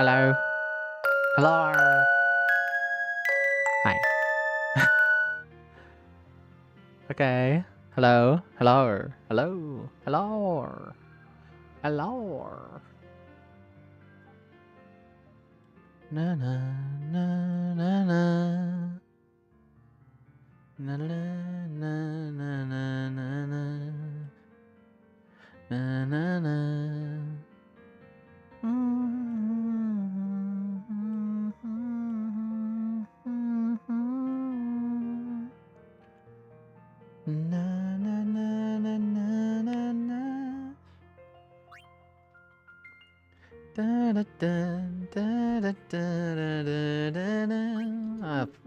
Hello. Hello. Hi. Okay. Hello. Hello. Hello. Hello. Hello. Na na na na na. Na na na na na na na. Na na na.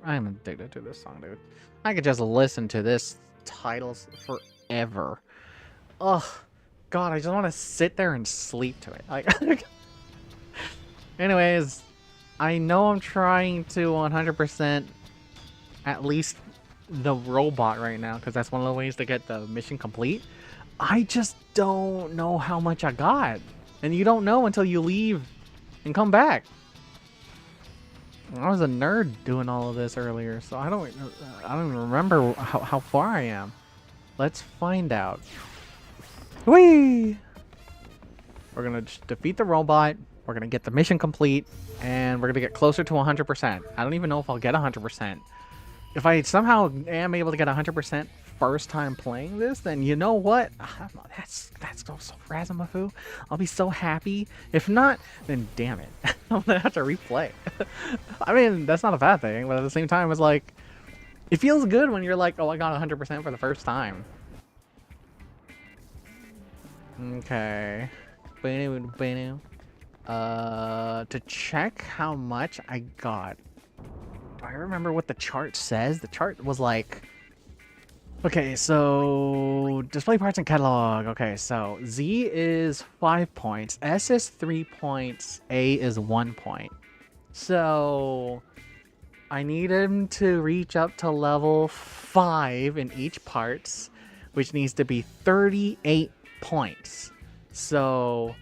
I'm addicted to this song, dude. I could just listen to this titles forever. Ugh, God, I just want to sit there and sleep to it. Like, anyways, I know I'm trying to 100% at least the robot right now, because that's one of the ways to get the mission complete. I just don't know how much I got, and you don't know until you leave and come back. I was a nerd doing all of this earlier, so I don't even remember how far I am. Let's find out. Whee! We're gonna defeat the robot. We're gonna get the mission complete, and we're gonna get closer to 100%. I don't even know if I'll get 100%. If I somehow am able to get 100% first time playing this, then you know what? That's so Razamafu. I'll be so happy. If not, then damn it. I'm gonna have to replay. I mean, that's not a bad thing, but at the same time, it's like, it feels good when you're like, oh, I got 100% for the first time. Okay. To check how much I got. Do I remember what the chart says? The chart was like, okay, so display parts and catalog. Okay, so Z is 5 points, S is 3 points, A is 1 point. So I need him to reach up to level 5 in each parts, which needs to be 38 points. So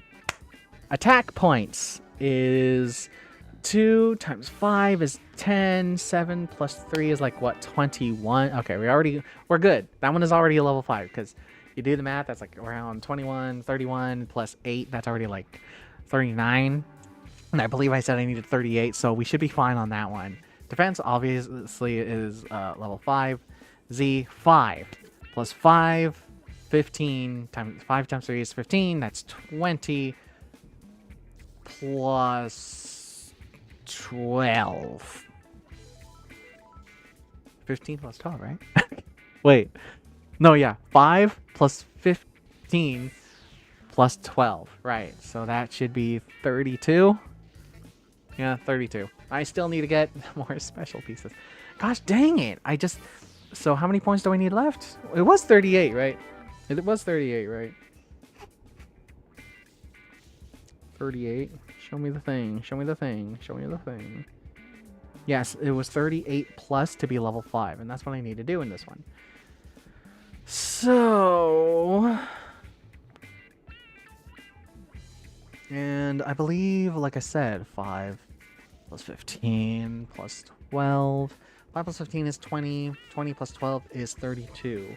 attack points is 2 times 5 is 10, 7 plus 3 is like what, 21? Okay, we're good. That one is already a level 5, because you do the math, that's like around 21, 31 plus 8, that's already like 39. And I believe I said I needed 38, so we should be fine on that one. Defense obviously is level 5. Z, 5 plus 5, 15 times 5 times 3 is 15, that's 20 plus 12. 15 plus 12, right? Wait. No, yeah. 5 plus 15 plus 12. Right. So that should be 32. Yeah, 32. I still need to get more special pieces. Gosh dang it. So how many points do I need left? It was 38, right? It was 38, right? 38. Show me the thing. Show me the thing. Show me the thing. Yes, it was 38 plus to be level 5, and that's what I need to do in this one. So, and I believe, like I said, 5 plus 15 plus 12. 5 plus 15 is 20. 20 plus 12 is 32.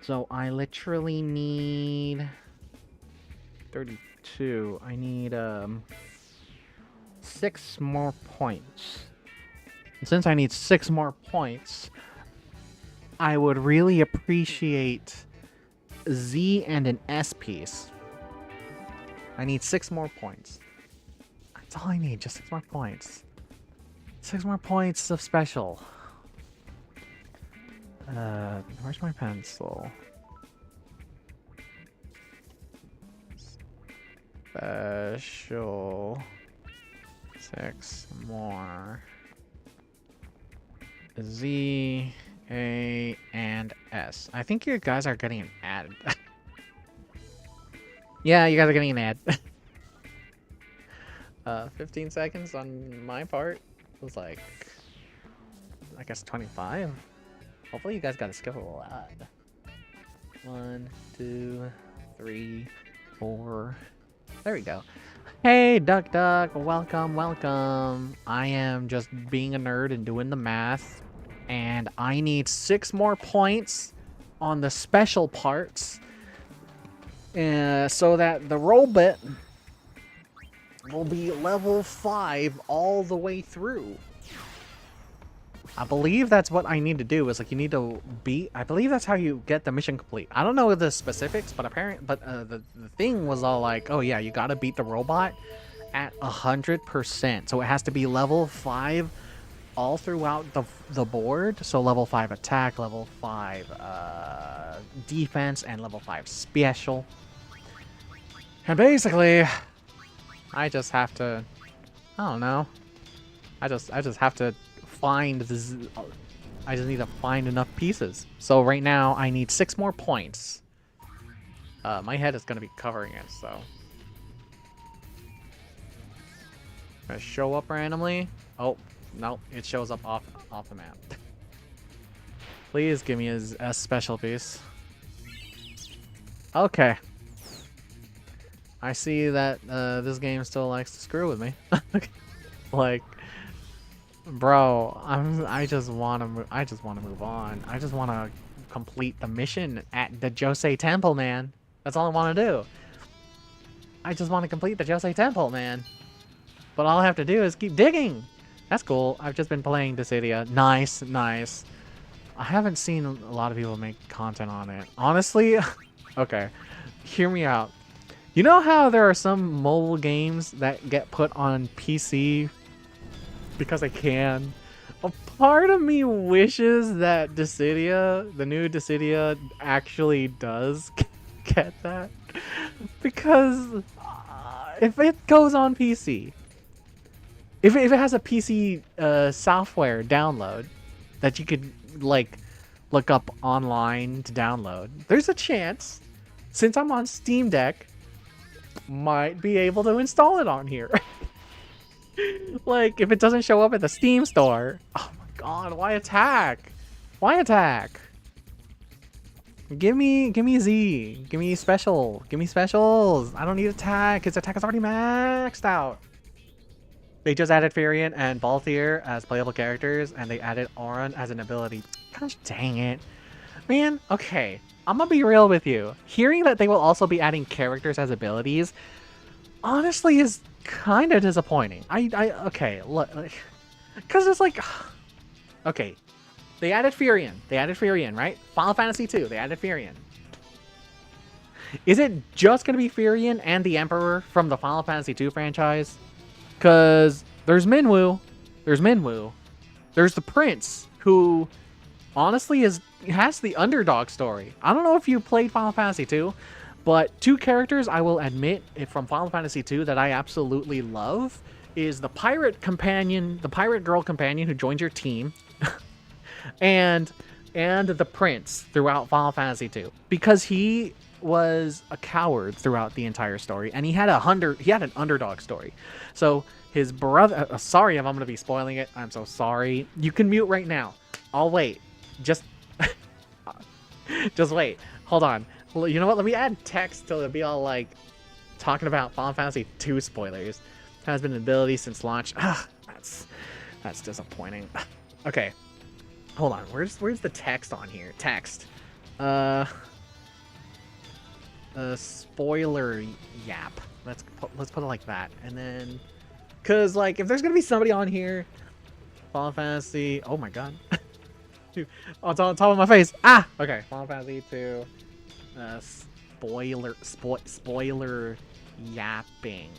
So I literally need 32. I need 6 more points. And since I need 6 more points, I would really appreciate Z and an S piece. I need 6 more points. That's all I need, just 6 more points. 6 more points of special. Where's my pencil? Special. 6 more. Z, A, and S. I think you guys are getting an ad. Yeah, you guys are getting an ad. 15 seconds on my part was like, I guess 25. Hopefully you guys got to skip a lot. 1, 2, 3, 4. There we go. Hey, Duck Duck, welcome, welcome. I am just being a nerd and doing the math, and I need 6 more points on the special parts, so that the robot will be level 5 all the way through. I believe that's what I need to do, is like you need to beat, I believe that's how you get the mission complete. I don't know the specifics, but the thing was all like, oh yeah, you gotta beat the robot at 100%. So it has to be level 5 all throughout the board. So level 5 attack, level 5 defense, and level 5 special. And basically, I just have to, I don't know, I just have to find this. I just need to find enough pieces. So right now I need 6 more points. My head is gonna be covering it, so gonna show up randomly. Oh no, it shows up off the map. Please give me a special piece. Okay, I see that this game still likes to screw with me. Like, bro, I just want to move on. I just want to complete the mission at the Josei Temple, man. That's all I want to do. I just want to complete the Josei Temple, man. But all I have to do is keep digging. That's cool. I've just been playing Dissidia. Nice, nice. I haven't seen a lot of people make content on it. Honestly, okay, hear me out. You know how there are some mobile games that get put on PC because I can? A part of me wishes that Dissidia, the new Dissidia, actually does get that. Because if it goes on PC, if it has a PC software download that you could like look up online to download, there's a chance, since I'm on Steam Deck, might be able to install it on here. Like, if it doesn't show up at the Steam store, oh my god, why attack? Why attack? Give me Z. Give me special. Give me specials. I don't need attack. His attack is already maxed out. They just added Furion and Balthier as playable characters, and they added Auron as an ability. Gosh dang it. Man, okay. I'm gonna be real with you. Hearing that they will also be adding characters as abilities, honestly, is kind of disappointing. Okay, look, because it's like, okay, they added Furion. They added Furion, right? Final Fantasy 2, they added Furion. Is it just gonna be Furion and the Emperor from the Final Fantasy 2 franchise? Because there's Minwu, there's the Prince, who honestly has the underdog story. I don't know if you played Final Fantasy 2, but 2 characters I will admit from Final Fantasy 2 that I absolutely love is the pirate companion, the pirate girl companion who joins your team, and the Prince throughout Final Fantasy 2, because he was a coward throughout the entire story, and he had an underdog story. So his brother, sorry if I'm gonna be spoiling it, I'm so sorry. You can mute right now. I'll wait. Just wait. Hold on. You know what? Let me add text to be all like talking about Final Fantasy 2 spoilers. Has been an ability since launch. That's disappointing. Okay. Hold on. Where's the text on here? Text. Spoiler yap. Let's put it like that. And then, cause like if there's gonna be somebody on here, Final Fantasy. Oh my god. Dude, oh, it's on top of my face. Ah. Okay. Final Fantasy 2. Spoiler yapping.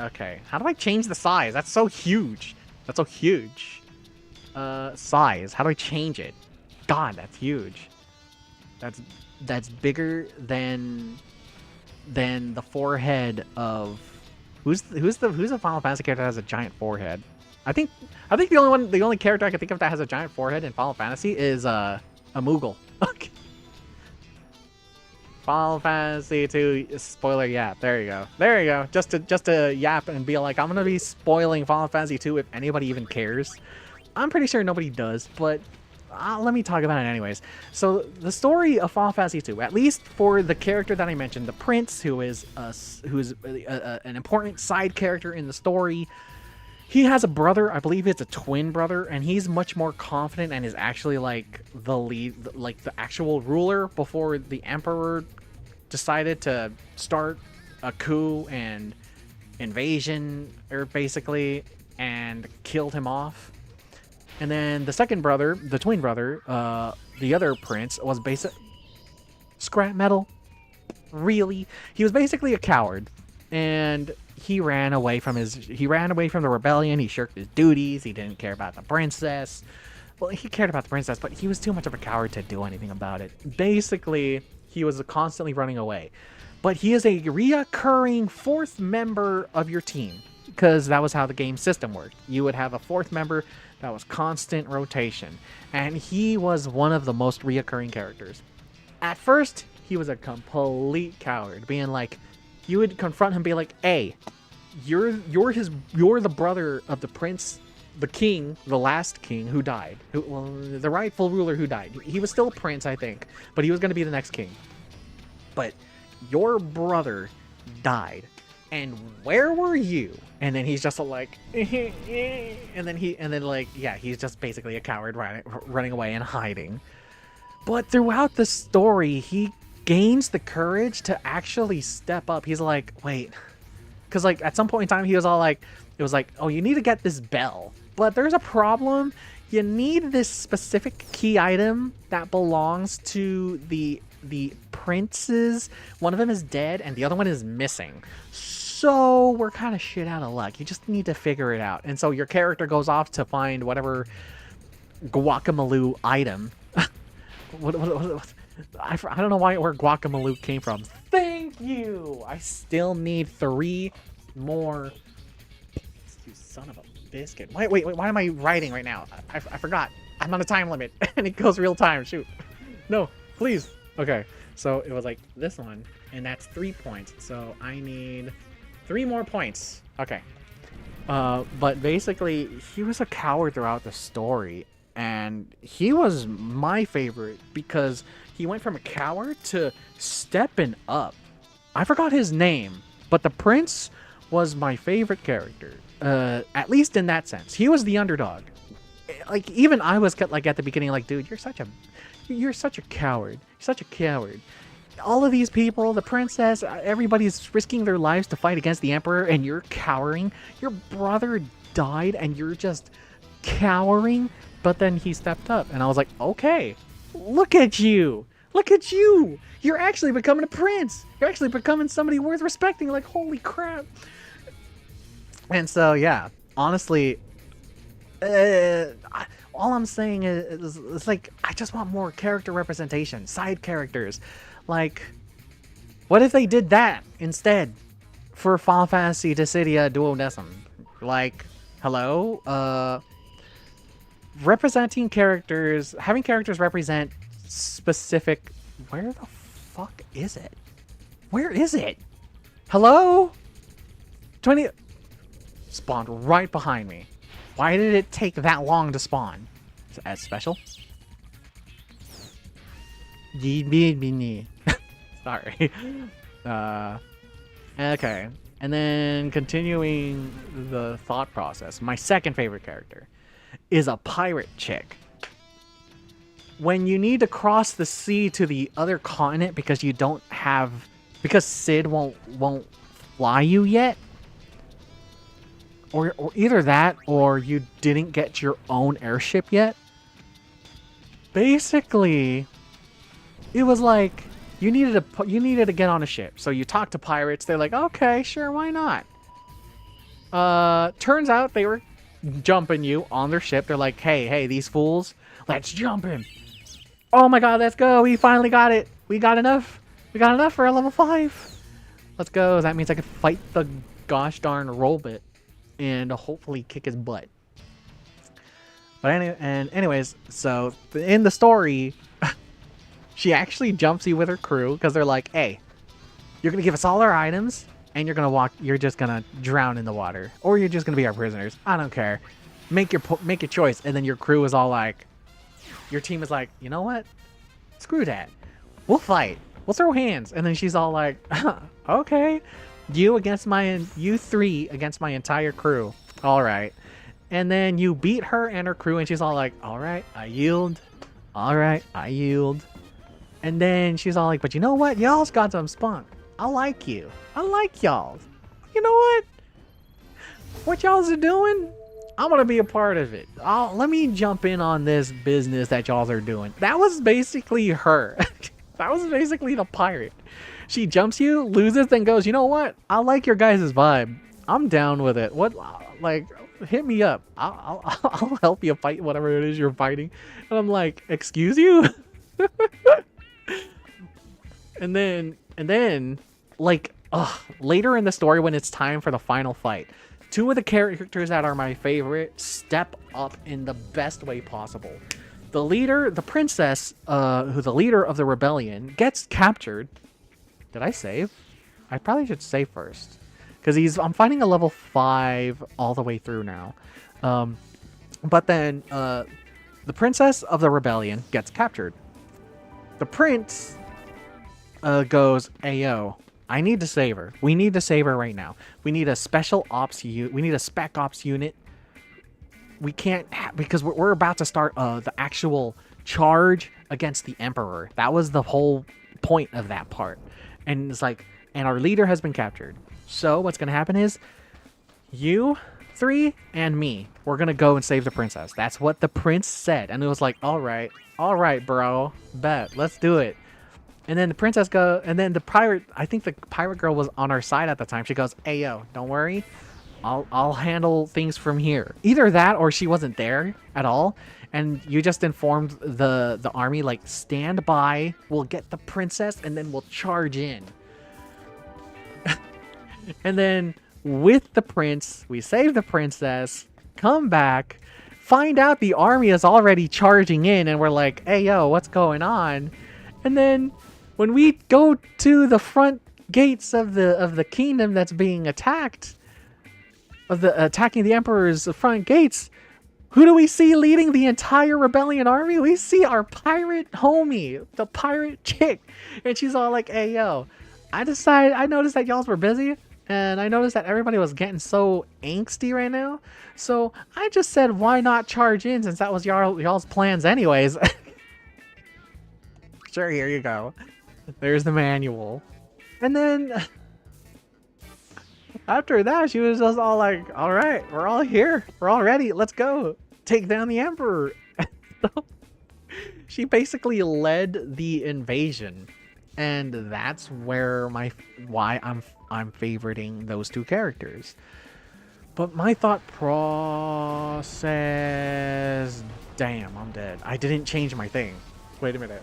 Okay. How do I change the size? That's so huge. That's so huge. Size. How do I change it? God, that's huge. That's bigger than the forehead of who's a Final Fantasy character that has a giant forehead? I think the only character I can think of that has a giant forehead in Final Fantasy is a Moogle. Okay. Final Fantasy 2 spoiler yap. There you go. There you go. Just to yap and be like, I'm gonna be spoiling Final Fantasy 2 if anybody even cares. I'm pretty sure nobody does, but let me talk about it anyways. So the story of Final Fantasy 2, at least for the character that I mentioned, the prince, who is an important side character in the story. He has a brother, I believe it's a twin brother, and he's much more confident and is actually like the lead, like the actual ruler before the emperor decided to start a coup and invasion, or basically, and killed him off. And then the second brother, the twin brother, the other prince, was scrap metal. Really? He was basically a coward, and he ran away from the rebellion. He shirked his duties. He didn't care about the princess. Well, he cared about the princess, but he was too much of a coward to do anything about it. Basically, he was constantly running away. But he is a reoccurring fourth member of your team, because that was how the game system worked. You would have a fourth member that was constant rotation, and he was one of the most reoccurring characters. At first, he was a complete coward, being like, you would confront him, be like, "Hey, you're the brother of the prince, the king, the last king who died, the rightful ruler who died. He was still a prince, I think, but he was going to be the next king. But your brother died, and where were you?" And then he's just like, and then like, yeah, he's just basically a coward running away and hiding. But throughout the story, he gains the courage to actually step up. He's like, wait, because like at some point in time, he was all like, it was like, oh, you need to get this bell, but there's a problem. You need this specific key item that belongs to the princes. One of them is dead and the other one is missing. So we're kind of shit out of luck. You just need to figure it out. And so your character goes off to find whatever guacamole item. what I don't know where guacamole came from. Thank you. I still need 3 more. You son of a biscuit. Wait. Why am I writing right now? I forgot. I'm on a time limit, and it goes real time. Shoot. No, please. Okay. So it was like this one, and that's 3 points. So I need 3 more points. Okay. But basically, he was a coward throughout the story, and he was my favorite because he went from a coward to stepping up. I forgot his name, but the prince was my favorite character. At least in that sense. He was the underdog. Like, even I was like at the beginning, like, dude, you're such a coward. You're such a coward. All of these people, the princess, everybody's risking their lives to fight against the emperor, and you're cowering. Your brother died, and you're just cowering. But then he stepped up, and I was like, okay, look at you. Look at you. You're actually becoming a prince. You're actually becoming somebody worth respecting. Like, holy crap. And so, yeah, honestly, all I'm saying is it's like, I just want more character representation, side characters. Like, what if they did that instead for Final Fantasy Dissidia Duodecim? Like, hello? Representing characters, having characters represent specific... Where the fuck is it? Where is it? Hello? 20... Spawned right behind me. Why did it take that long to spawn? Is that special? Sorry. Okay. And then continuing the thought process. My second favorite character is a pirate chick. When you need to cross the sea to the other continent because you don't have... Because Sid won't fly you yet. Or either that, or you didn't get your own airship yet. Basically, it was like you needed to get on a ship. So you talk to pirates. They're like, okay, sure, why not? Turns out they were jumping you on their ship. They're like, hey, these fools, let's jump in. Oh my god, let's go. We finally got it. We got enough. We got enough for a level 5. Let's go. That means I can fight the gosh darn robot and hopefully kick his butt. But anyways, so in the story, she actually jumps you with her crew because they're like, hey, you're gonna give us all our items and you're just gonna drown in the water, or you're just gonna be our prisoners. I don't care. Make your choice. And then your crew is all like, your team is like, you know what? Screw that. We'll fight. We'll throw hands. And then she's all like, okay. You three against my entire crew. All right. And then you beat her and her crew, and she's all like, all right, I yield. All right, I yield. And then she's all like, but you know what? Y'all's got some spunk. I like you. I like y'all. You know what? What y'all's are doing? I'm gonna be a part of it. Let me jump in on this business that y'all are doing. That was basically her. That was basically the pirate. She jumps you, loses, then goes, you know what? I like your guys' vibe. I'm down with it. What, like, hit me up. I'll help you fight whatever it is you're fighting. And I'm like, excuse you? and then, like, later in the story when it's time for the final fight, two of the characters that are my favorite step up in the best way possible. The leader, the princess, who's the leader of the rebellion, gets captured. Did I save? I probably should save first. Because I'm fighting a level 5 all the way through now. But then, the princess of the rebellion gets captured. The prince goes, Ayo, I need to save her. We need to save her right now. We need a special ops unit. We need a spec ops unit. We can't, because we're about to start the actual charge against the Emperor. That was the whole point of that part. And it's like, and our leader has been captured. So what's going to happen is you three and me, we're going to go and save the princess. That's what the prince said. And it was like, all right, bro, bet, let's do it. And then the princess and then the pirate, I think the pirate girl was on our side at the time. She goes, hey, yo, don't worry. I'll handle things from here. Either that or she wasn't there at all. And you just informed the army, like, stand by, we'll get the princess, and then we'll charge in. And then, with the prince, we save the princess, come back, find out the army is already charging in, and we're like, hey, yo, what's going on? And then, when we go to the front gates of the kingdom that's being attacked, attacking the Emperor's front gates, who do we see leading the entire rebellion army? We see our pirate homie, the pirate chick. And she's all like, hey, yo, I noticed that y'all were busy. And I noticed that everybody was getting so angsty right now. So I just said, why not charge in since that was y'all's plans anyways. Sure, here you go. There's the manual. And then after that, she was just all like, all right, we're all here. We're all ready. Let's go. Take down the Emperor. So, she basically led the invasion. And that's where why I'm favoriting those two characters. But my thought process... Damn, I'm dead. I didn't change my thing. Wait a minute.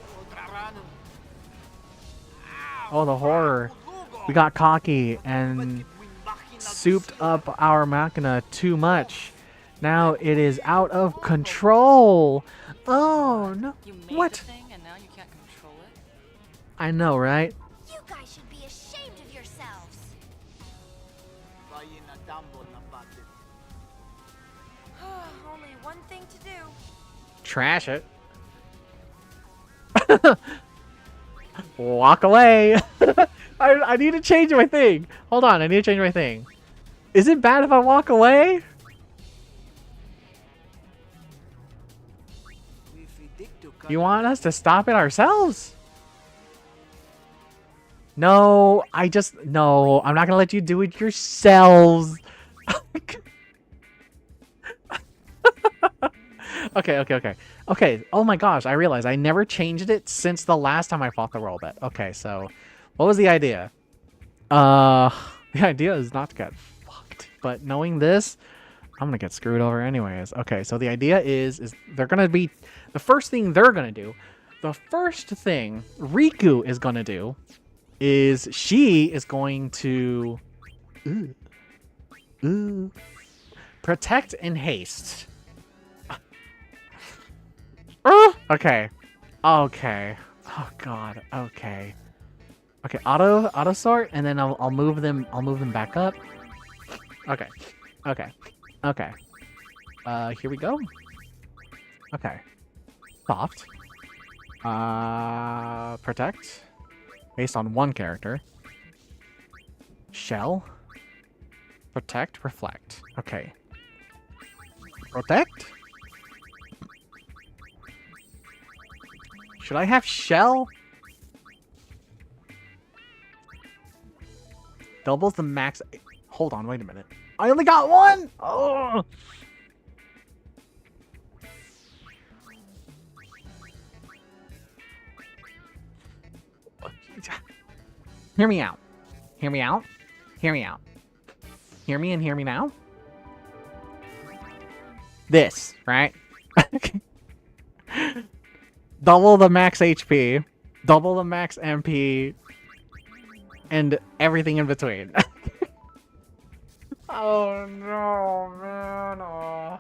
Oh, the horror. We got cocky and souped up our machina too much. Now it is out of control. Oh, no. What? I know, right? You guys should be ashamed of yourselves. Only one thing to do. Trash it. Walk away. I need to change my thing. Hold on, I need to change my thing. Is it bad if I walk away? You want us to stop it ourselves? No, no, I'm not gonna let you do it yourselves. Okay, oh my gosh, I realized I never changed it since the last time I fought the roll bet. Okay, so what was the idea? The idea is not to get fucked, but knowing this, I'm gonna get screwed over anyways. Okay, so the idea is they're gonna be, the first thing they're gonna do, the first thing Riku is gonna do is she is going to protect and haste. Okay. Oh god. Okay, auto sort, and then I'll move them back up. Okay. Here we go. Okay. Soft. Protect. Based on one character. Shell. Protect, reflect. Okay. Protect? Should I have shell? Doubles the max. Hold on, wait a minute. I only got one! Oh! Hear me out. Hear me out. Hear me out. Hear me and hear me now. This, right? Double the max HP, double the max MP, and everything in between. Oh no, man. Oh.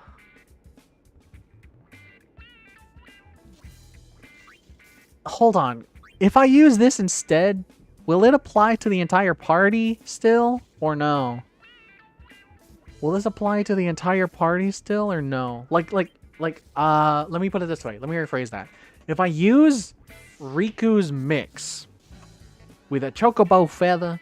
Hold on. If I use this instead, will it apply to the entire party still, or no? Will this apply to the entire party still, or no? Let me put it this way. Let me rephrase that. If I use Riku's mix with a chocobo feather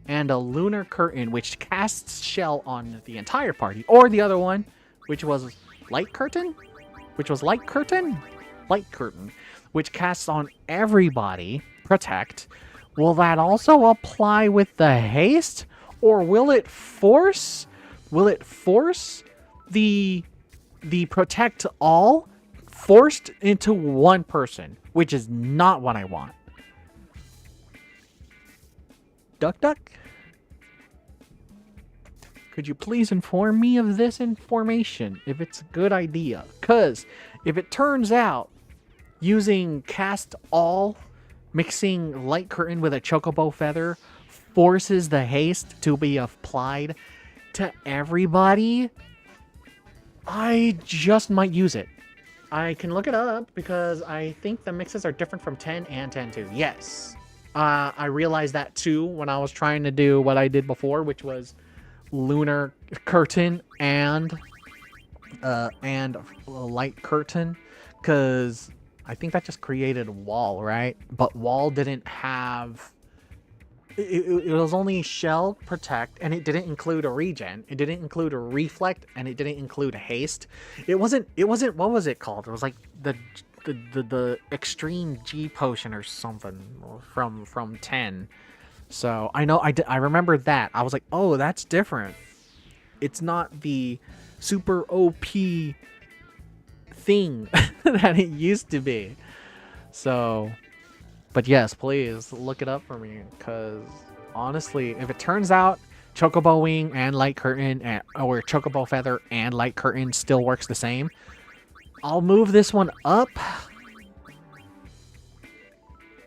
and a lunar curtain, which casts shell on the entire party, or the other one, which was light curtain, which casts on everybody, protect, will that also apply with the haste, or will it force the protect all forced into one person, which is not what I want. Duck Duck? Could you please inform me of this information if it's a good idea? Because if it turns out using cast all, mixing light curtain with a chocobo feather, forces the haste to be applied to everybody, I just might use it. I can look it up because I think the mixes are different from 10 and 10-2. Yes. I realized that too when I was trying to do what I did before, which was lunar curtain and light curtain, because I think that just created wall, right? But wall didn't have... It was only shell, protect, and it didn't include a regen. It didn't include a reflect, and it didn't include a haste. It wasn't. What was it called? It was like the extreme G potion or something from 10. So I know I remember that. I was like, oh, that's different. It's not the super OP thing that it used to be. So. But yes, please look it up for me, because honestly, if it turns out Chocobo Wing and Light Curtain or Chocobo Feather and Light Curtain still works the same, I'll move this one up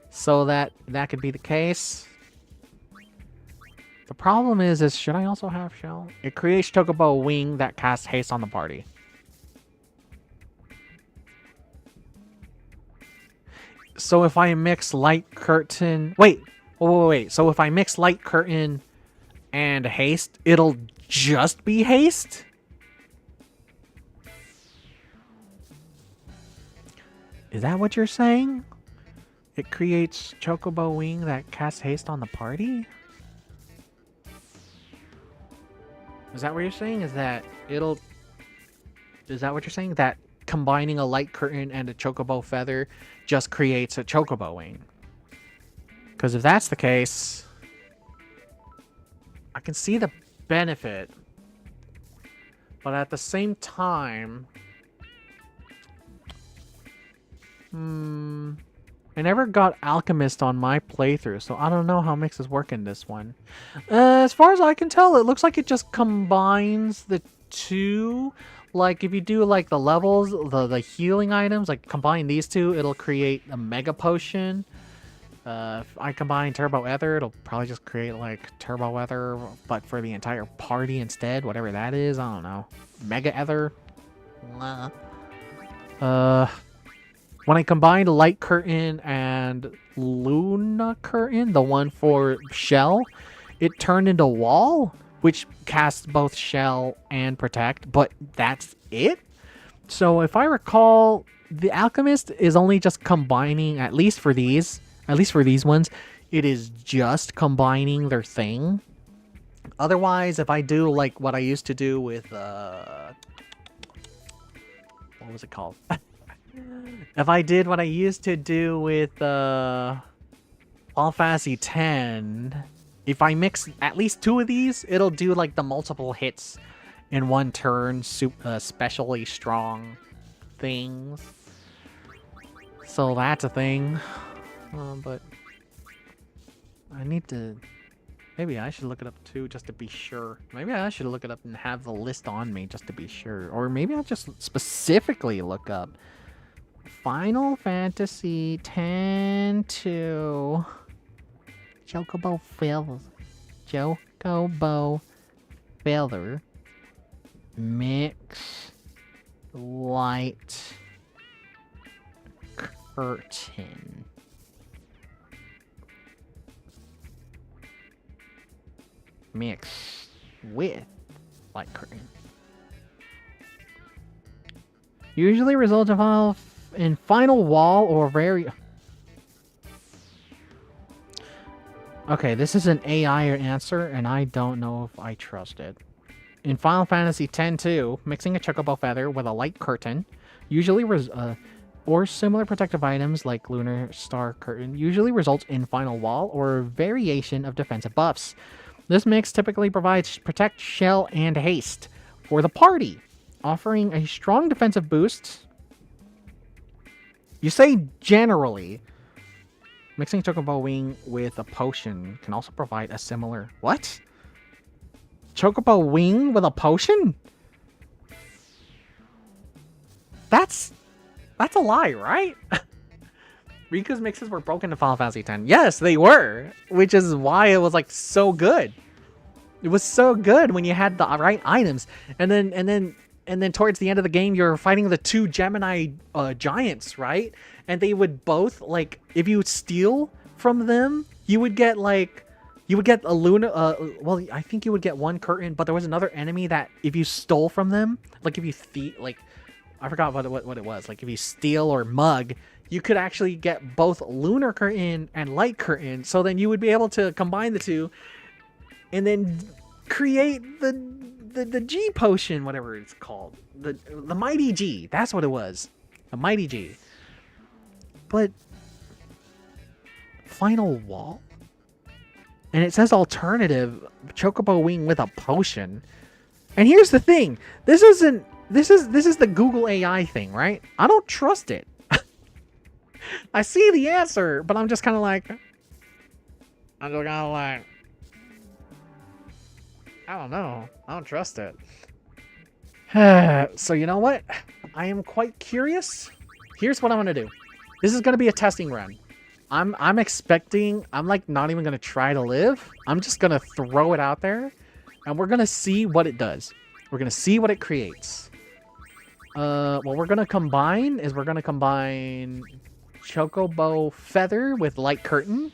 so that could be the case. The problem is should I also have Shell? It creates Chocobo Wing that casts haste on the party. So if I mix Light Curtain... Wait. So if I mix Light Curtain and Haste, it'll just be Haste? Is that what you're saying? It creates Chocobo Wing that casts Haste on the party? Is that what you're saying? Is that what you're saying? That combining a Light Curtain and a Chocobo Feather just creates a Chocobo Wing? Because if that's the case, I can see the benefit, but at the same time, I never got Alchemist on my playthrough, so I don't know how mixes work in this one. As far as I can tell, it looks like it just combines the two. Like, if you do, like, the levels, the healing items, like, combine these two, it'll create a Mega Potion. If I combine Turbo Ether, it'll probably just create, like, Turbo Ether, but for the entire party instead, whatever that is, I don't know. Mega Ether? When I combined Light Curtain and Luna Curtain, the one for Shell, it turned into Wall, which casts both Shell and Protect, but that's it? So if I recall, the Alchemist is only just combining, at least for these ones, it is just combining their thing. Otherwise, if I do like what I used to do with what was it called? If I did what I used to do with Final Fantasy X, if I mix at least 2 of these, it'll do like the multiple hits in one turn, especially strong things. So that's a thing. But I need to... Maybe I should look it up too, just to be sure. Maybe I should look it up and have the list on me, just to be sure. Or maybe I'll just specifically look up Final Fantasy X-2 Chocobo Feather Mix Light Curtain. Mix with light curtain. Usually results in final wall or very... Okay, this is an AI answer, and I don't know if I trust it. In Final Fantasy X-2, mixing a chocobo feather with a light curtain, usually or similar protective items like Lunar Star Curtain, usually results in final wall or variation of defensive buffs. This mix typically provides protect, shell, and haste for the party, offering a strong defensive boost. You say generally. Mixing Chocobo Wing with a potion can also provide a similar... What? Chocobo Wing with a potion? That's a lie, right? Riku's mixes were broken in Final Fantasy X. Yes, they were, which is why it was like so good. It was so good when you had the right items, and then towards the end of the game, you're fighting the 2 Gemini giants, right? And they would both like, if you steal from them, you would get like, you would get a Luna. Well, I think you would get 1 curtain, but there was another enemy that if you stole from them, like if you like, I forgot what it was. Like if you steal or mug, you could actually get both lunar curtain and light curtain. So then you would be able to combine the 2 and then create the G potion, whatever it's called. The Mighty G. That's what it was. The Mighty G. But final wall? And it says alternative Chocobo Wing with a potion. And here's the thing. This is the Google AI thing, right? I don't trust it. I see the answer, but I'm just kind of like, I don't know. I don't trust it. So you know what? I am quite curious. Here's what I'm gonna do. This is gonna be a testing run. I'm expecting. I'm like not even gonna try to live. I'm just gonna throw it out there, and we're gonna see what it does. We're gonna see what it creates. What we're gonna combine is Chocobo Feather with Light Curtain,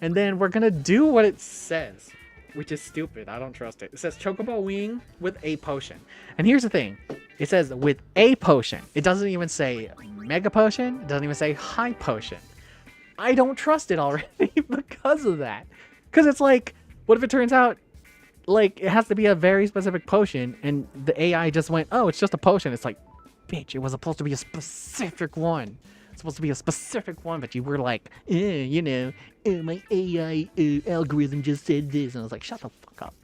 and then we're gonna do what it says, which is stupid. I don't trust it. It says Chocobo Wing with a potion. And here's the thing. It says with a potion. It doesn't even say Mega Potion. It doesn't even say High Potion. I don't trust it already because of that. Because it's like, what if it turns out, like, it has to be a very specific potion, and the AI just went, oh, it's just a potion. It's like, bitch, it was supposed to be a specific one. It's supposed to be a specific one, but you were like, you know, my AI algorithm just said this. And I was like, shut the fuck up.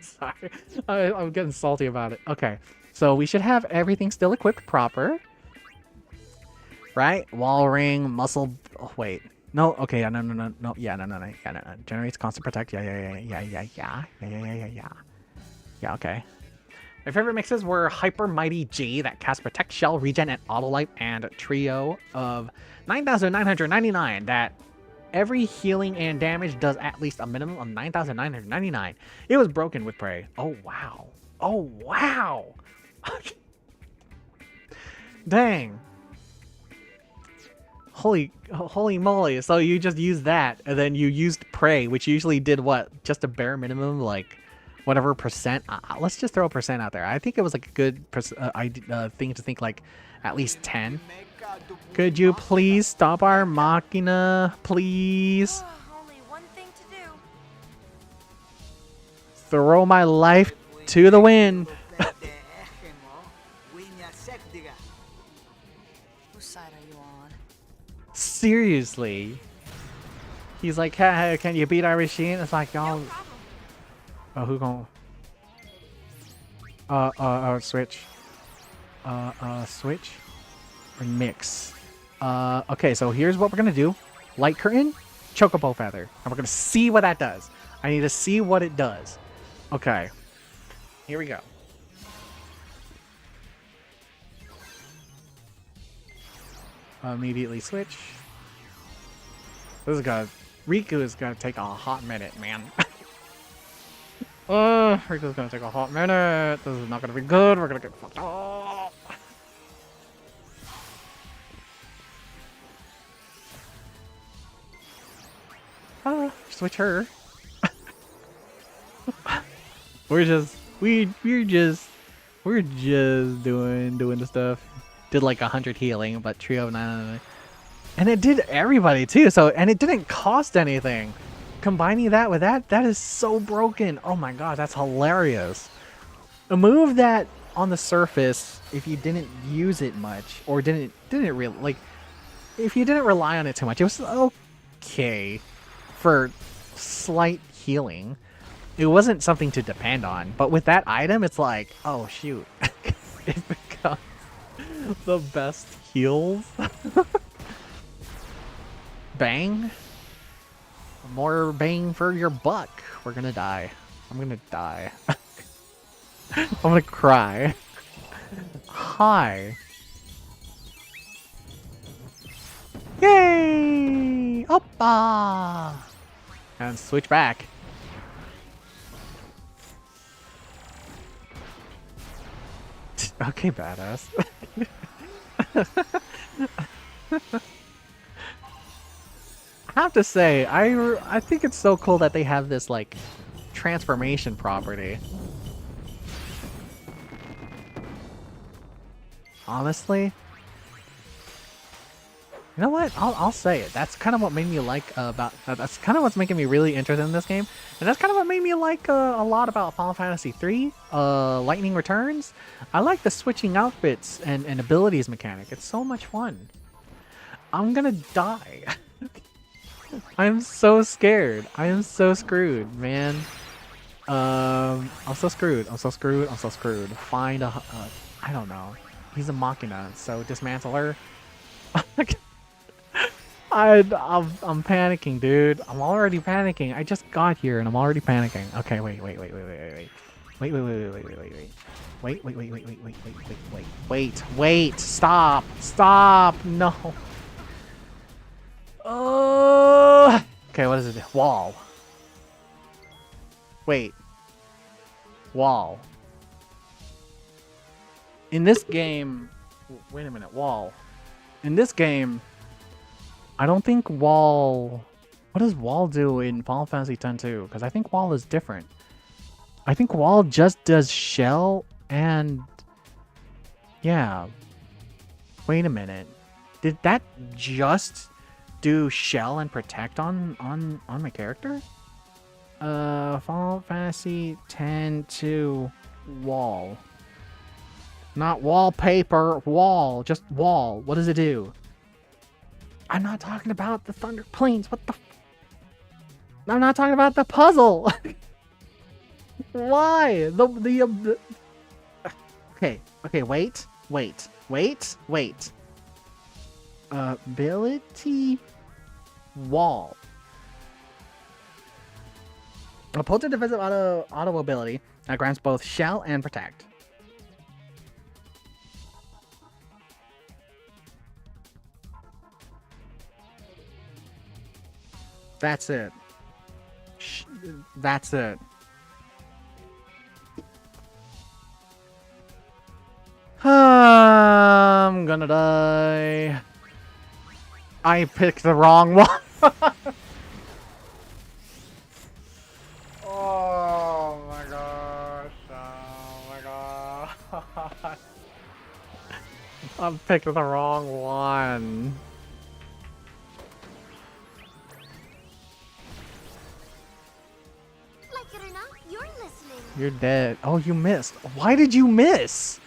Sorry. I'm getting salty about it. Okay. So we should have everything still equipped proper. Right? Wall ring, muscle... Oh, wait. No, okay, no. Yeah, no. Generates constant protect. Yeah, okay. My favorite mixes were Hyper Mighty G that cast Protect, Shell, Regen, and Auto Life, and Trio of 9,999 that every healing and damage does at least a minimum of 9,999. It was broken with Prey. Oh, wow. Oh, wow. Dang. Holy moly. So you just used that, and then you used Prey, which usually did what? Just a bare minimum, like... whatever percent. Let's just throw a percent out there. I think it was like a good thing to think, like at least 10. Could you please stop our machina, please? Only one thing to do. Throw my life to the wind. Whose side are you on? Seriously. He's like, hey, can you beat our machine? It's like, y'all. No problem. Oh, who gon' switch. Switch or mix. Okay, so here's what we're gonna do. Light curtain, chocobo feather. And we're gonna see what that does. I need to see what it does. Okay. Here we go. Immediately switch. This is gonna Riku is gonna take a hot minute, man. Riku's gonna take a hot minute. This is not gonna be good. We're gonna get fucked up. Switch her. we're just doing the stuff. Did like 100 healing, but trio of 999. And it did everybody too, so and it didn't cost anything. Combining that with that is so broken. Oh my god, that's hilarious. A move that on the surface, if you didn't use it much, or didn't really like, if you didn't rely on it too much, it was okay for slight healing. It wasn't something to depend on, but with that item, it's like, oh shoot, it becomes the best heals. Bang. More bang for your buck. We're gonna die. I'm gonna die. I'm gonna cry. Hi. Yay! Oppa! And switch back. Okay, badass. I have to say, I think it's so cool that they have this like transformation property. Honestly, you know what? I'll say it. That's kind of what made me like about. That's kind of what's making me really interested in this game, and that's kind of what made me like a lot about Final Fantasy III. Lightning Returns. I like the switching outfits and abilities mechanic. It's so much fun. I'm gonna die. I'm so scared. I am so screwed, man. I'm so screwed. I'm so screwed. I'm so screwed. Find a. I don't know. He's a machina, so dismantle her. I'm panicking, dude. I'm already panicking. I just got here and I'm already panicking. Okay, wait. Wait. Stop. No. Okay, what is it? Wall. Wait. Wall. In this game... Wait a minute. Wall. In this game... I don't think wall... What does wall do in Final Fantasy X-2? Because I think wall is different. I think wall just does shell and... Yeah. Wait a minute. Did that just... do shell and protect on my character? Final Fantasy X-2 wall. Not wallpaper, wall, just wall. What does it do? I'm not talking about the Thunder Plains. What the I'm not talking about the puzzle. Why? The Okay, wait. Ability wall. A potent defensive auto ability that grants both shell and protect. That's it. That's it. I'm gonna die. I picked the wrong one. Oh my gosh. Oh my god. I picked the wrong one. Like it or not, you're listening. You're dead. Oh, you missed. Why did you miss?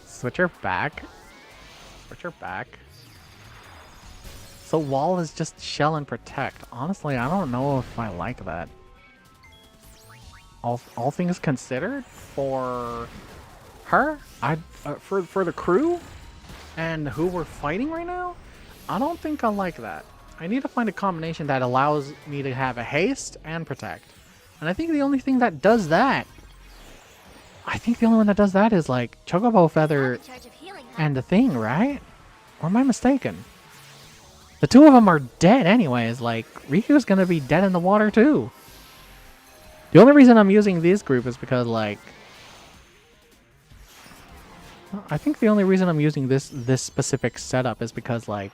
Switch her back. Switch her back. So wall is just shell and protect. Honestly, I don't know if I like that. All things considered, for her, for the crew and who we're fighting right now, I don't think I like that. I need to find a combination that allows me to have a haste and protect. And I think the only thing that does that, the only one that does that is like Chocobo Feather In charge of healing, huh? and the thing, right? Or am I mistaken? The two of them are dead anyways. Like, Riku's gonna be dead in the water too. The only reason I'm using this group is because, like, I think the only reason I'm using this specific setup is because, like,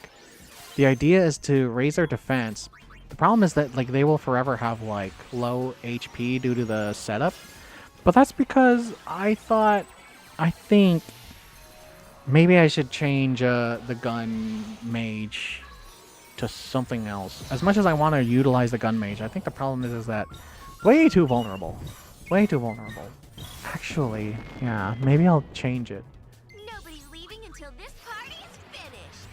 the idea is to raise their defense. The problem is that, like, they will forever have, like, low HP due to the setup. But that's because I think maybe I should change the gun mage to something else. As much as I want to utilize the gun mage, I think the problem is that way too vulnerable. Way too vulnerable. Actually, yeah, maybe I'll change it. Nobody's leaving until this party is finished.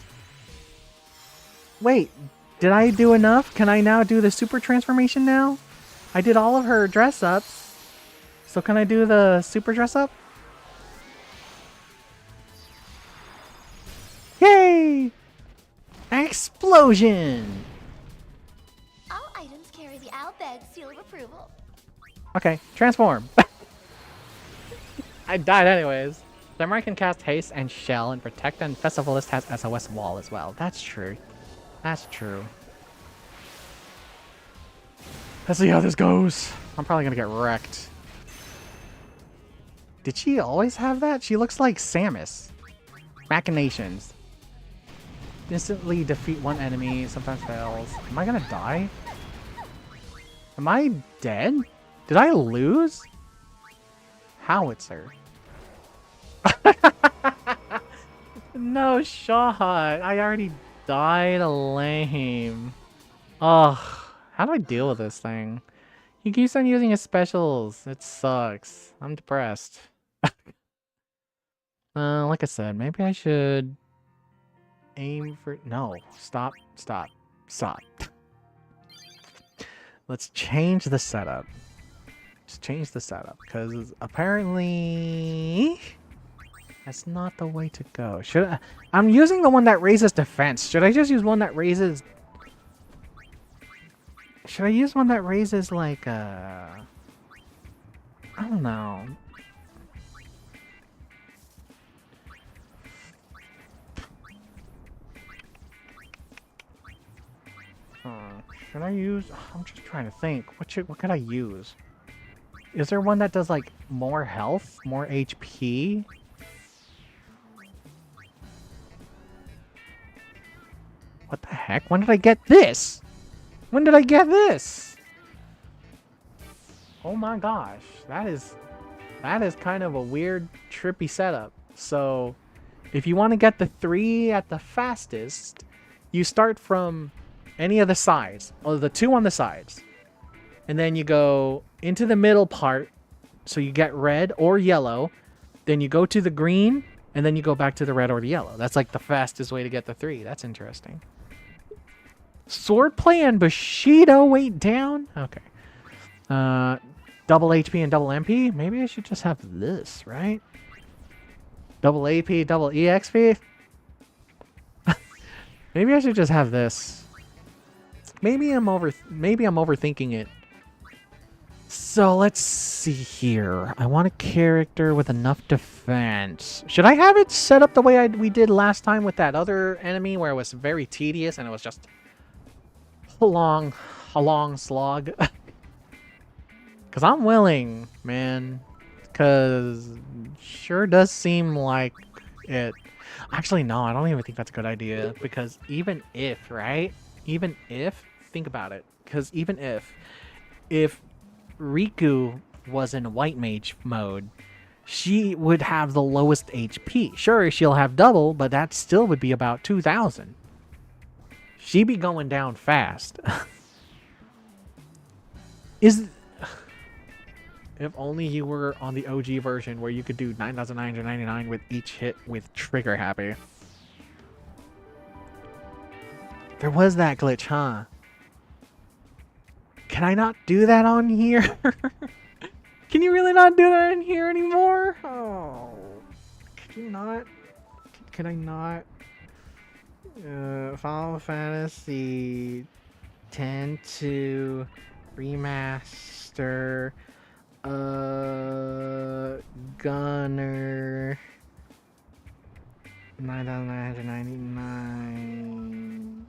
Wait, did I do enough? Can I now do the super transformation now? I did all of her dress ups. So can I do the super dress up? Yay! Explosion! All items carry the Albed seal of approval. Okay, transform. I died anyways. Samurai can cast haste and shell and protect, and Festivalist has SOS wall as well. That's true. That's true. Let's see how this goes. I'm probably gonna get wrecked. Did she always have that? She looks like Samus. Machinations. Instantly defeat one enemy, sometimes fails. Am I gonna die? Am I dead? Did I lose? Howitzer. No shot. I already died. Lame. Ugh. How do I deal with this thing? He keeps on using his specials. It sucks. I'm depressed. Like I said, maybe I should aim for... No. Stop. Stop. Stop. Let's change the setup. Just change the setup, because apparently that's not the way to go. Should I... I'm using the one that raises defense. Should I just use one that raises... Should I use one that raises, like, I don't know. Should I use... I'm just trying to think. What could I use? Is there one that does, like, more health? More HP? What the heck? When did I get this? When did I get this? Oh my gosh. That is kind of a weird, trippy setup. So, if you want to get the 3 at the fastest, you start from any of the sides, or the 2 on the sides. And then you go into the middle part, so you get red or yellow. Then you go to the green, and then you go back to the red or the yellow. That's like the fastest way to get the 3. That's interesting. Swordplay and Bushido weight down? Okay. Double HP and double MP? Maybe I should just have this, right? Double AP, double EXP? Maybe I should just have this. Maybe I'm overthinking it. So let's see here. I want a character with enough defense. Should I have it set up the way we did last time with that other enemy where it was very tedious and it was just a long slog? Because I'm willing, man. Because sure does seem like it. Actually, no, I don't even think that's a good idea. Because even if, right? Even if, think about it. Because even if Riku was in white mage mode, she would have the lowest HP. Sure, she'll have double, but that still would be about 2,000. She'd be going down fast. If only you were on the OG version where you could do 9,999 with each hit with trigger happy. There was that glitch, huh? Can I not do that on here? Can you really not do that in here anymore? Oh, could you not? Could I not? Final Fantasy 10-2 remaster. Gunner 9,999.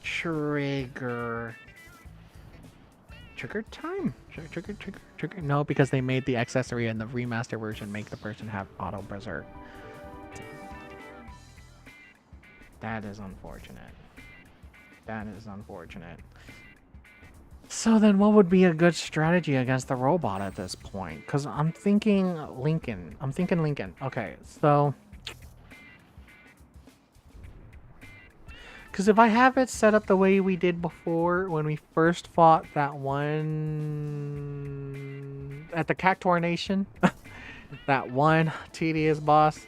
Trigger time? Trigger. No, because they made the accessory and the remaster version make the person have auto berserk. That is unfortunate. That is unfortunate. So then what would be a good strategy against the robot at this point? Because I'm thinking Lincoln. Okay, so... Because if I have it set up the way we did before when we first fought that one... At the Cactuar Nation. That one tedious boss.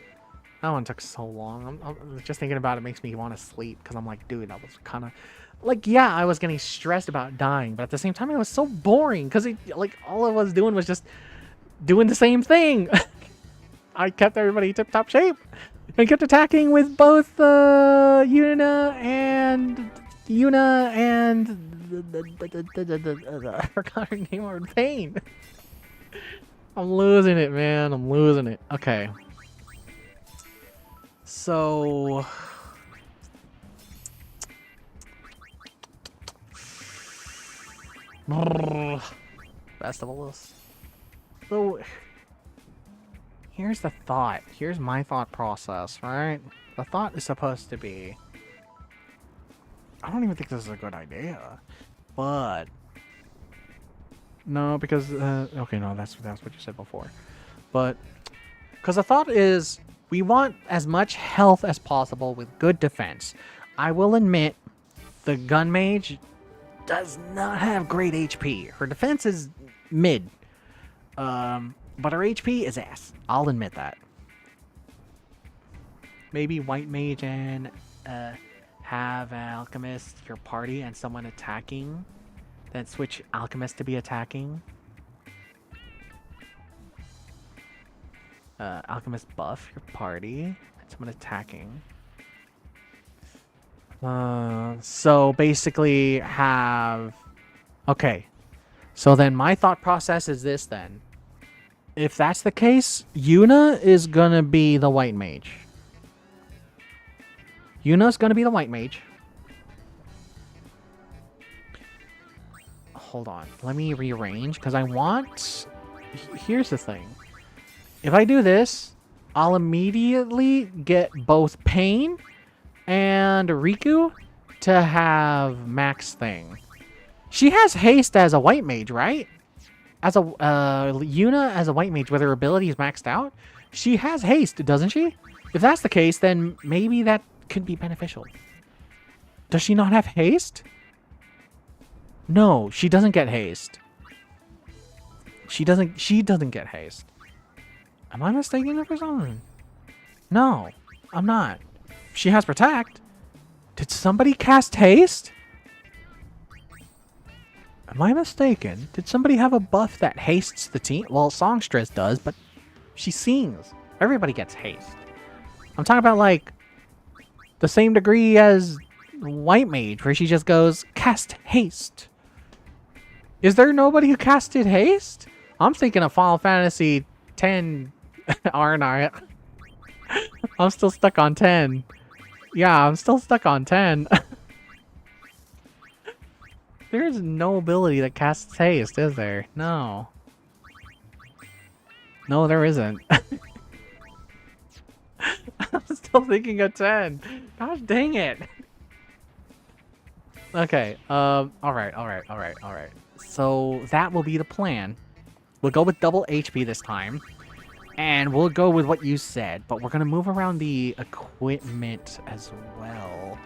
That one took so long. I'm just thinking about it makes me want to sleep. Because I'm like, dude, that was kind of... Like, yeah, I was getting stressed about dying. But at the same time, it was so boring. Because, like, all I was doing was just doing the same thing. I kept everybody tip-top shape. I kept attacking with both Yuna and I forgot her name or Pain. I'm losing it, man. I'm losing it. Okay. So best of all this. So here's the thought. Here's my thought process, right? The thought is supposed to be... I don't even think this is a good idea. But... No, because... okay, no, that's what you said before. But... Because the thought is... We want as much health as possible with good defense. I will admit... The gun mage... does not have great HP. Her defense is mid. But her HP is ass. I'll admit that. Maybe white mage and have alchemist your party and someone attacking. Then switch alchemist to be attacking. Alchemist buff your party and someone attacking. So basically have... Okay. So then my thought process is this then. If that's the case, Yuna is gonna be the white mage. Yuna's gonna be the white mage. Hold on. Let me rearrange, because I want... Here's the thing. If I do this, I'll immediately get both Pain and Riku to have max thing. She has haste as a white mage, right? As a Yuna as a white mage with her abilities maxed out, she has haste, doesn't she? If that's the case, then maybe that could be beneficial. Does she not have haste? No, she doesn't get haste. She doesn't get haste. Am I mistaken her for something? No, I'm not. She has protect. Did somebody cast haste? Am I mistaken? Did somebody have a buff that hastes the team? Well, Songstress does, but she sings. Everybody gets haste. I'm talking about, like, the same degree as White Mage, where she just goes, cast haste. Is there nobody who casted haste? I'm thinking of Final Fantasy 10, aren't I? I'm still stuck on 10. Yeah, I'm still stuck on 10. There is no ability that casts haste, is there? No. No, there isn't. I'm still thinking of 10. Gosh dang it. Okay, alright. So that will be the plan. We'll go with double HP this time. And we'll go with what you said, but we're gonna move around the equipment as well.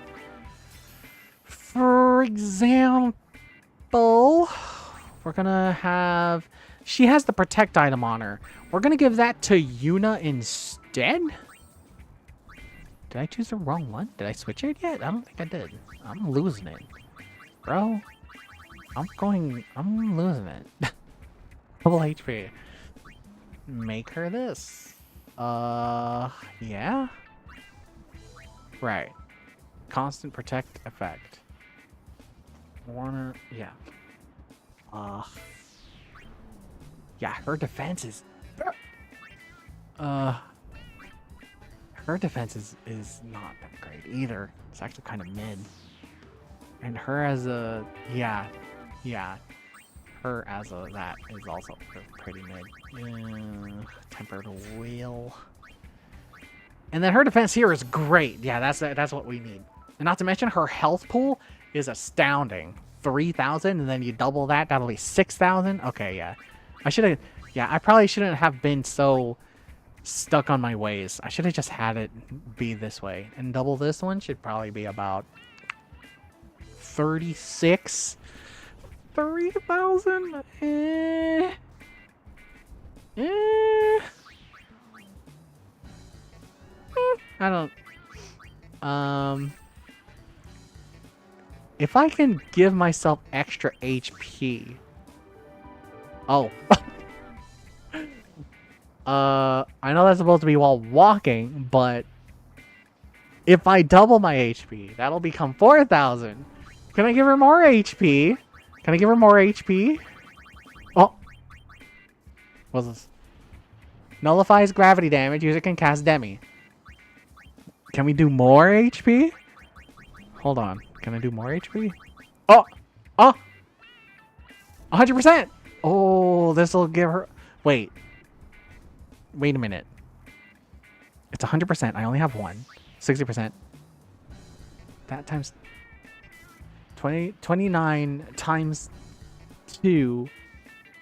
For example, we're gonna have... She has the protect item on her. We're gonna give that to Yuna instead? Did I choose the wrong one? Did I switch it yet? I don't think I did. I'm losing it. Bro, I'm losing it. Double HP. Make her this. Yeah? Right. Constant protect effect. Yeah. Yeah, her defense is... her defense is not that great either. It's actually kind of mid. And her as a... Yeah. Her as a that is also pretty mid. Tempered wheel. And then her defense here is great. Yeah, that's what we need. And not to mention her health pool is astounding. 3,000, and then you double that, that'll be 6,000. Okay, yeah. I probably shouldn't have been so stuck on my ways. I should have just had it be this way. And double this one should probably be about 36. 3,000? I don't... If I can give myself extra HP... Oh. I know that's supposed to be while walking, but... If I double my HP, that'll become 4,000. Can I give her more HP? Can I give her more HP? Oh. What's this? Nullifies gravity damage. User can cast Demi. Can we do more HP? Hold on. Can I do more HP? Oh! Oh! 100%! Oh, this will give her... Wait. Wait a minute. It's 100%. I only have one. 60%. That times... 29 times 2,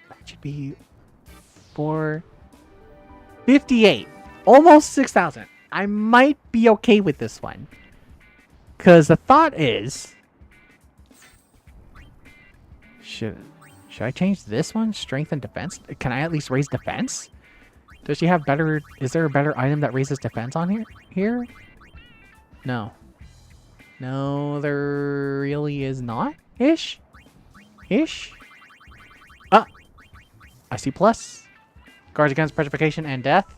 that should be 58. Almost 6,000. I might be okay with this one. Because the thought is... Should I change this one? Strength and defense? Can I at least raise defense? Does she have better... Is there a better item that raises defense on here? No. No, there really is not. Ish. Ah! I see plus. Guards against petrification and death.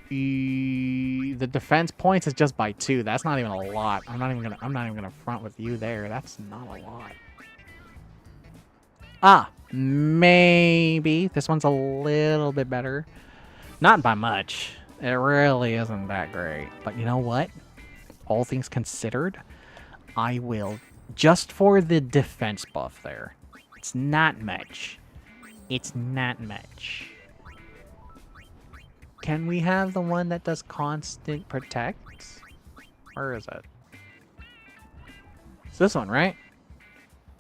The defense points is just by 2. That's not even a lot. I'm not even gonna front with you there. That's not a lot. Ah, maybe this one's a little bit better. Not by much. It really isn't that great. But you know what? All things considered, I will, just for the defense buff there. It's not much. It's not much. Can we have the one that does constant protect? Where is it? It's this one, right?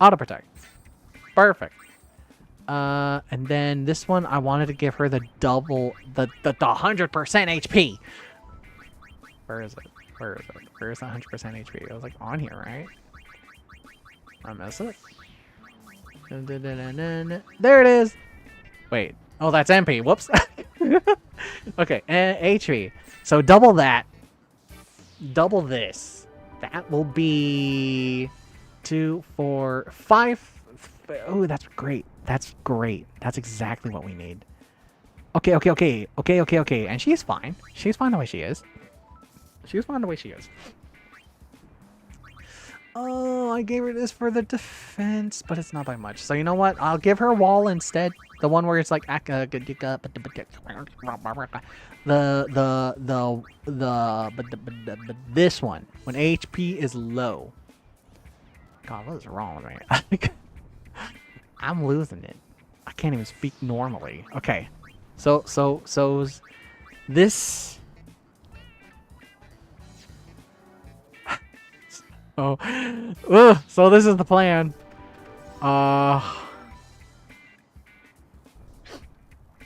Auto protect. Perfect. And then this one, I wanted to give her the double, the 100% HP. Where is it? Where's the 100% HP? I was like on here, right? I miss it. There it is. Wait. Oh, that's MP. Whoops. Okay, and HP. So double that. Double this. That will be 2, 4, 5. Oh, that's great. That's great. That's exactly what we need. Okay. And she's fine. She's fine the way she is. Oh, I gave her this for the defense, but it's not by much. So you know what? I'll give her wall instead. The one where it's like this one when HP is low. God, what is wrong with me? I'm losing it. I can't even speak normally. Okay, so this. Ugh, so this is the plan.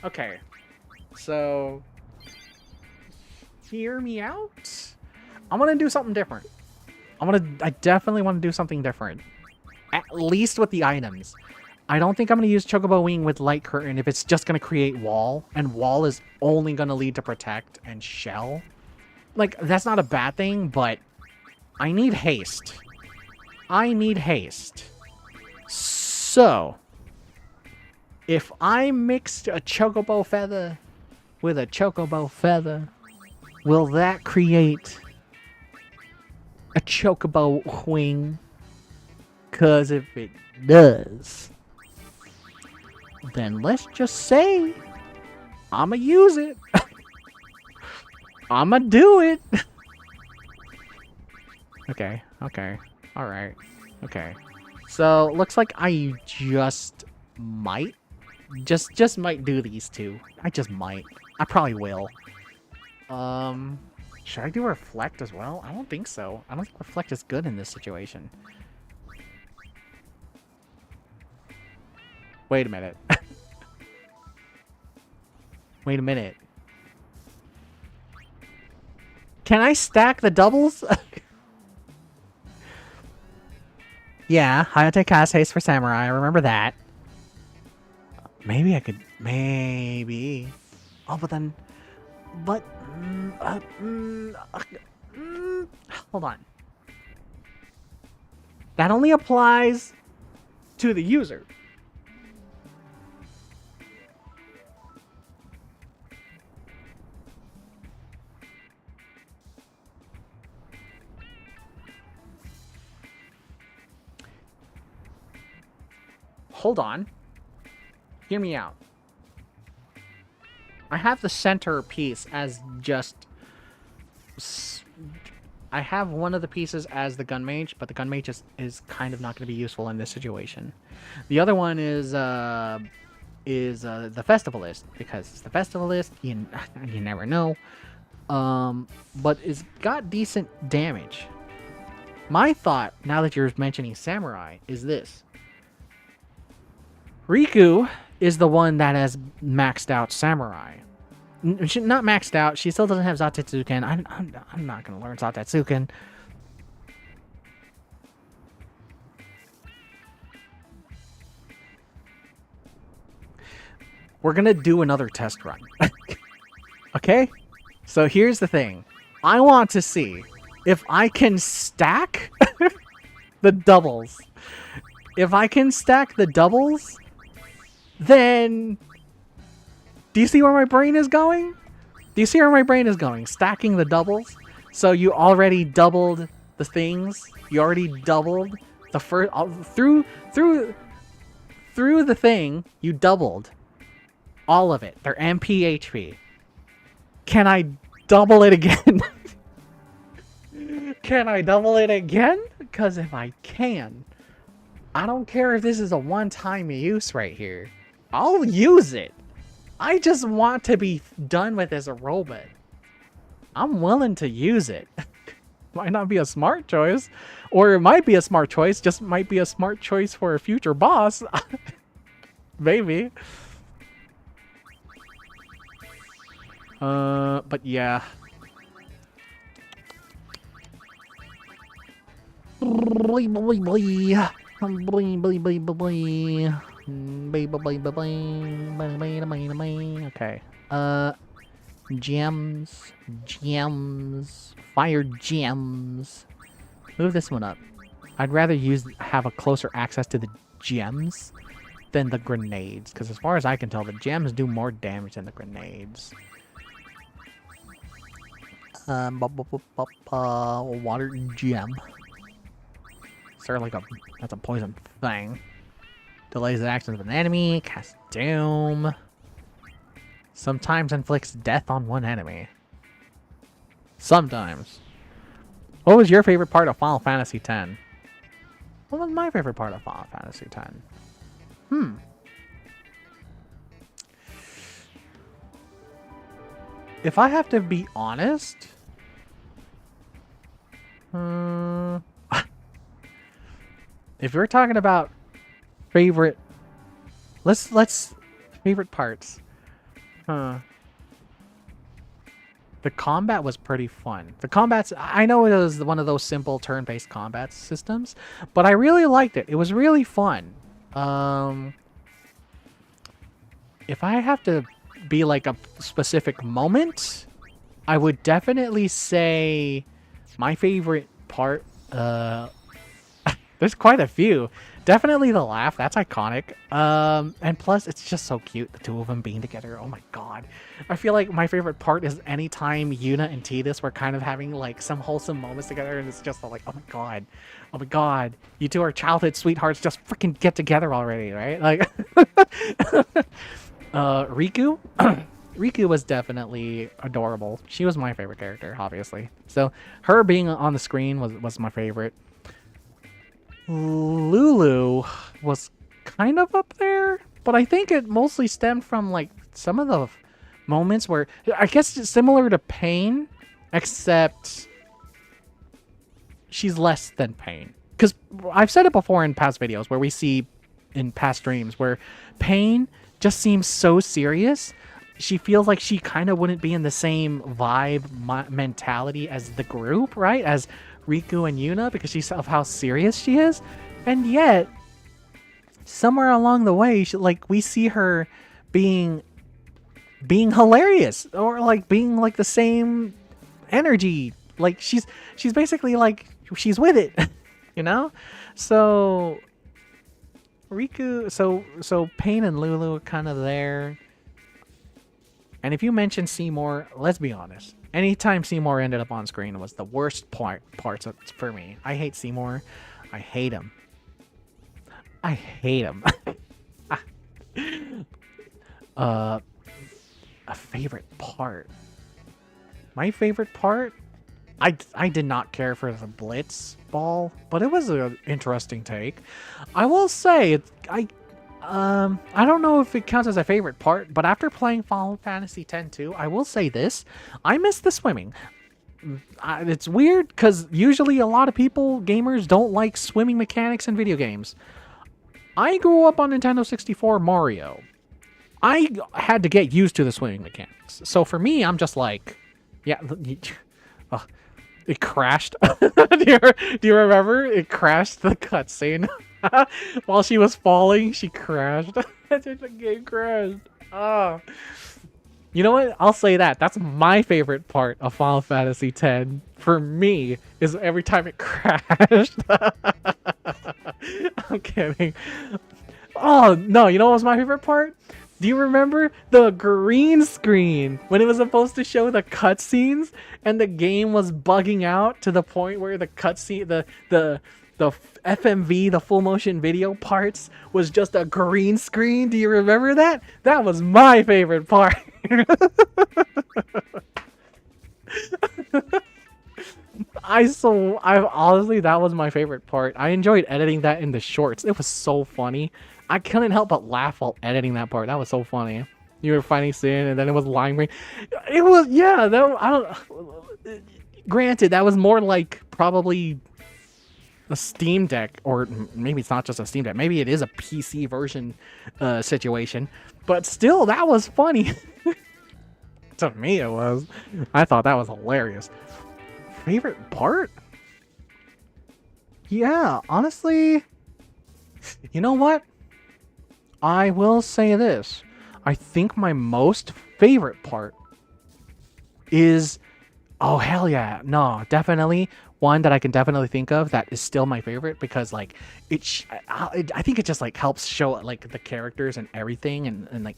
Okay. So hear me out. I'm gonna do something different. I definitely want to do something different. At least with the items. I don't think I'm gonna use Chocobo Wing with Light Curtain if it's just gonna create wall, and wall is only gonna lead to protect and shell. Like, that's not a bad thing, but I need haste. I need haste. So, if I mixed a Chocobo Feather with a Chocobo Feather, will that create a Chocobo Wing? Because if it does, then let's just say I'ma use it. I'ma do it. Okay, alright, okay. So, looks like I just might do these two. I just might. I probably will. Should I do Reflect as well? I don't think so. I don't think Reflect is good in this situation. Wait a minute. Wait a minute. Can I stack the doubles? Yeah, Hayate cast Haste for Samurai. I remember that. Maybe I could... Maybe. Oh, but then... But... hold on. That only applies to the user. Hold on. Hear me out. I have the center piece as just... I have one of the pieces as the gun mage, but the gun mage is kind of not going to be useful in this situation. The other one is the festivalist, because it's the festivalist. You never know. But it's got decent damage. My thought, now that you're mentioning samurai, is this. Riku is the one that has maxed out samurai. Not maxed out. She still doesn't have Zatetsuken. I'm not going to learn Zatetsuken. We're going to do another test run. Okay? So here's the thing. I want to see if I can stack the doubles. If I can stack the doubles... Then, do you see where my brain is going? Do you see where my brain is going? Stacking the doubles. So you already doubled the things. You already doubled the first through the thing. You doubled all of it. Their MP HP. Can I double it again? Can I double it again? Because if I can, I don't care if this is a one-time use right here. I'll use it. I just want to be done with as a robot. I'm willing to use it. Might not be a smart choice. Or it might be a smart choice. Just might be a smart choice for a future boss. Maybe. But yeah. Okay. Gems. Fire gems. Move this one up. I'd rather have a closer access to the gems than the grenades, because as far as I can tell, the gems do more damage than the grenades. Water gem. Sort of like that's a poison thing. Delays the actions of an enemy. Casts doom. Sometimes inflicts death on one enemy. Sometimes. What was your favorite part of Final Fantasy X? What was my favorite part of Final Fantasy X? If I have to be honest... if we're talking about favorite, let's favorite parts. The combat was pretty fun. The combats, I know it was one of those simple turn-based combat systems, but I really liked it. It was really fun. If I have to be like a specific moment, I would definitely say my favorite part, there's quite a few. Definitely the laugh, that's iconic. And plus, it's just so cute, the two of them being together. Oh my god. I feel like my favorite part is anytime Yuna and Tidus were kind of having like some wholesome moments together, and it's just like, oh my god. Oh my god. You two are childhood sweethearts, just freaking get together already, right? Like, Riku? Riku was definitely adorable. She was my favorite character, obviously. So, her being on the screen was my favorite. Lulu was kind of up there, but I think it mostly stemmed from like some of the moments where I guess it's similar to Pain, except she's less than Pain. Because I've said it before in past videos where we see in past streams where Pain just seems so serious. She feels like she kind of wouldn't be in the same vibe mentality as the group, right? As Riku and Yuna, because of how serious she is. And yet, somewhere along the way, we see her being hilarious, or like being like the same energy. Like she's basically like she's with it, you know? So Riku, so Pain and Lulu are kind of there. And if you mention Seymour, let's be honest. Anytime Seymour ended up on screen was the worst parts for me. I hate Seymour. I hate him. I hate him. A favorite part. My favorite part? I did not care for the Blitz ball, but it was an interesting take. I will say, I don't know if it counts as a favorite part, but after playing Final Fantasy X-2, I will say this. I miss the swimming. It's weird, because usually a lot of gamers, don't like swimming mechanics in video games. I grew up on Nintendo 64 Mario. I had to get used to the swimming mechanics. So for me, I'm just like, yeah, it crashed. Do you remember? It crashed the cutscene. While she was falling, she crashed. The game crashed. Oh. You know what? I'll say that. That's my favorite part of Final Fantasy X. For me, is every time it crashed. I'm kidding. Oh, no. You know what was my favorite part? Do you remember the green screen when it was supposed to show the cutscenes and the game was bugging out to the point where the cutscene, the FMV, the full motion video parts was just a green screen? Do you remember that? That was my favorite part. Honestly, that was my favorite part. I enjoyed editing that in the shorts. It was so funny. I couldn't help but laugh while editing that part. That was so funny. You were fighting Sin, and then it was lime green. It was, yeah. Granted, that was more like probably a Steam Deck, or maybe it's not just a Steam Deck. Maybe it is a PC version situation. But still, that was funny. To me, it was. I thought that was hilarious. Favorite part? Yeah, honestly, you know what? I will say this. I think my most favorite part is... Oh, hell yeah. No, definitely. One that I can definitely think of that is still my favorite because, like, I think it just, like, helps show, like, the characters and everything and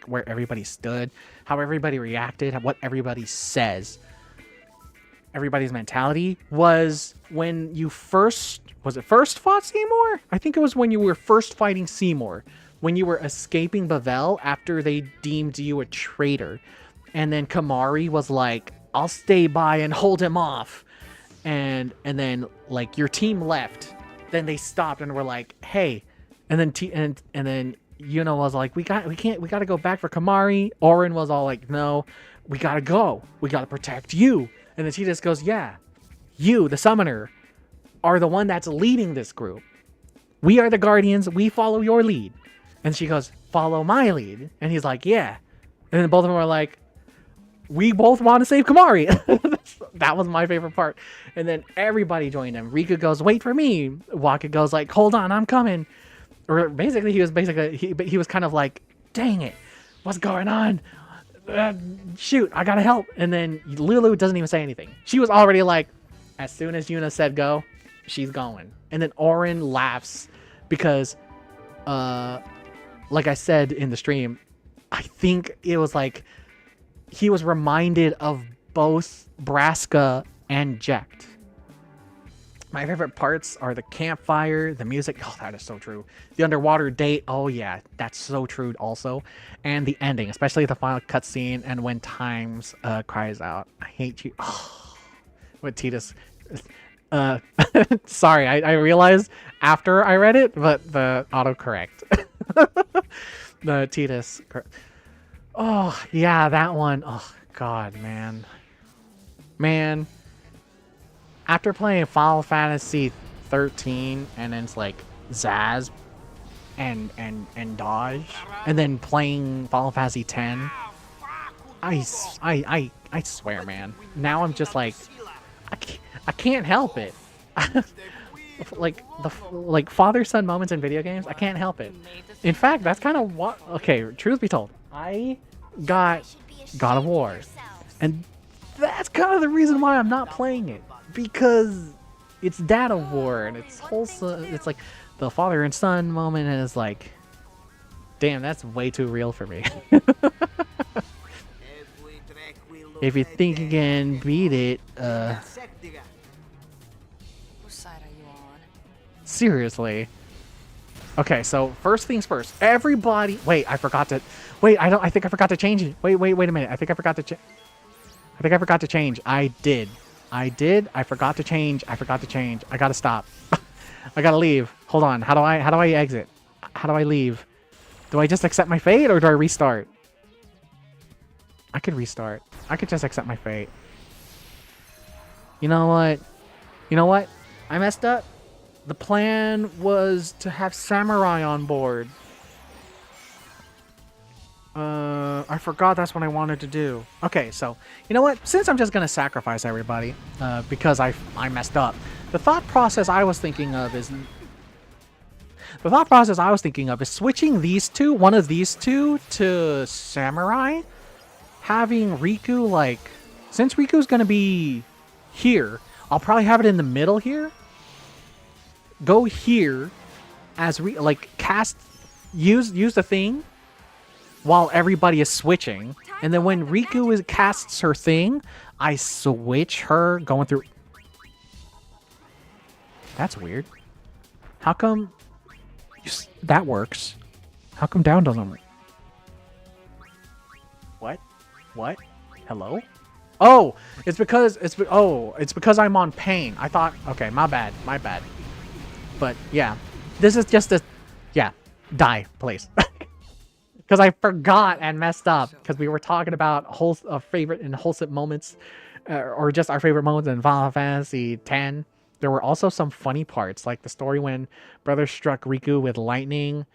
where everybody stood, how everybody reacted, what everybody says. Everybody's mentality was when you first... Was it first fought Seymour? I think it was when you were first fighting Seymour. When you were escaping Bavel after they deemed you a traitor. And then Kamari was like, I'll stay by and hold him off. And then, like, your team left. Then they stopped and were like, hey. And then and then Yuna was like, we gotta go back for Kamari. Orin was all like, no, we gotta go. We gotta protect you. And then she just goes, yeah, you, the summoner, are the one that's leading this group. We are the guardians. We follow your lead. And she goes, follow my lead. And he's like, yeah. And then both of them are like, we both want to save Kamari. That was my favorite part. And then everybody joined him. Riku goes, wait for me. Waka goes like, hold on, I'm coming. Or basically, he was kind of like, dang it, what's going on? Shoot, I gotta help. And then Lulu doesn't even say anything. She was already like, as soon as Yuna said go, she's going. And then Orin laughs because, like I said in the stream, I think it was like he was reminded of both Braska and Jekt. My favorite parts are the campfire, the music. Oh, that is so true. The underwater date. Oh, yeah, that's so true also. And the ending, especially the final cutscene and when Times cries out, I hate you. Oh, with Titus. Sorry, I realized after I read it, but the autocorrect. The Titus. Oh, yeah, that one. Oh, God, man. Man. After playing Final Fantasy 13 and then it's like Zaz and Dodge and then playing Final Fantasy 10, I swear, man. Now I'm just like I can't help it. like father-son moments in video games, I can't help it. In fact, that's kind of what. Okay, truth be told, I got God of War, and that's kind of the reason why I'm not playing it. Because it's Dad of War and it's wholesome. It's like the father and son moment, and it's like, damn, that's way too real for me. If you think you can beat it, Whose side are you on? seriously. Okay, so first things first. Everybody, wait, I forgot to. Wait, I think I forgot to change it. Wait a minute. I think I forgot to change. I did. I forgot to change. I gotta stop. I gotta leave. Hold on. How do I exit? How do I leave? Do I just accept my fate or do I restart? I could restart. I could just accept my fate. You know what? I messed up. The plan was to have Samurai on board. I forgot that's what I wanted to do. Okay, so, you know what? Since I'm just gonna sacrifice everybody, because I messed up, the thought process I was thinking of is switching these two, one of these two, to Samurai, having Riku, like, since Riku's gonna be here, I'll probably have it in the middle here. Go here as cast, use the thing while everybody is switching, and then when Riku casts her thing, I switch her going through. That's weird. How come that works? How come down doesn't work? What? Hello? Oh, it's because I'm on pain. I thought, okay, my bad. But yeah, this is just a, yeah, die, please. Because I forgot and messed up because we were talking about favorite and wholesome moments, or just our favorite moments in Final Fantasy X. There were also some funny parts, like the story when Brother struck Riku with lightning,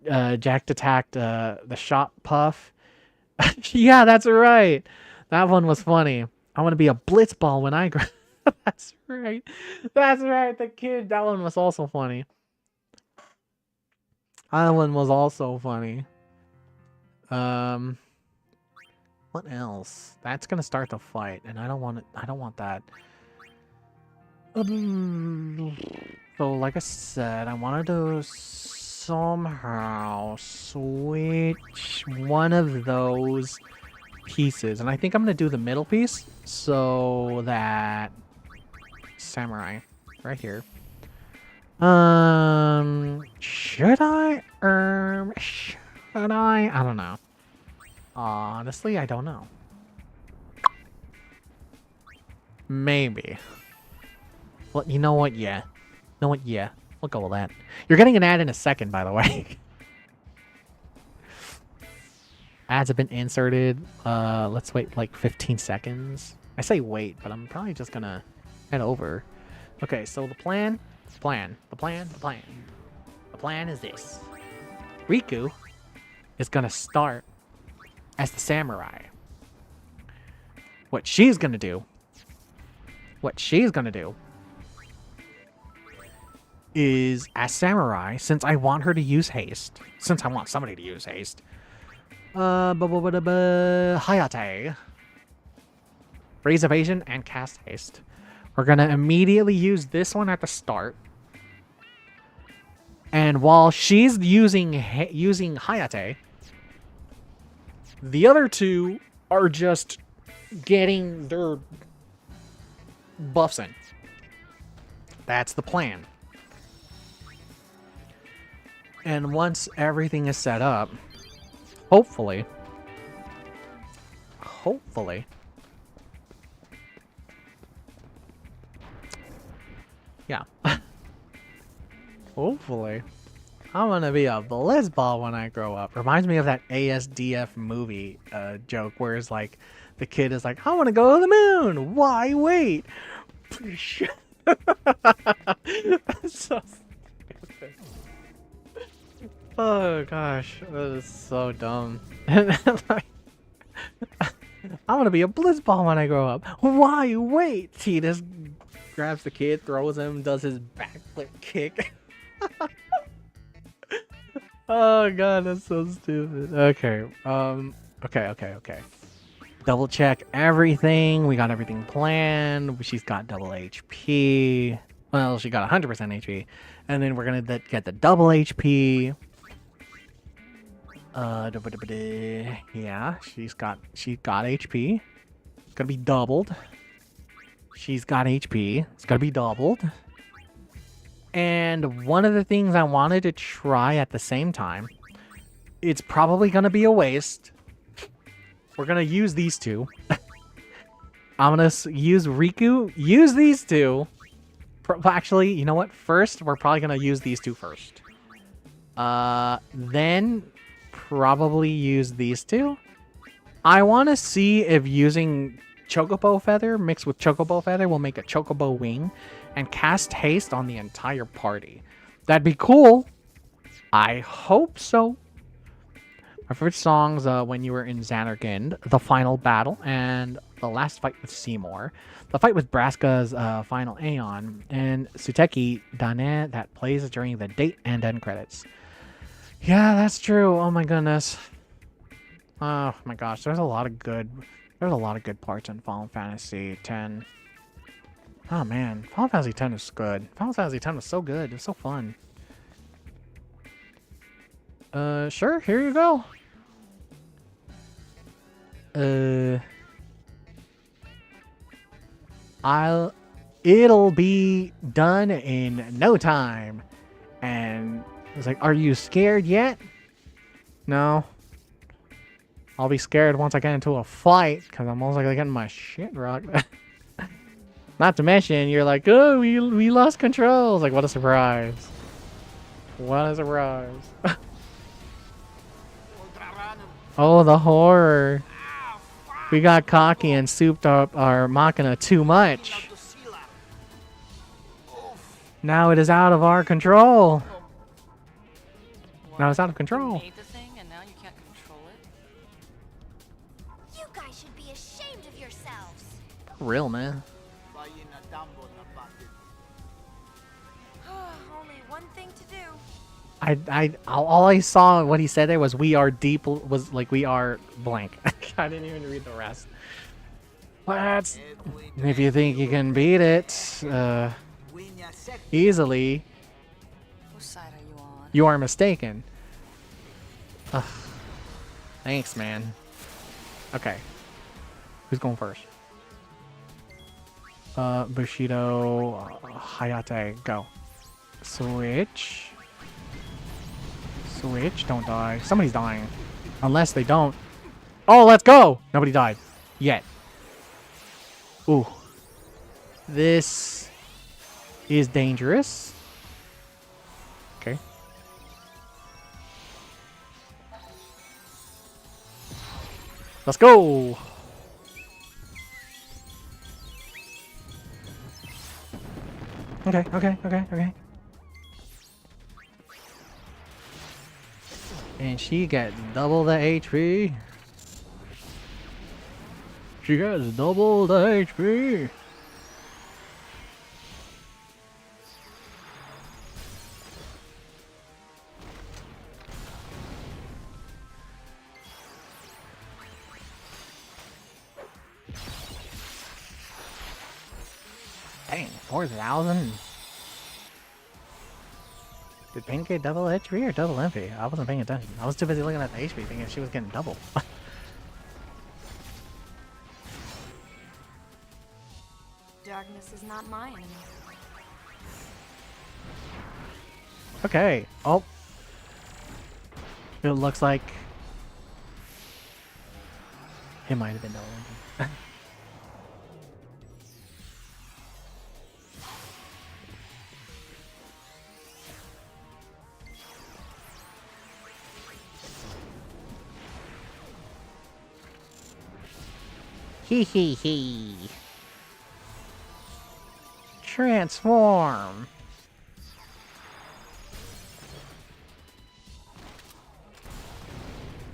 Jack attacked the shot puff. Yeah, that's right. That one was funny. I want to be a blitzball when I grow. That's right. The kid. That one was also funny. What else? That's gonna start the fight, and I don't want that. So, like I said, I wanted to somehow switch one of those pieces, and I think I'm gonna do the middle piece so that Samurai right here. Should I? I don't know. Honestly, I don't know. Maybe. Well, you know what? Yeah. Yeah. We'll go with that. You're getting an ad in a second, by the way. Ads have been inserted. Let's wait like 15 seconds. I say wait, but I'm probably just gonna head over. Okay, so the plan. plan is this. Riku is gonna start as the samurai. What she's gonna do is, as samurai, since I want her to use haste, since I want somebody to use haste, Hayate, raise evasion and cast haste. We're gonna immediately use this one at the start, and while she's using Hayate, the other two are just getting their buffs in. That's the plan. And once everything is set up, hopefully, yeah, hopefully, I'm gonna be a blitzball when I grow up. Reminds me of that ASDF movie joke where it's like, the kid is like, I want to go to the moon. Why wait? That's so stupid. Oh gosh, that is so dumb. Like, I want to be a blitzball when I grow up. Why wait? He just grabs the kid, throws him, does his backflip kick. Oh god, that's so stupid. Okay, okay. Double check everything. We got everything planned. She's got double HP. Well, she got 100% HP. And then we're gonna get the double HP. Yeah, she's got HP. It's gonna be doubled. She's got HP. It's gonna be doubled. And one of the things I wanted to try at the same time, it's probably gonna be a waste. We're gonna use these two. I'm gonna use Riku. Use these two. Actually, you know what? First, we're probably gonna use these two first. Then probably use these two. I want to see if using Chocobo Feather mixed with Chocobo Feather will make a Chocobo Wing and cast haste on the entire party. That'd be cool. I hope so. My favorite songs, when you were in Xanarkand, the final battle, and the last fight with Seymour, the fight with Braska's final Aeon, and Suteki Dane that plays during the date and end credits. Yeah, that's true. Oh my goodness. Oh my gosh, there's a lot of good parts in Final Fantasy X. Oh man, Final Fantasy X is good. Final Fantasy X was so good. It was so fun. Sure, here you go. It'll be done in no time. And it's like, are you scared yet? No. I'll be scared once I get into a fight, because I'm most likely getting my shit rocked. Not to mention, you're like, oh, we lost control. It's like, what a surprise. What a surprise. Oh, the horror. We got cocky and souped up our Machina too much. Now it is out of our control. Now it's out of control. You made the thing and now you can't control it? You guys should be ashamed of yourselves. Real, man. Only one thing to do. All I saw what he said there was we are deep, was like we are blank. I didn't even read the rest. But if you think you can beat it easily, Whose side are you on? you are mistaken. Ugh. Thanks, man. Okay. Who's going first? Bushido, Hayate, go. Switch. Switch, don't die. Somebody's dying. Unless they don't. Oh, let's go! Nobody died. Yet. Ooh. This is dangerous. Okay. Let's go! Okay. And she gets double the HP. She gets double the HP. Dang, 4,000. Did Pink get double HP or double MP? I wasn't paying attention. I was too busy looking at the HP thinking she was getting double. Darkness is not my enemy. Okay. Oh. It looks like it might have been double MP. Hee hee hee. Transform.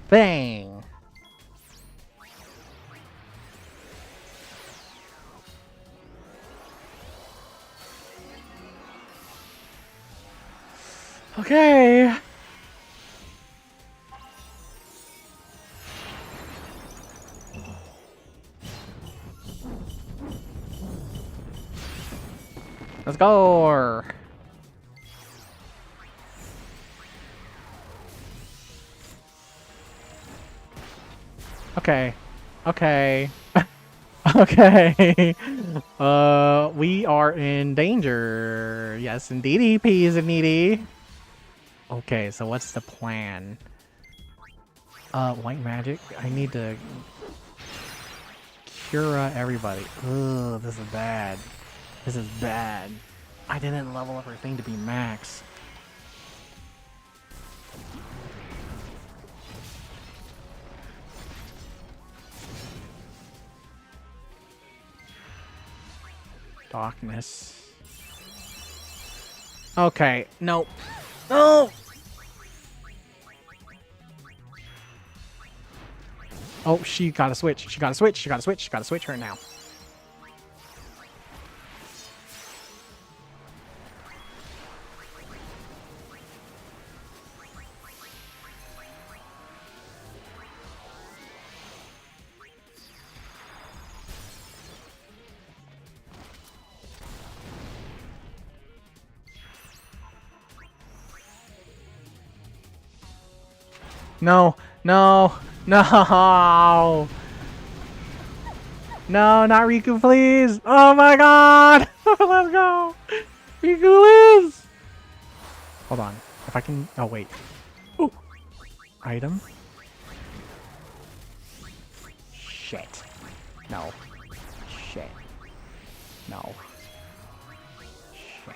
Bang. Okay. Let's go! Okay. Okay. Okay. We are in danger. Yes, indeedy, peas and needy. Okay, so what's the plan? White magic. I need to cura everybody. Ugh, this is bad. This is bad. I didn't level up her thing to be max. Darkness. Okay, no. No! Oh, she got a switch. She got a switch. She got a switch. She got to switch her now. No, no, no. No, not Riku, please. Oh my god. Let's go. Riku lives. Hold on. If I can. Oh, wait. Ooh. Item. Shit. No. Shit. No. Shit.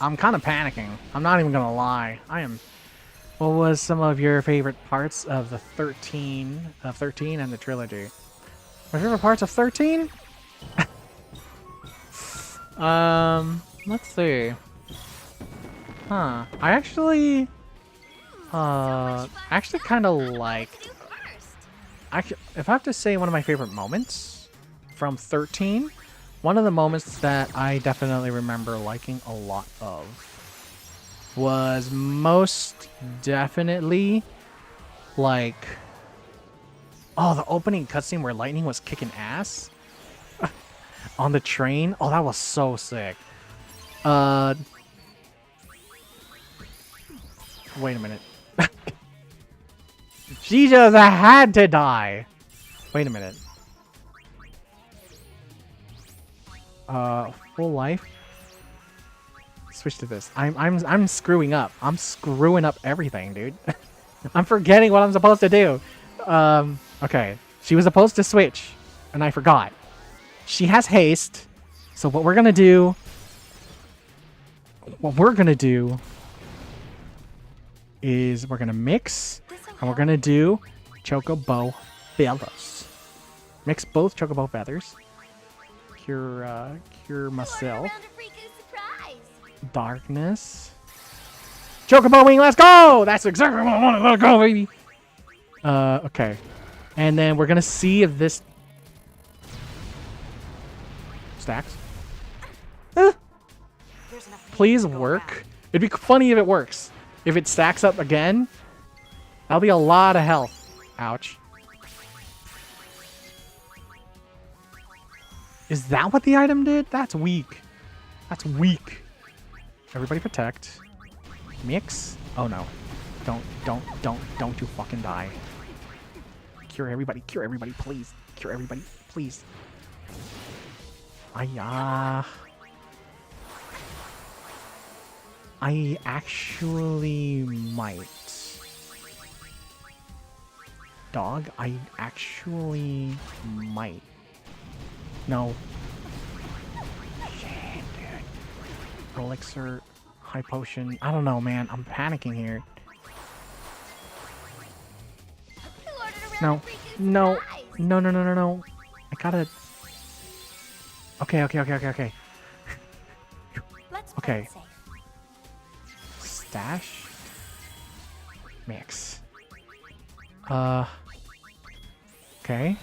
I'm kind of panicking. I'm not even gonna lie. I am. What was some of your favorite parts of the 13 and the trilogy? My favorite parts of 13? Let's see. Huh. I actually kind of liked. Actually, if I have to say one of my favorite moments from 13. One of the moments that I definitely remember liking a lot of was most definitely like, oh, the opening cutscene where Lightning was kicking ass on the train. Oh, that was so sick. Wait a minute. She just had to die. Wait a minute. Full life. Switch to this. I'm screwing up. I'm screwing up everything, dude. I'm forgetting what I'm supposed to do. Okay. She was supposed to switch, and I forgot. She has haste, so what we're gonna do is we're gonna mix and we're gonna do chocobo feathers. Mix both chocobo feathers. Cure myself. Round of free goose surprise. Darkness. Chocobo wing, let's go! That's exactly what I wanted. Let's go, baby. Okay. And then we're gonna see if this stacks. Please work. It'd be funny if it works. If it stacks up again, that'll be a lot of health. Ouch. Is that what the item did? That's weak. That's weak. Everybody protect. Mix. Oh no. Don't you fucking die. Cure everybody, please. Cure everybody, please. I actually might. Dog, I actually might. No. Shit, dude. Elixir, high potion. I don't know, man. I'm panicking here. Who ordered a round No. of free goose No. surprise? No. I gotta... Okay. Let's Okay. play it safe. Stash. Mix. Okay.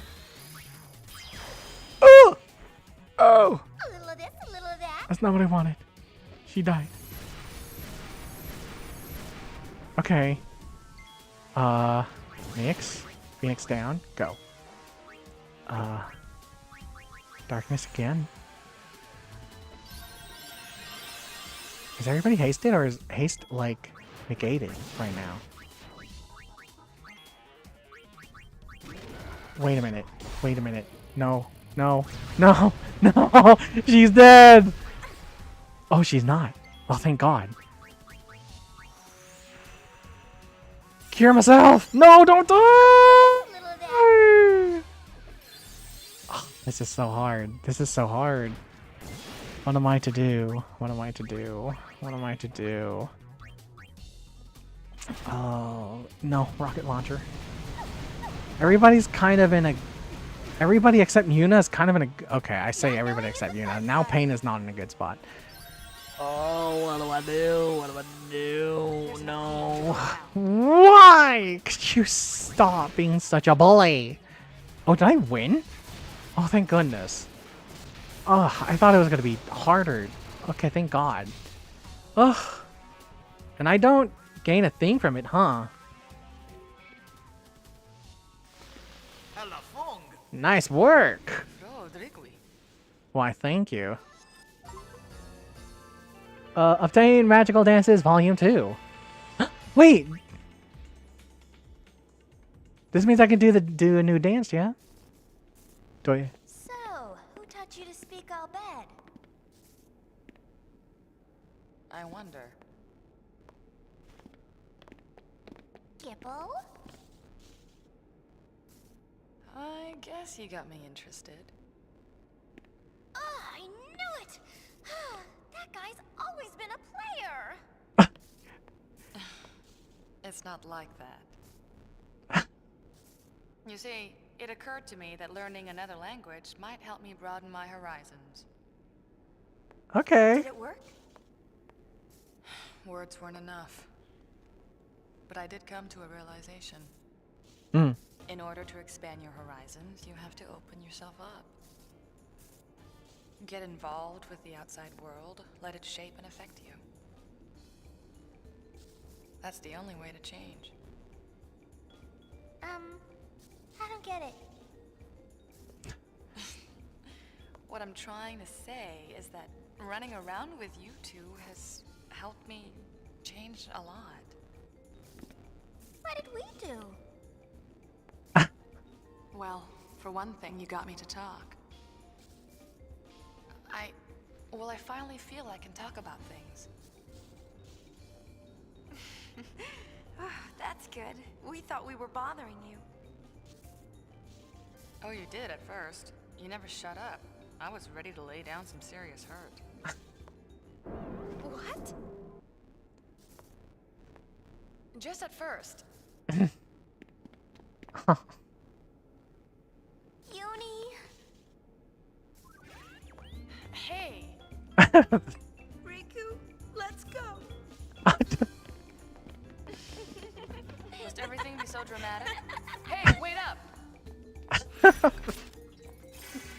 Oh! Oh! A little of this, a little of that. That's not what I wanted. She died. Okay. Mix. Phoenix down. Go. Darkness again. Is everybody hasted or is haste like negated right now? Wait a minute. No. She's dead. Oh, she's not. Oh, thank God. Cure myself. No, don't die. A little of that. Oh, this is so hard. What am I to do? Oh, no. Rocket launcher. Everybody's kind of in a... Everybody except Yuna is kind of in a... Okay, I say everybody except Yuna. Now Pain is not in a good spot. Oh, what do I do? No. Why? Could you stop being such a bully? Oh, did I win? Oh, thank goodness. Oh, I thought it was going to be harder. Okay, thank God. Ugh. And I don't gain a thing from it, huh? Nice work. Why, thank you. Obtain Magical Dances Volume 2. Wait! This means I can do a new dance, yeah? Do I? So, who taught you to speak all bad? I wonder. Gibble? I guess you got me interested. Oh, I knew it! That guy's always been a player! It's not like that. You see, it occurred to me that learning another language might help me broaden my horizons. Okay. Did it work? Words weren't enough. But I did come to a realization. In order to expand your horizons, you have to open yourself up. Get involved with the outside world, let it shape and affect you. That's the only way to change. I don't get it. What I'm trying to say is that running around with you two has helped me change a lot. What did we do? Well, for one thing, you got me to talk. I finally feel I can talk about things. That's good. We thought we were bothering you. Oh, you did at first. You never shut up. I was ready to lay down some serious hurt. What? Just at first. Uni. Hey. Riku, let's go. Must everything be so dramatic? Hey, wait up.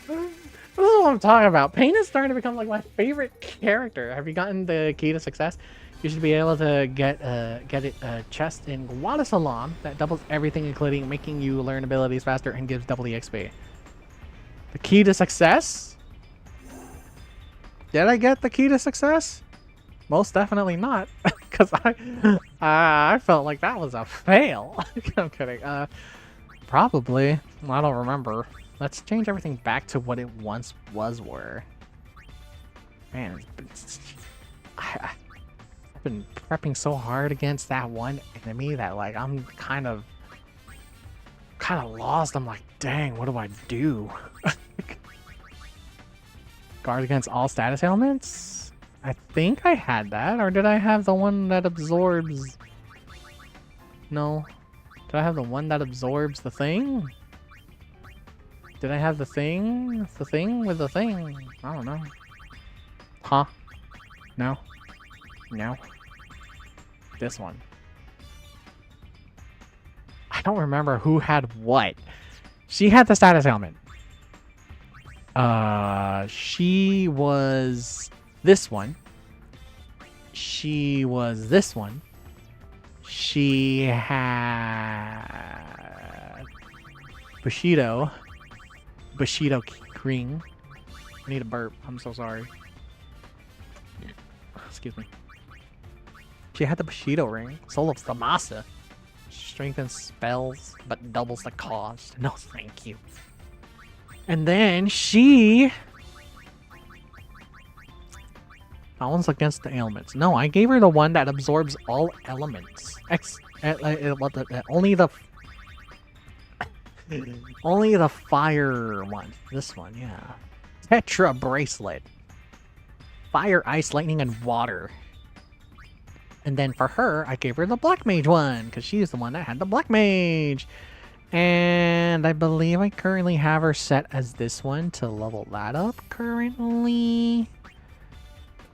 This is what I'm talking about. Pain is starting to become like my favorite character. Have you gotten the key to success? You should be able to get a chest in Guadasalam that doubles everything, including making you learn abilities faster and gives double the XP. The key to success? Did I get the key to success? Most definitely not, because I felt like that was a fail. I'm kidding. Probably. I don't remember. Let's change everything back to what it once was. Man, I've been prepping so hard against that one enemy that like I'm kind of lost. I'm like, dang, what do I do? Guard against all status ailments? I think I had that, or did I have the one that absorbs? No. Did I have the one that absorbs the thing? Did I have the thing? The thing with the thing? I don't know. Huh? No. No. This one. I don't remember who had what. She had the status ailment. She was this one. She was this one. She had Bushido Ring. I need a burp. I'm so sorry. Excuse me. She had the Bushido ring. Soul of Samasa. Strengthens spells, but doubles the cost. No, thank you. And then she... That one's against the ailments. No, I gave her the one that absorbs all elements. Only the fire one. This one, yeah. Tetra bracelet. Fire, ice, lightning, and water. And then for her, I gave her the black mage one, because she's the one that had the black mage. And I believe I currently have her set as this one to level that up currently.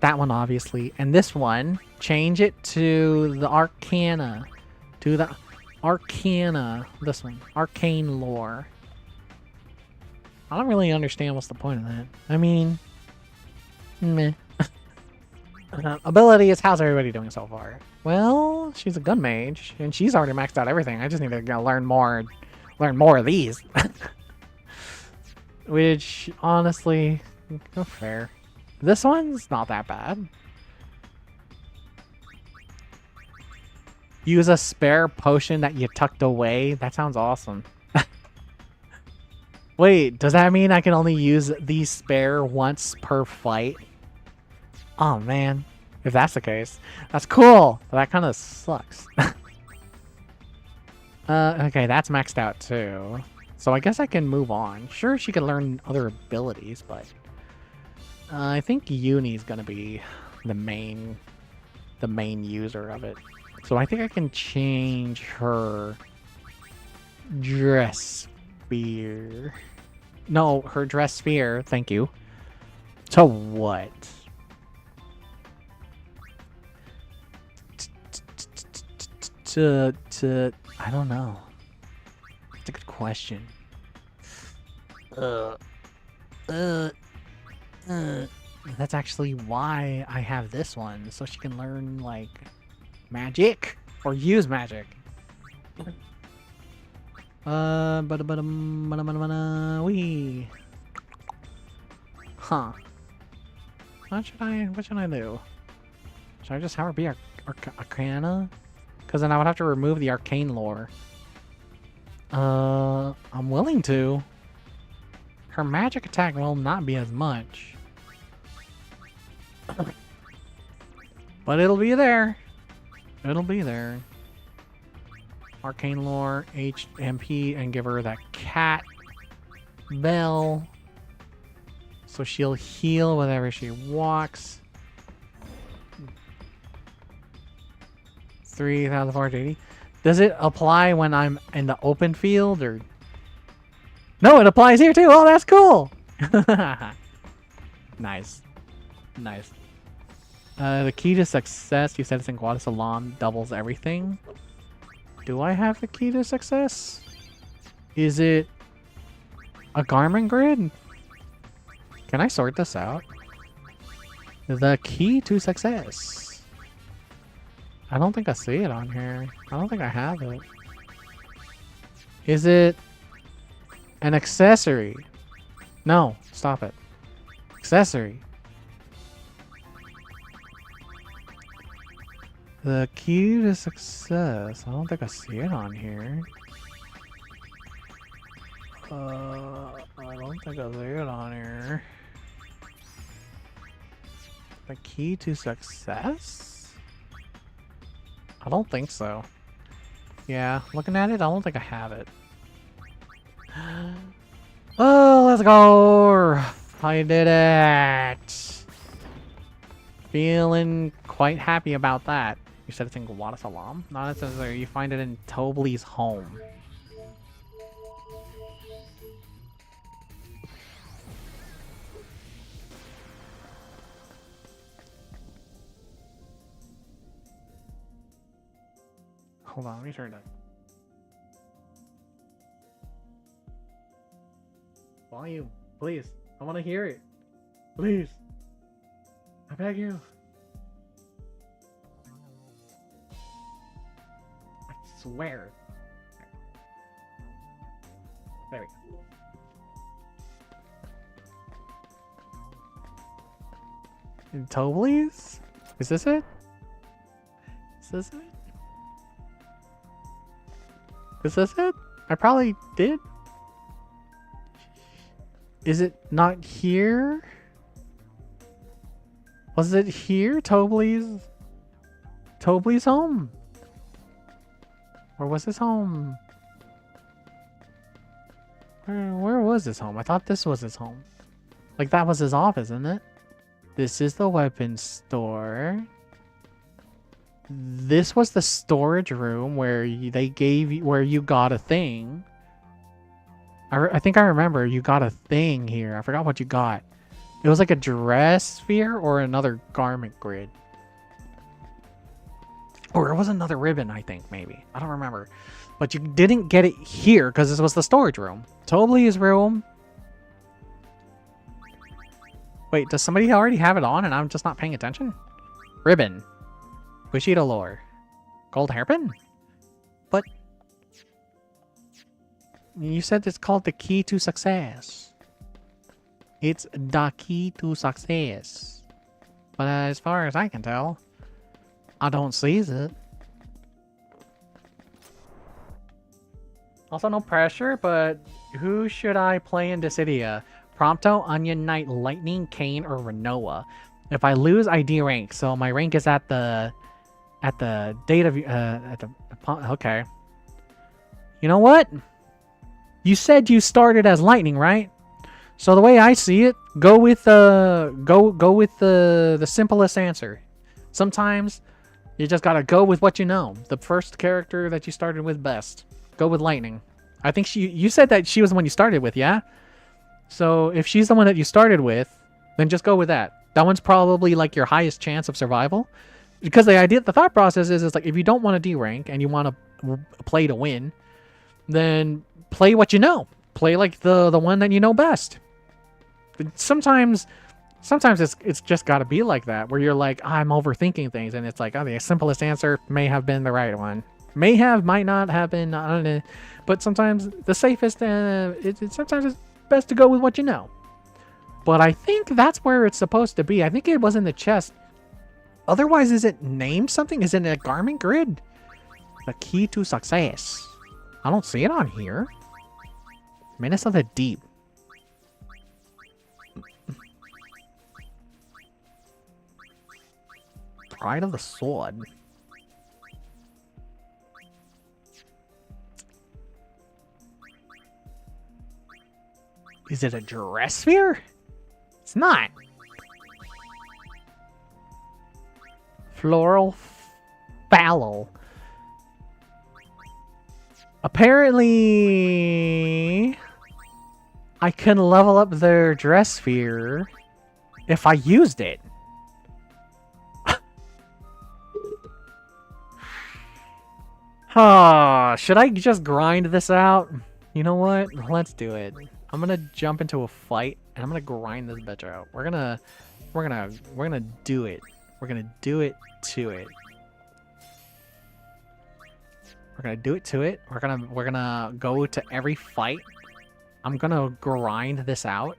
That one, obviously. And this one, change it to the Arcana. To the Arcana. This one. Arcane lore. I don't really understand what's the point of that. I mean, meh. Ability is, how's everybody doing so far? Well, she's a gun mage, and she's already maxed out everything. I just need to go learn more of these. Which, honestly, fair. This one's not that bad. Use a spare potion that you tucked away. That sounds awesome. Wait, does that mean I can only use the spare once per fight? Oh man, if that's the case, that's cool. But that kind of sucks. Okay, that's maxed out too. So I guess I can move on. Sure, she can learn other abilities, but I think Uni's gonna be the main user of it. So I think I can change her dress sphere. No, her dress sphere. Thank you. To what? To I don't know. That's a good question. That's actually why I have this one, so she can learn like magic or use magic. Wee. Huh. What should I do? Should I just have her be Arcana? Because then I would have to remove the arcane lore. I'm willing to. Her magic attack will not be as much. But it'll be there. It'll be there. Arcane lore, HP, and give her that cat bell. So she'll heal whenever she walks. 3,480. Does it apply when I'm in the open field or? No, it applies here too. Oh, that's cool. Nice. Nice. The key to success, you said it's in Guadalajara, doubles everything. Do I have the key to success? Is it a Garmin grid? Can I sort this out? The key to success. I don't think I see it on here. I don't think I have it. Is it an accessory? No, stop it. Accessory. The key to success. I don't think I see it on here. I don't think I see it on here. The key to success? I don't think so. Yeah, looking at it, I don't think I have it. Oh, let's go! I did it! Feeling quite happy about that. You said it's in Guadalajara? Not necessarily. You find it in Tobley's home. Hold on, let me turn that. Volume, please. I want to hear it. Please. I beg you. I swear. There we go. In Tobley's? Is this it? Is this it? Is this it? I probably did. Is it not here? Was it here? Tobley's home? Or was his home? Where was his home? I thought this was his home. Like that was his office, isn't it? This is the weapons store. This was the storage room where they gave you, where you got a thing. I think I remember you got a thing here. I forgot what you got. It was like a dress sphere or another garment grid. Or it was another ribbon, I think, maybe. I don't remember. But you didn't get it here because this was the storage room. Tobley's room. Wait, does somebody already have it on and I'm just not paying attention? Ribbon. Bushido lore. Gold hairpin? But you said it's called the key to success. It's the key to success. But as far as I can tell, I don't see it. Also, no pressure, but who should I play in Dissidia? Prompto, Onion Knight, Lightning, Kane, or Renoa? If I lose, I D-rank, so my rank is at the date of okay. You know what? You said you started as Lightning, right? So the way I see it, go with the simplest answer. Sometimes you just gotta go with what you know. The first character that you started with best. Go with Lightning. I think you said that she was the one you started with, yeah? So if she's the one that you started with, then just go with that. That one's probably like your highest chance of survival. Because the thought process is like if you don't want to D-rank and you want to play to win, then play what you know. Play like the one that you know best. Sometimes it's just got to be like that, where you're like, I'm overthinking things, and it's like, oh, the simplest answer may have been the right one. May have, might not have been, I don't know. But sometimes the safest, sometimes it's best to go with what you know. But I think that's where it's supposed to be. I think it was in the chest. Otherwise, is it named something? Is it a garment grid? The key to success. I don't see it on here. Menace of the Deep. Pride of the Sword. Is it a dress sphere? It's not. Floral Fallow. Apparently, I can level up their dress sphere if I used it. Should I just grind this out? You know what? Let's do it. I'm gonna jump into a fight and I'm gonna grind this bitch out. We're gonna do it. We're gonna do it to it. We're gonna do it to it. We're gonna go to every fight. I'm gonna grind this out,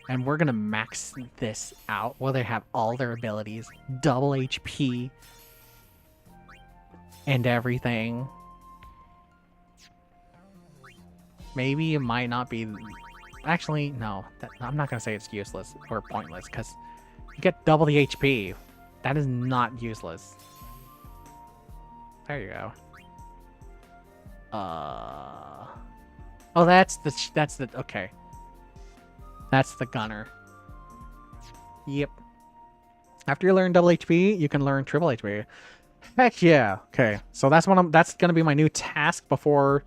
and we're gonna max this out where they have all their abilities, double HP, and everything. Maybe it might not be. Actually, no. I'm not gonna say it's useless or pointless because you get double the HP. That is not useless. There you go. Oh, that's the okay. That's the gunner. Yep. After you learn double HP, you can learn triple HP. Heck yeah. Okay, so that's gonna be my new task before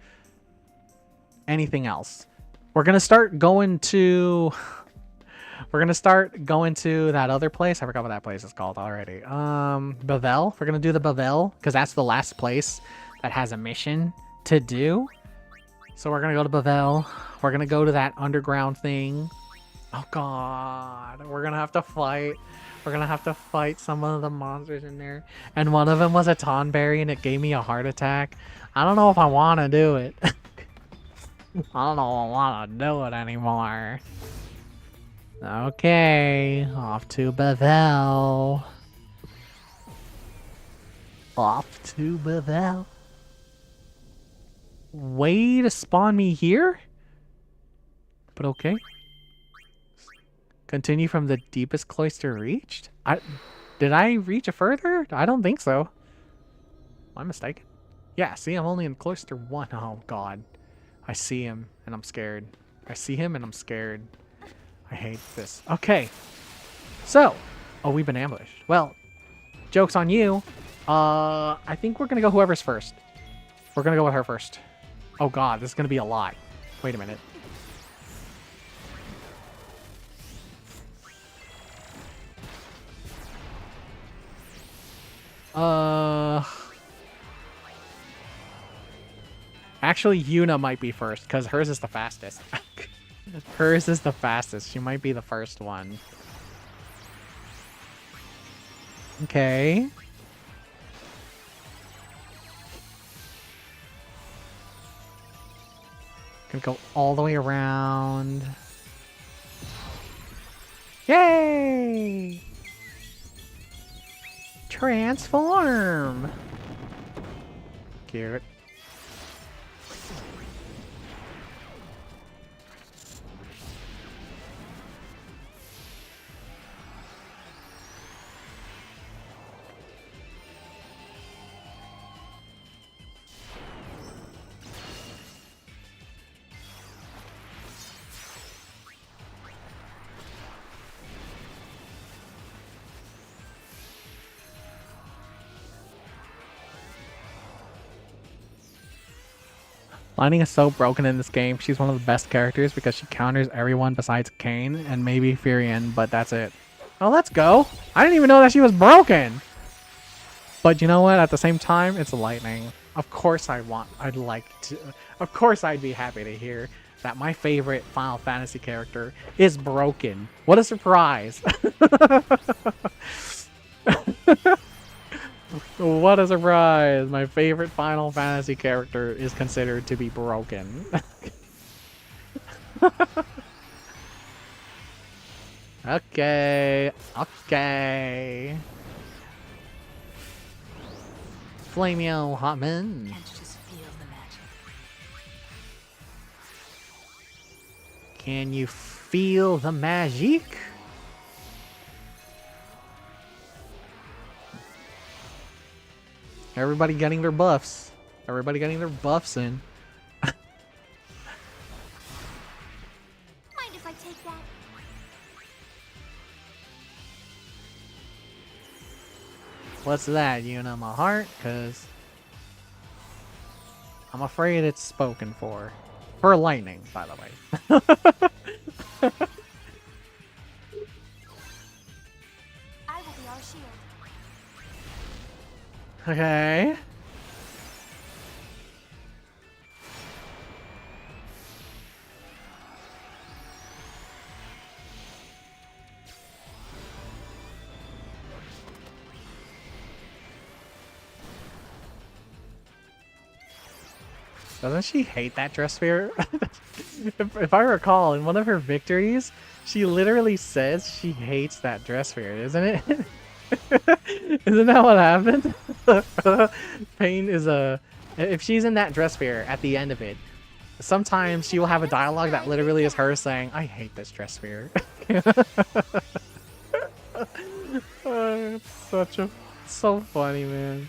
anything else. We're gonna start going to that other place. I forgot what that place is called already. Bavel. We're gonna do the Bavel because that's the last place that has a mission to do. So we're gonna go to Bavel. We're gonna go to that underground thing. Oh god, we're gonna have to fight. We're gonna have to fight some of the monsters in there. And one of them was a Tonberry and it gave me a heart attack. I don't know if I want to do it. I don't know if I want to do it anymore. Okay, off to Bavel. Off to Bavel. Way to spawn me here? But okay. Continue from the deepest cloister reached? Did I reach it further? I don't think so. Am I mistaken? Yeah, see, I'm only in cloister 1. Oh god. I see him and I'm scared. I see him and I'm scared. I hate this. Okay. So. Oh, we've been ambushed. Well, joke's on you. I think we're gonna go whoever's first. We're gonna go with her first. Oh god, this is gonna be a lot. Wait a minute. Actually, Yuna might be first, because hers is the fastest. Hers is the fastest. She might be the first one. Okay. Gonna go all the way around. Yay! Transform! Cute. Lightning is so broken in this game. She's one of the best characters because she counters everyone besides Kayn and maybe Furion, but that's it. Oh, let's go. I didn't even know that she was broken. But you know what? At the same time, it's Lightning. Of course I'd like to. Of course I'd be happy to hear that my favorite Final Fantasy character is broken. What a surprise. What a surprise! My favorite Final Fantasy character is considered to be broken. Okay. Okay. Flameo Hotman. Can't you just feel the magic? Can you feel the magic? Everybody getting their buffs. Everybody getting their buffs in. Mind if I take that? What's that? You know my heart? Cause I'm afraid it's spoken for. For lightning, by the way. I will be our shield. Okay. Doesn't she hate that dress sphere? if I recall, in one of her victories, she literally says she hates that dress sphere, isn't it? Isn't that what happened? Pain is a... If she's in that dress sphere at the end of it, sometimes she will have a dialogue that literally is her saying, I hate this dress sphere. It's so funny, man.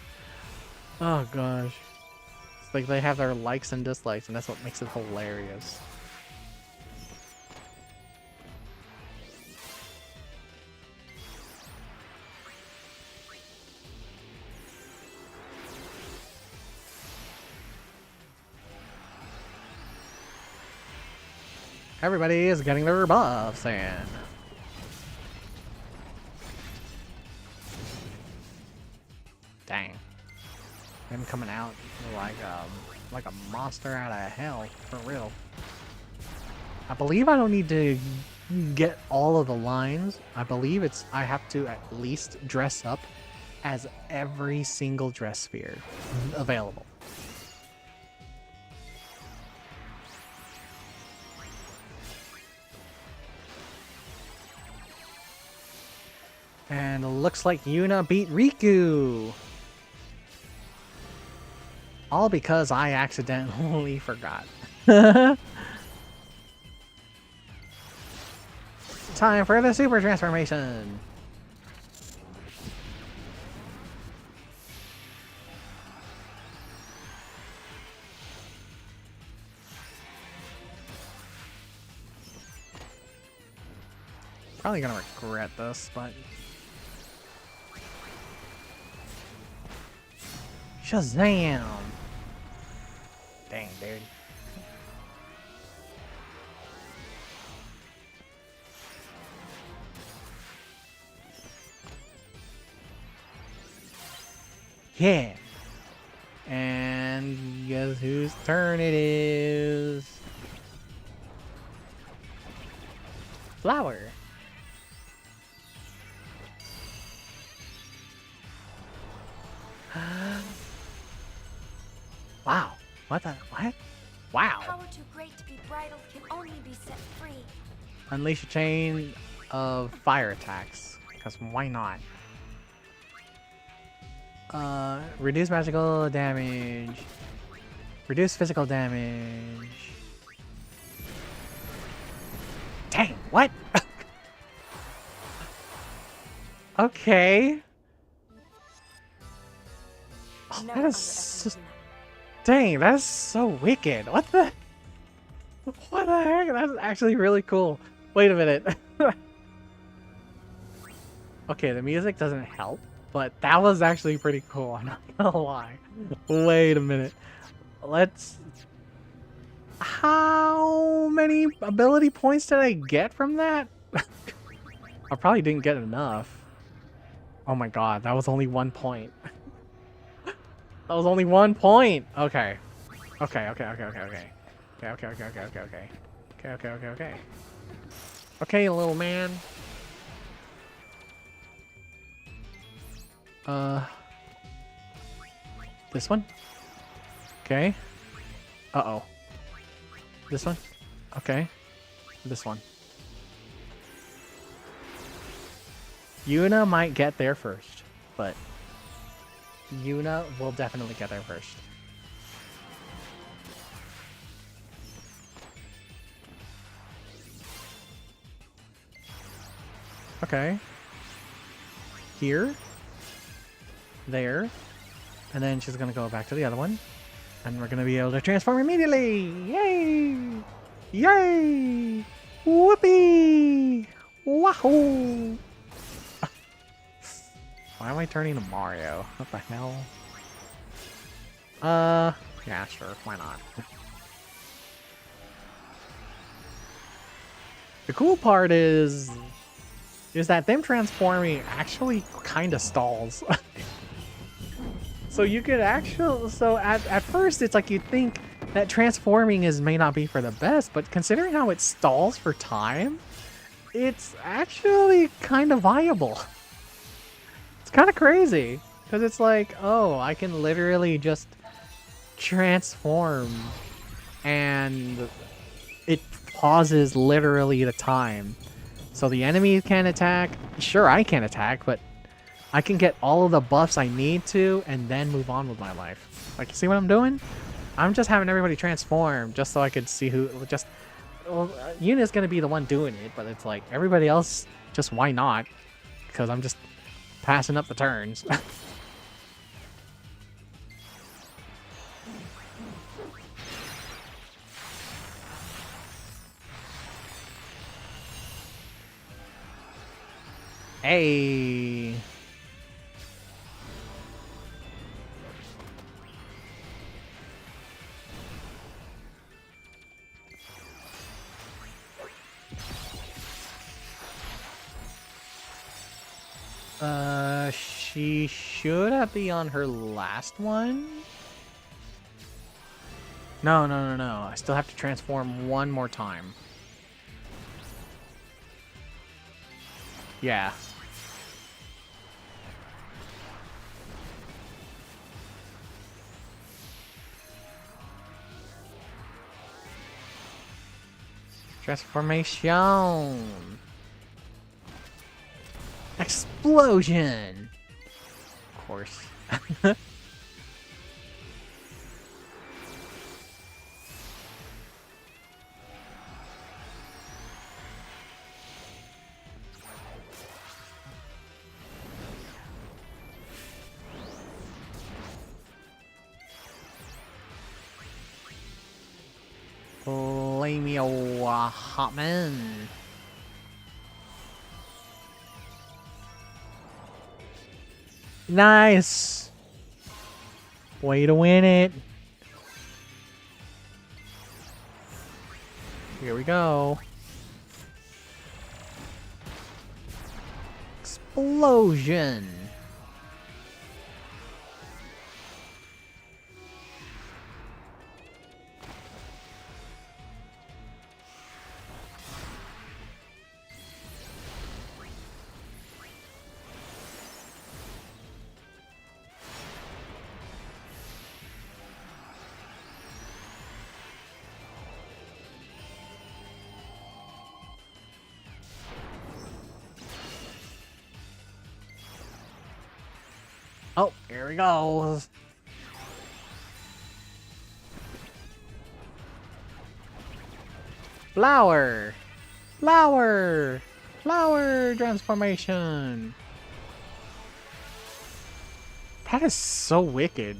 Oh gosh. Like they have their likes and dislikes, and that's what makes it hilarious. Everybody is getting their buffs in. Dang. Him coming out like a monster out of hell, for real. I believe I don't need to get all of the lines. I believe I have to at least dress up as every single dress sphere available. And it looks like Yuna beat Riku. All because I accidentally forgot. Time for the super transformation. Probably gonna regret this, but Shazam! Dang, dude. Yeah! And guess whose turn it is? Flower! Wow. What the? What? Wow. Power too great to be bridled can only be set free. Unleash a chain of fire attacks. Because why not? Reduce magical damage. Reduce physical damage. Dang, what? Okay. Oh, that is so, dang, that's so wicked. What the heck? That's actually really cool. Wait a minute. Okay, the music doesn't help, but that was actually pretty cool. I'm not gonna lie. Wait a minute. How many ability points did I get from that? I probably didn't get enough. Oh my god, that was only 1 point. That was only 1 point. Okay. Okay. Okay, little man. This one? Okay. Uh-oh. This one? Okay. This one. Yuna might get there first, but Yuna will definitely get there first. Okay. Here. There. And then she's gonna go back to the other one. And we're gonna be able to transform immediately! Yay! Yay! Whoopee! Wahoo! Why am I turning to Mario? What the hell? Yeah, sure. Why not? The cool part is that them transforming actually kind of stalls. So you could actually, so at first it's like you'd think that transforming may not be for the best, but considering how it stalls for time, it's actually kind of viable. It's kind of crazy because it's like, oh, I can literally just transform and it pauses literally the time. So the enemy can attack. Sure, I can attack, but I can get all of the buffs I need to and then move on with my life. Like, you see what I'm doing? I'm just having everybody transform just so I could see who just... Well, Yuna's gonna be the one doing it, but it's like, everybody else, just why not? Because I'm just passing up the turns. Hey! She should be on her last one? No. I still have to transform one more time. Yeah. Transformation! Explosion! Of course. Play me a hot man. Nice! Way to win it. Here we go. Explosion! Oh, here we go. Flower! Flower! Flower transformation! That is so wicked.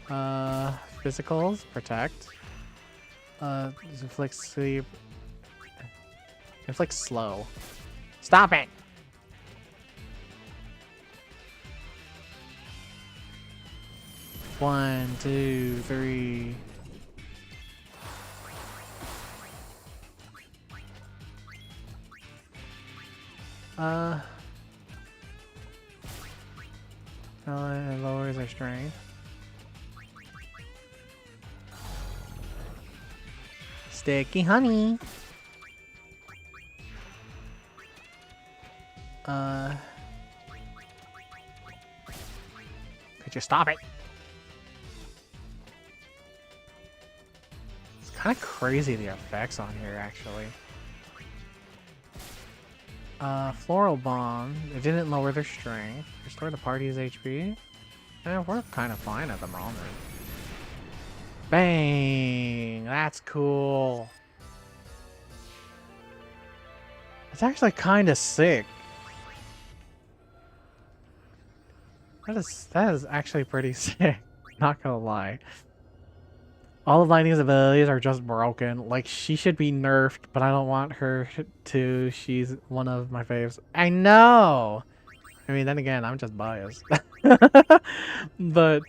Physicals, protect. Inflict sleep. Inflict slow. Stop it! One, two, three. It lowers our strength. Sticky honey. Could you stop it? It's kind of crazy the effects on here, actually. Floral Bomb. It didn't lower their strength. Restore the party's HP. Yeah, we're kind of fine at the moment. Bang! That's cool. It's actually kind of sick. That is actually pretty sick. Not gonna lie. All of Lightning's abilities are just broken. Like, she should be nerfed, but I don't want her to. She's one of my faves. I know! I mean, then again, I'm just biased. But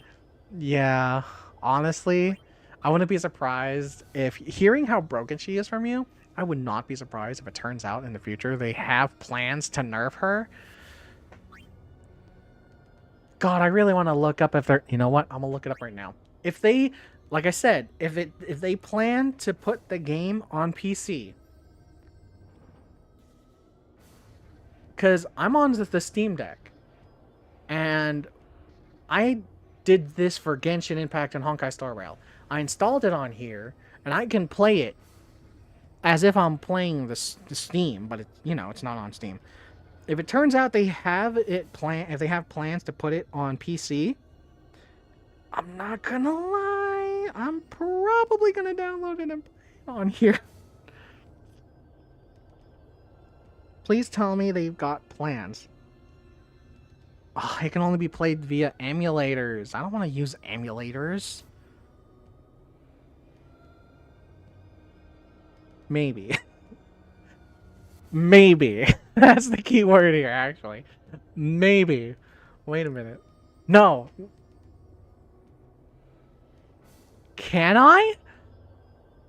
yeah, honestly, I wouldn't be surprised if hearing how broken she is from you, I would not be surprised if it turns out in the future they have plans to nerf her. God, I really want to look up if they're, you know what? I'm gonna look it up right now. If they, like I said, if they plan to put the game on PC, because I'm on the Steam Deck, and I did this for Genshin Impact and Honkai Star Rail. I installed it on here, and I can play it as if I'm playing the Steam, but it's not on Steam. If it turns out they have if they have plans to put it on PC, I'm not gonna lie, I'm probably gonna download it and play it on here. Please tell me they've got plans. Oh, it can only be played via emulators. I don't want to use emulators. Maybe. Maybe. That's the key word here, actually. Maybe. Wait a minute. No. Can I?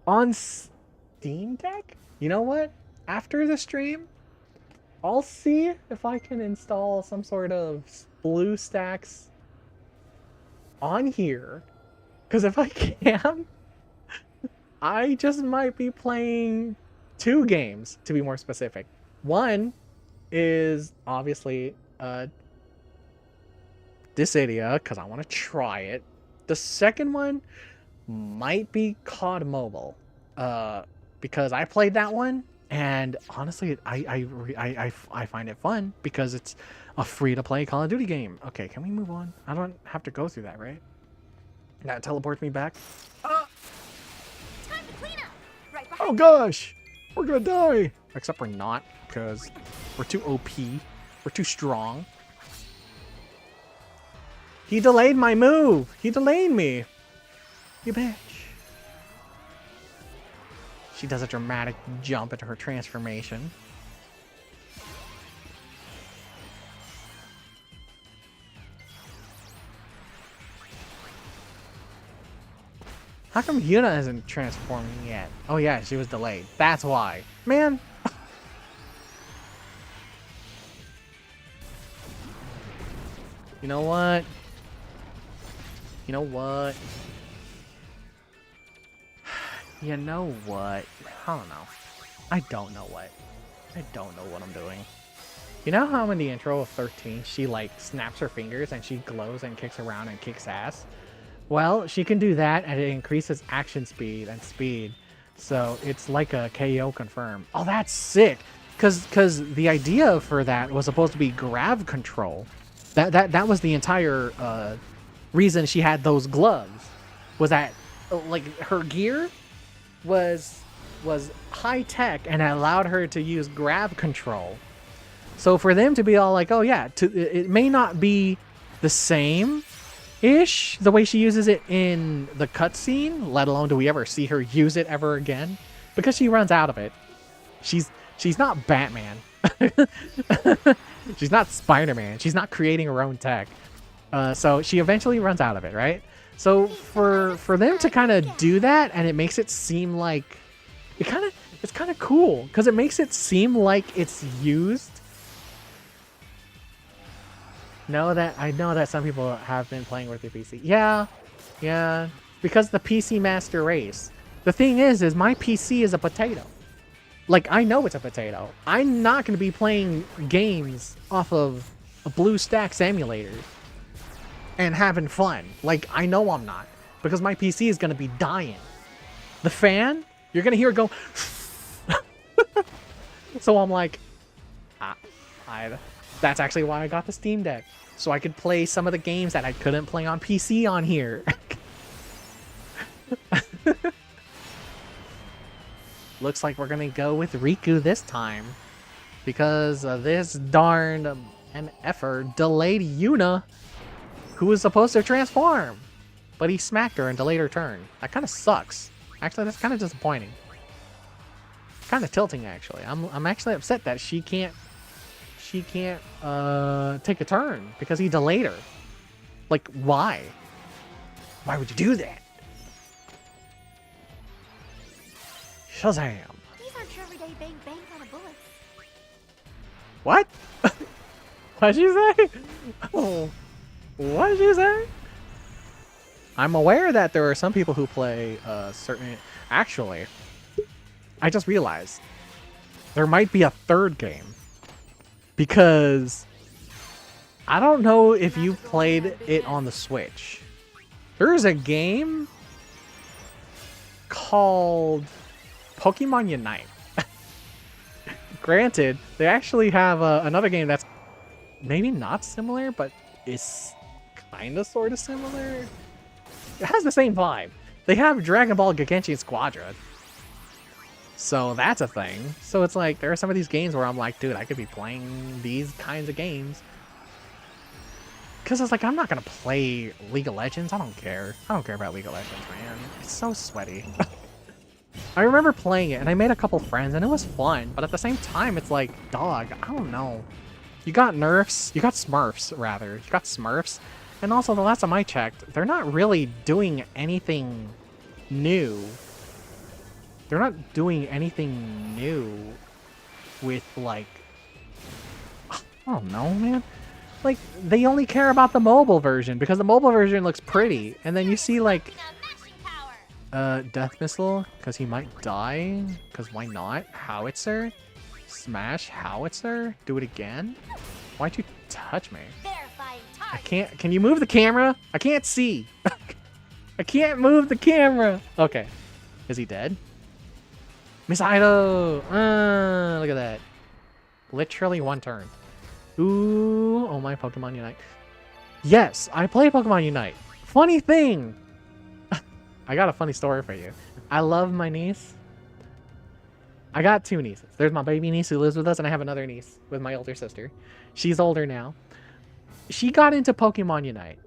On Steam Deck? You know what? After the stream, I'll see if I can install some sort of BlueStacks on here. Because if I can, I just might be playing 2 games, to be more specific. One is obviously Dissidia, because I want to try it. The second one might be COD Mobile, because I played that one, and honestly, I find it fun because it's a free-to-play Call of Duty game. Okay, can we move on? I don't have to go through that, right? That teleports me back. Time to clean up. Right behind Oh gosh! We're gonna die! Except we're not, because we're too OP. We're too strong. He delayed my move! He delayed me! You bitch. She does a dramatic jump into her transformation. How come Yuna isn't transforming yet? Oh yeah, she was delayed. That's why. Man! You know what? You know what? You know what? I don't know. I don't know what. I don't know what I'm doing. You know how in the intro of 13, she like snaps her fingers and she glows and kicks around and kicks ass? Well, she can do that and it increases action speed and speed. So it's like a KO confirm. Oh, that's sick! Cause the idea for that was supposed to be grav control. That was the entire reason she had those gloves. Was that like her gear was high tech and it allowed her to use grav control. So for them to be all like, oh yeah, it may not be the same ish the way she uses it in the cutscene, let alone do we ever see her use it ever again, because she runs out of it. She's not Batman. She's not Spider-Man. She's not creating her own tech. So she eventually runs out of it, right? So for them to kind of do that, and it makes it seem like it's kind of cool because it makes it seem like it's used. I know that some people have been playing with their PC. Yeah, because the PC master race. The thing is my PC is a potato. Like, I know it's a potato. I'm not going to be playing games off of a BlueStacks emulator and having fun. Like, I know I'm not, because my PC is going to be dying. The fan, you're going to hear it go. So I'm like, that's actually why I got the Steam Deck. So I could play some of the games that I couldn't play on PC on here. Looks like we're gonna go with Riku this time, because this darn MFer delayed Yuna, who was supposed to transform, but he smacked her and delayed her turn. That kind of sucks. Actually, that's kind of disappointing. Kind of tilting, actually. I'm actually upset that she can't she can't take a turn because he delayed her. Like, why? Why would you do that? Shazam. These aren't your everyday bang bang kind of bullets. What? What'd you say? Oh, what'd you say? I'm aware that there are some people who play certain... Actually, I just realized there might be a third game. Because I don't know if you played it on the Switch. There's a game called Pokemon Unite. Granted, they actually have another game that's maybe not similar, but is kind of sort of similar. It has the same vibe. They have Dragon Ball Gigantine Squadron. So that's a thing. So it's like, there are some of these games where I'm like, dude, I could be playing these kinds of games. Because it's like, I'm not going to play League of Legends. I don't care. I don't care about League of Legends, man. It's so sweaty. I remember playing it, and I made a couple friends, and it was fun. But at the same time, it's like, dog, I don't know. You got Nerfs. You got Smurfs, rather. You got Smurfs. And also, the last time I checked, they're not really doing anything new. They're not doing anything new with, like... I don't know, man. Like, they only care about the mobile version, because the mobile version looks pretty. And then you see, like... Death Missile, because he might die. Because why not? Howitzer? Smash Howitzer? Do it again? Why'd you touch me? I can't... Can you move the camera? I can't see. I can't move the camera. Okay. Is he dead? Miss Ido! Look at that. Literally one turn. Ooh, oh my Pokemon Unite. Yes, I play Pokemon Unite. Funny thing! I got a funny story for you. I love my niece. I got two nieces. There's my baby niece who lives with us, and I have another niece with my older sister. She's older now. She got into Pokemon Unite.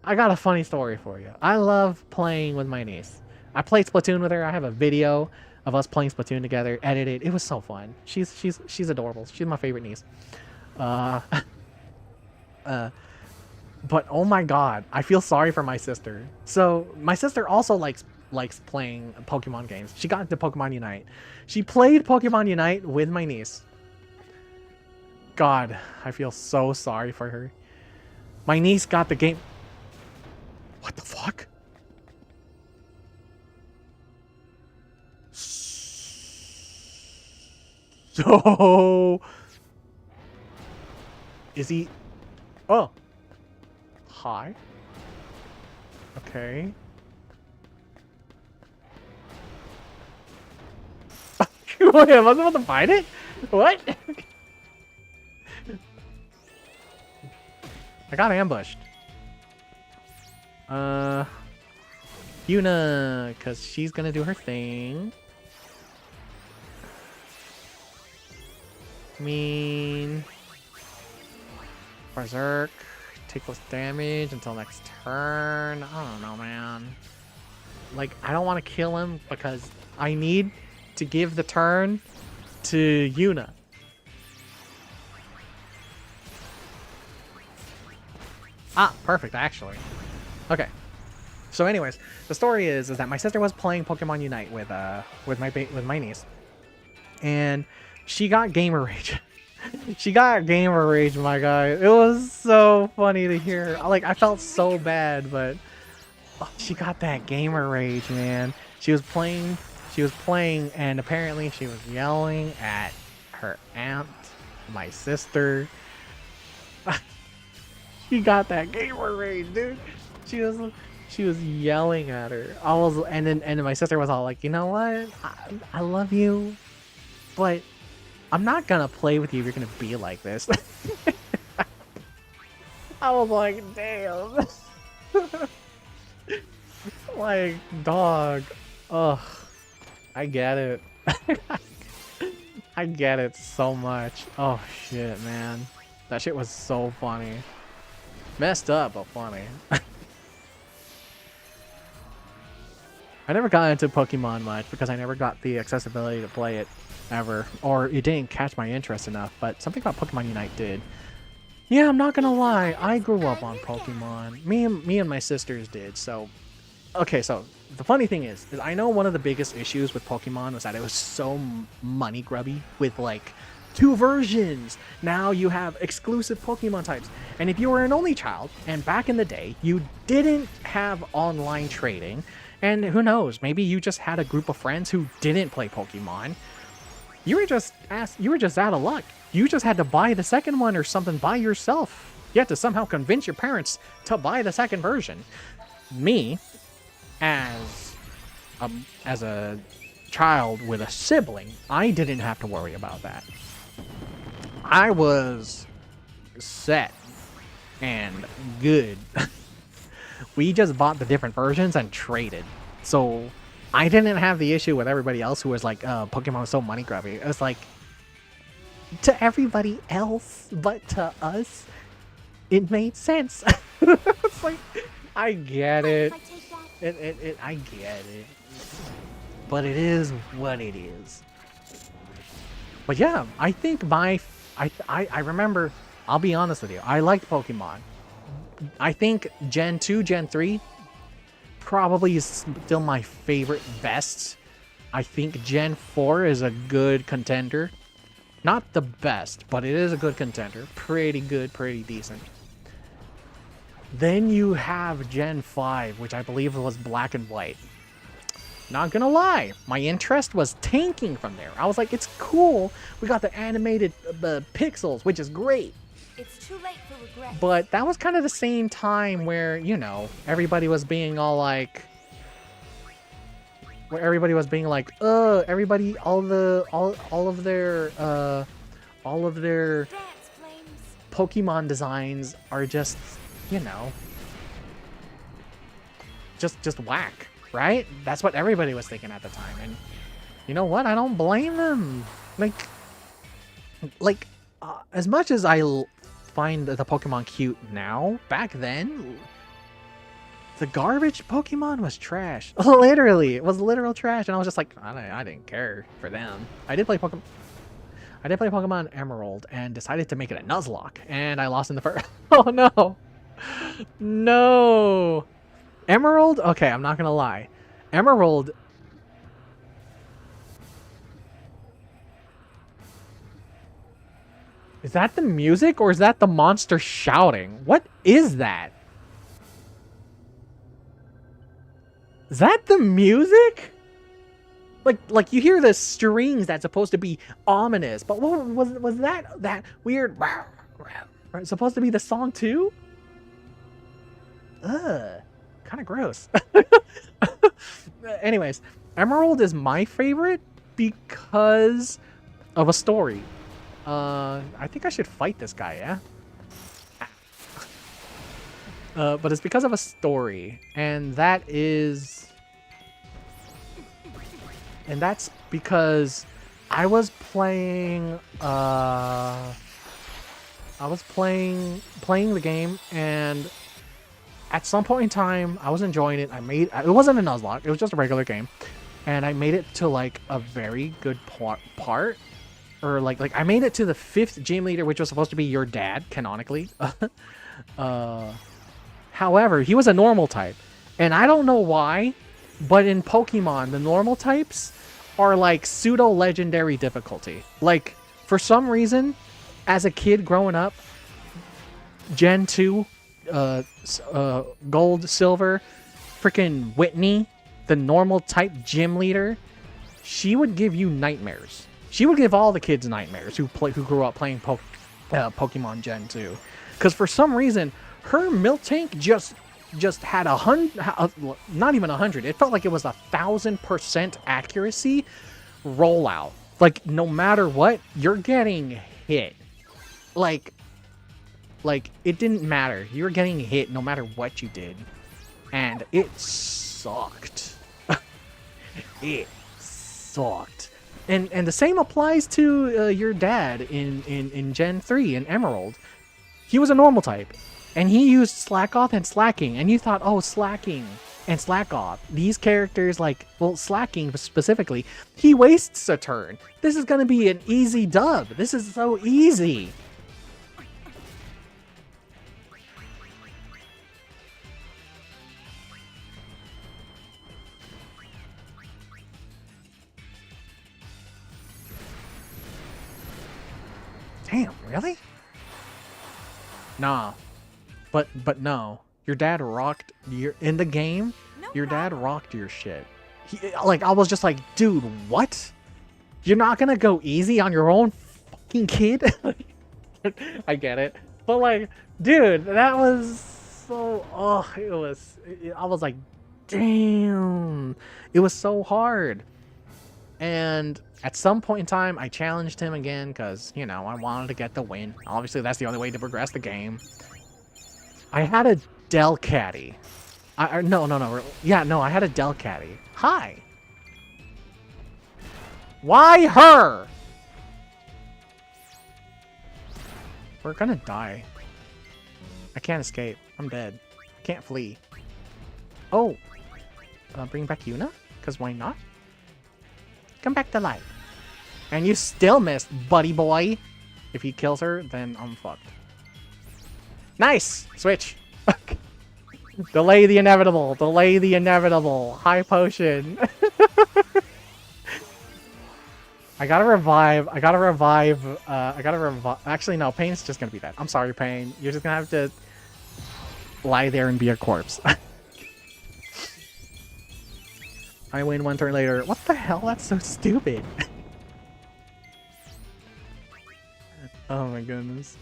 I got a funny story for you. I love playing with my niece. I played Splatoon with her. I have a video of us playing Splatoon together, edited. It was so fun. She's adorable. She's my favorite niece. But oh my god, I feel sorry for my sister. So my sister also likes playing Pokemon games. She got into Pokemon Unite. She played Pokemon Unite with my niece. God, I feel so sorry for her. My niece got the game. What the fuck? So... Is he... Oh. Hi. Okay. Wait, am I supposed to fight it? What? I got ambushed. Yuna, because she's gonna do her thing. Berserk. Take less damage until next turn. I don't know, man. Like, I don't want to kill him because I need to give the turn to Yuna. Ah, perfect, actually. Okay. So anyways, the story is that my sister was playing Pokemon Unite with my niece. And she got gamer rage. She got gamer rage, my guy. It was so funny to hear. Like, I felt so bad, but she got that gamer rage, man. She was playing, and apparently she was yelling at her aunt, my sister. She got that gamer rage, dude. She was yelling at her. And then my sister was all like, you know what? I love you, but I'm not gonna play with you if you're gonna be like this. I was like, damn. Like, dog. Ugh. I get it. I get it so much. Oh shit, man. That shit was so funny. Messed up, but funny. I never got into Pokemon much because I never got the accessibility to play it ever, or it didn't catch my interest enough, but something about Pokemon Unite did. Yeah, I'm not gonna lie, I grew up on Pokemon. Me and my sisters did, so... Okay, so the funny thing is I know one of the biggest issues with Pokemon was that it was so money grubby with like 2 versions. Now you have exclusive Pokemon types. And if you were an only child, and back in the day, you didn't have online trading, and who knows, maybe you just had a group of friends who didn't play Pokemon, you were just out of luck. You just had to buy the second one or something by yourself. You had to somehow convince your parents to buy the second version. Me, as a child with a sibling, I didn't have to worry about that. I was set and good. We just bought the different versions and traded. So I didn't have the issue with everybody else who was like, Pokemon was so money grubby. It was like, to everybody else, but to us, it made sense. It's like, I get it. I get it. But it is what it is. But yeah, I think I remember, I'll be honest with you, I liked Pokemon. I think Gen 2, Gen 3 probably is still my favorite best. I think Gen 4 is a good contender. Not the best, but it is a good contender. Pretty good, pretty decent. Then you have Gen 5, which I believe was black and white. Not gonna lie, my interest was tanking from there. I was like, it's cool. We got the animated pixels, which is great. It's too late for regret. But that was kind of the same time where, you know, everybody was being all like... Where everybody was being like, everybody, all of their Pokemon designs are just, you know, just whack, right? That's what everybody was thinking at the time, and you know what? I don't blame them. Like, as much as I find the Pokemon cute now, back then, the garbage Pokemon was trash. Literally, it was literal trash, and I was just like, I didn't care for them. I did play Pokemon Emerald and decided to make it a Nuzlocke, and I lost in the first. Oh no, no, Emerald. Okay, I'm not gonna lie, Emerald. Is that the music or is that the monster shouting? What is that? Is that the music? Like you hear the strings that's supposed to be ominous, but what was that weird? Supposed to be the song too? Ugh, kind of gross. Anyways, Emerald is my favorite because of a story. I think I should fight this guy, yeah? But it's because of a story, and that's because I was playing the game, and at some point in time, I was enjoying it. It wasn't a Nuzlocke, it was just a regular game, and I made it to like a very good part, or like I made it to the 5th gym leader, which was supposed to be your dad canonically. However, he was a normal type, and I don't know why, but in Pokemon, the normal types are like pseudo-legendary difficulty. Like, for some reason, as a kid growing up, Gen 2, Gold, Silver, freaking Whitney, the normal type gym leader, she would give you nightmares. She would give all the kids nightmares who grew up playing Pokemon Gen 2. Because for some reason, her milk tank just had 100, not even 100. It felt like it was 1,000% accuracy rollout. Like, no matter what, you're getting hit. Like it didn't matter. You were getting hit no matter what you did, and it sucked. It sucked. And the same applies to your dad in Gen 3 in Emerald. He was a normal type. And he used Slack Off and Slacking, and you thought, oh, Slacking and slack off. These characters, like, well, slacking specifically, he wastes a turn. This is gonna be an easy dub. This is so easy. Damn, really? Nah. But no. Your dad rocked in the game. Your dad rocked your shit. Like, I was just like, dude, what? You're not gonna go easy on your own fucking kid? I get it. But like, dude, that was so, I was like, damn. It was so hard. And at some point in time, I challenged him again because, you know, I wanted to get the win. Obviously, that's the only way to progress the game. I had a Del Caddy. No. Yeah, no, I had a Del Caddy. Hi. Why her? We're gonna die. I can't escape. I'm dead. Can't flee. Oh. Bring back Yuna? Because why not? Come back to life. And you still missed, buddy boy. If he kills her, then I'm fucked. Nice! Switch. Delay the inevitable. Delay the inevitable. High potion. I gotta revive. Actually, no. Pain's just gonna be dead. I'm sorry, Pain. You're just gonna have to lie there and be a corpse. I win one turn later. What the hell? That's so stupid. Oh my goodness.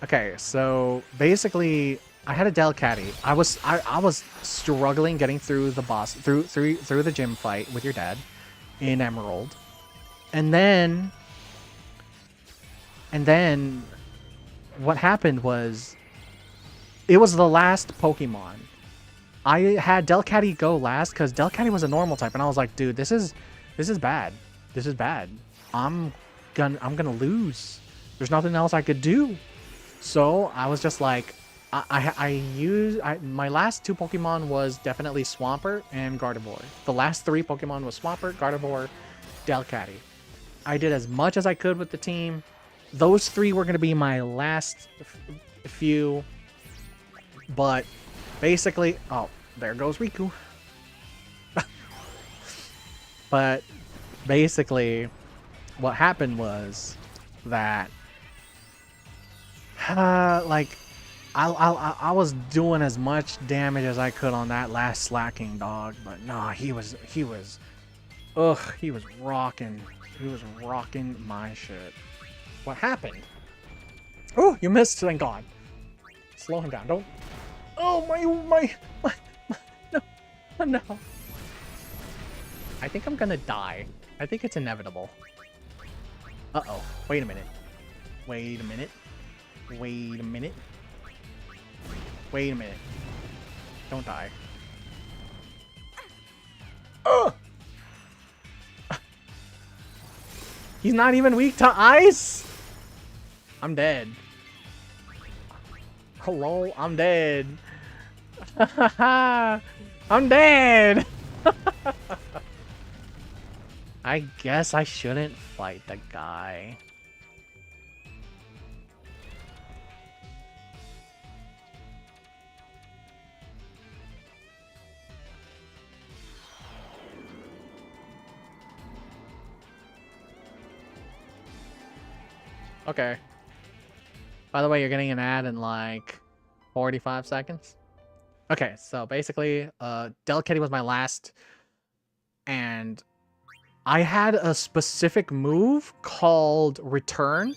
Okay, so basically, I had a Del Caddy. I was struggling getting through the boss through the gym fight with your dad in Emerald, and then what happened was it was the last Pokemon. I had Del Caddy go last because Del Caddy was a normal type, and I was like, dude, this is bad. This is bad. I'm gonna lose. There's nothing else I could do. So I was just like, my last two Pokemon was definitely Swampert and Gardevoir. The last three Pokemon was Swampert, Gardevoir, Del Caddy. I did as much as I could with the team. Those three were gonna be my last few, but basically, oh, there goes Riku. But basically, what happened was that, like, I was doing as much damage as I could on that last slacking dog, but no, he was rocking. He was rocking my shit. What happened? Oh, you missed, thank God. Slow him down, don't. Oh, my, no. I think I'm gonna die. I think it's inevitable. Uh-oh, wait a minute. Don't die. Ugh! He's not even weak to ice? I'm dead. Hello, I'm dead. I'm dead! I guess I shouldn't fight the guy. Okay. By the way, you're getting an ad in like 45 seconds. Okay, so basically, Del Caddy was my last, and I had a specific move called Return.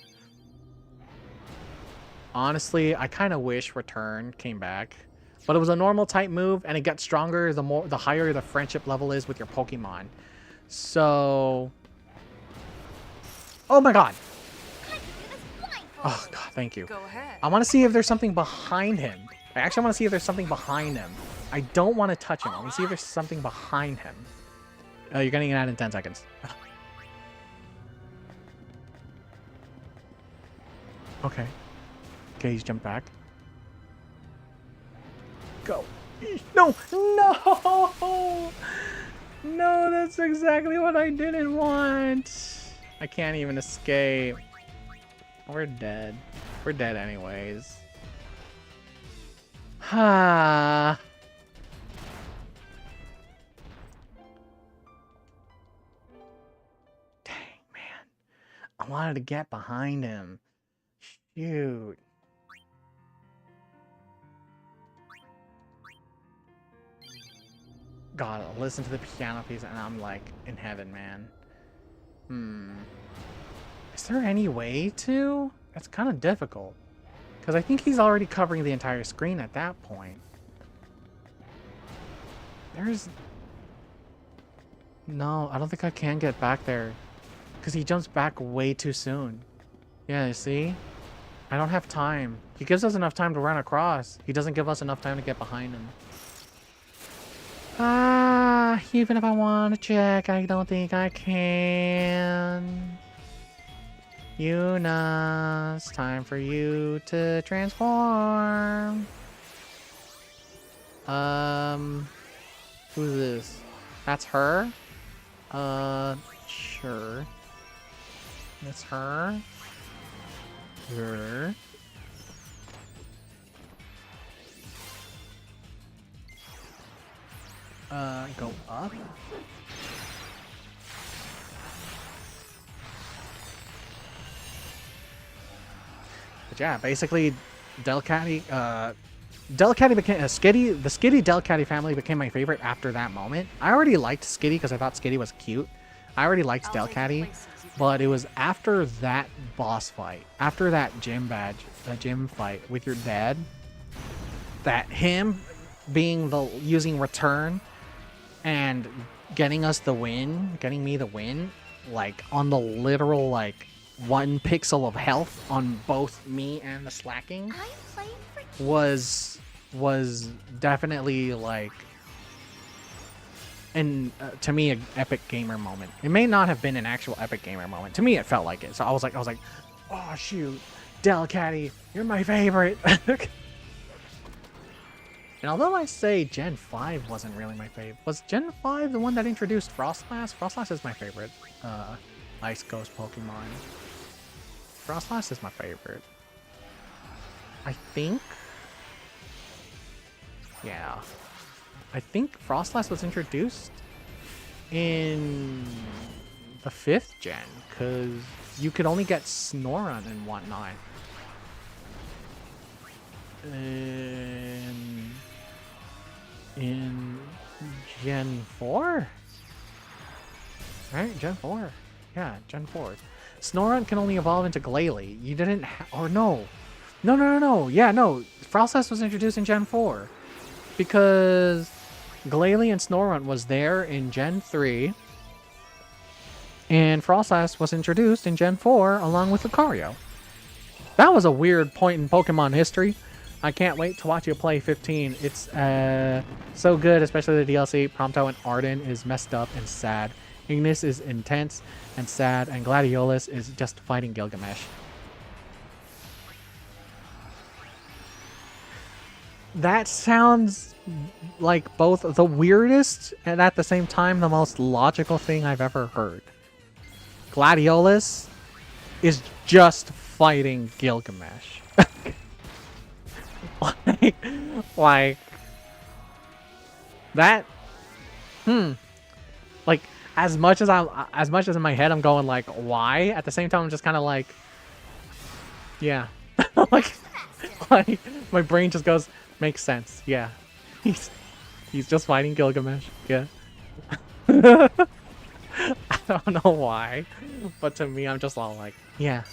Honestly, I kind of wish Return came back, but it was a normal type move, and it gets stronger the higher the friendship level is with your Pokemon. So, oh my God. Oh God, thank you. Go ahead. I want to see if there's something behind him. I actually want to see if there's something behind him. I don't want to touch him. I want to see if there's something behind him. You're getting an ad in 10 seconds. Okay. Okay, he's jumped back. Go. No! No! No, that's exactly what I didn't want. I can't even escape. We're dead. We're dead anyways. Ha. Dang, man. I wanted to get behind him. Shoot. God, I listen to the piano piece and I'm like in heaven, man. Is there any way to? That's kind of difficult. Because I think he's already covering the entire screen at that point. There's... No, I don't think I can get back there. Because he jumps back way too soon. Yeah, you see? I don't have time. He gives us enough time to run across. He doesn't give us enough time to get behind him. Even if I want to check, I don't think I can. Yuna, it's time for you to transform. Who's this? That's her? Sure. That's her. Her. Go up. But yeah, basically, Delcatty became the Skitty Delcatty family became my favorite after that moment. I already liked Skitty because I thought Skitty was cute. I already liked Delcatty, but it was after that boss fight, after that gym fight with your dad, that him being using return and getting us the win, getting me the win, like on the literal like 1 pixel of health on both me and the slacking was definitely like to me an epic gamer moment. It may not have been an actual epic gamer moment. To me it felt like it. So I was like, oh shoot, Delcatty, you're my favorite. And although I say Gen 5 wasn't really my favorite, was Gen 5 the one that introduced Frostlass? Frostlass is my favorite Ice Ghost Pokemon. Frostlass is my favorite. I think... Yeah. I think Frostlass was introduced in the 5th gen, because you could only get Snorunt and whatnot. In Gen 4? Right? Gen 4. Yeah, Gen 4. Snorunt can only evolve into Glalie. You didn't or no. No. Yeah, no. Frostlass was introduced in Gen 4. Because Glalie and Snorunt was there in Gen 3. And Frostlass was introduced in Gen 4 along with Lucario. That was a weird point in Pokemon history. I can't wait to watch you play 15. It's so good, especially the DLC. Prompto and Arden is messed up and sad. Ignis is intense and sad, and Gladiolus is just fighting Gilgamesh. That sounds like both the weirdest and at the same time the most logical thing I've ever heard. Gladiolus is just fighting Gilgamesh. like that. Like as much as in my head I'm going like why, at the same time I'm just kind of like yeah. like my brain just goes makes sense. Yeah. He's just fighting Gilgamesh. Yeah. I don't know why, but to me I'm just all like yeah.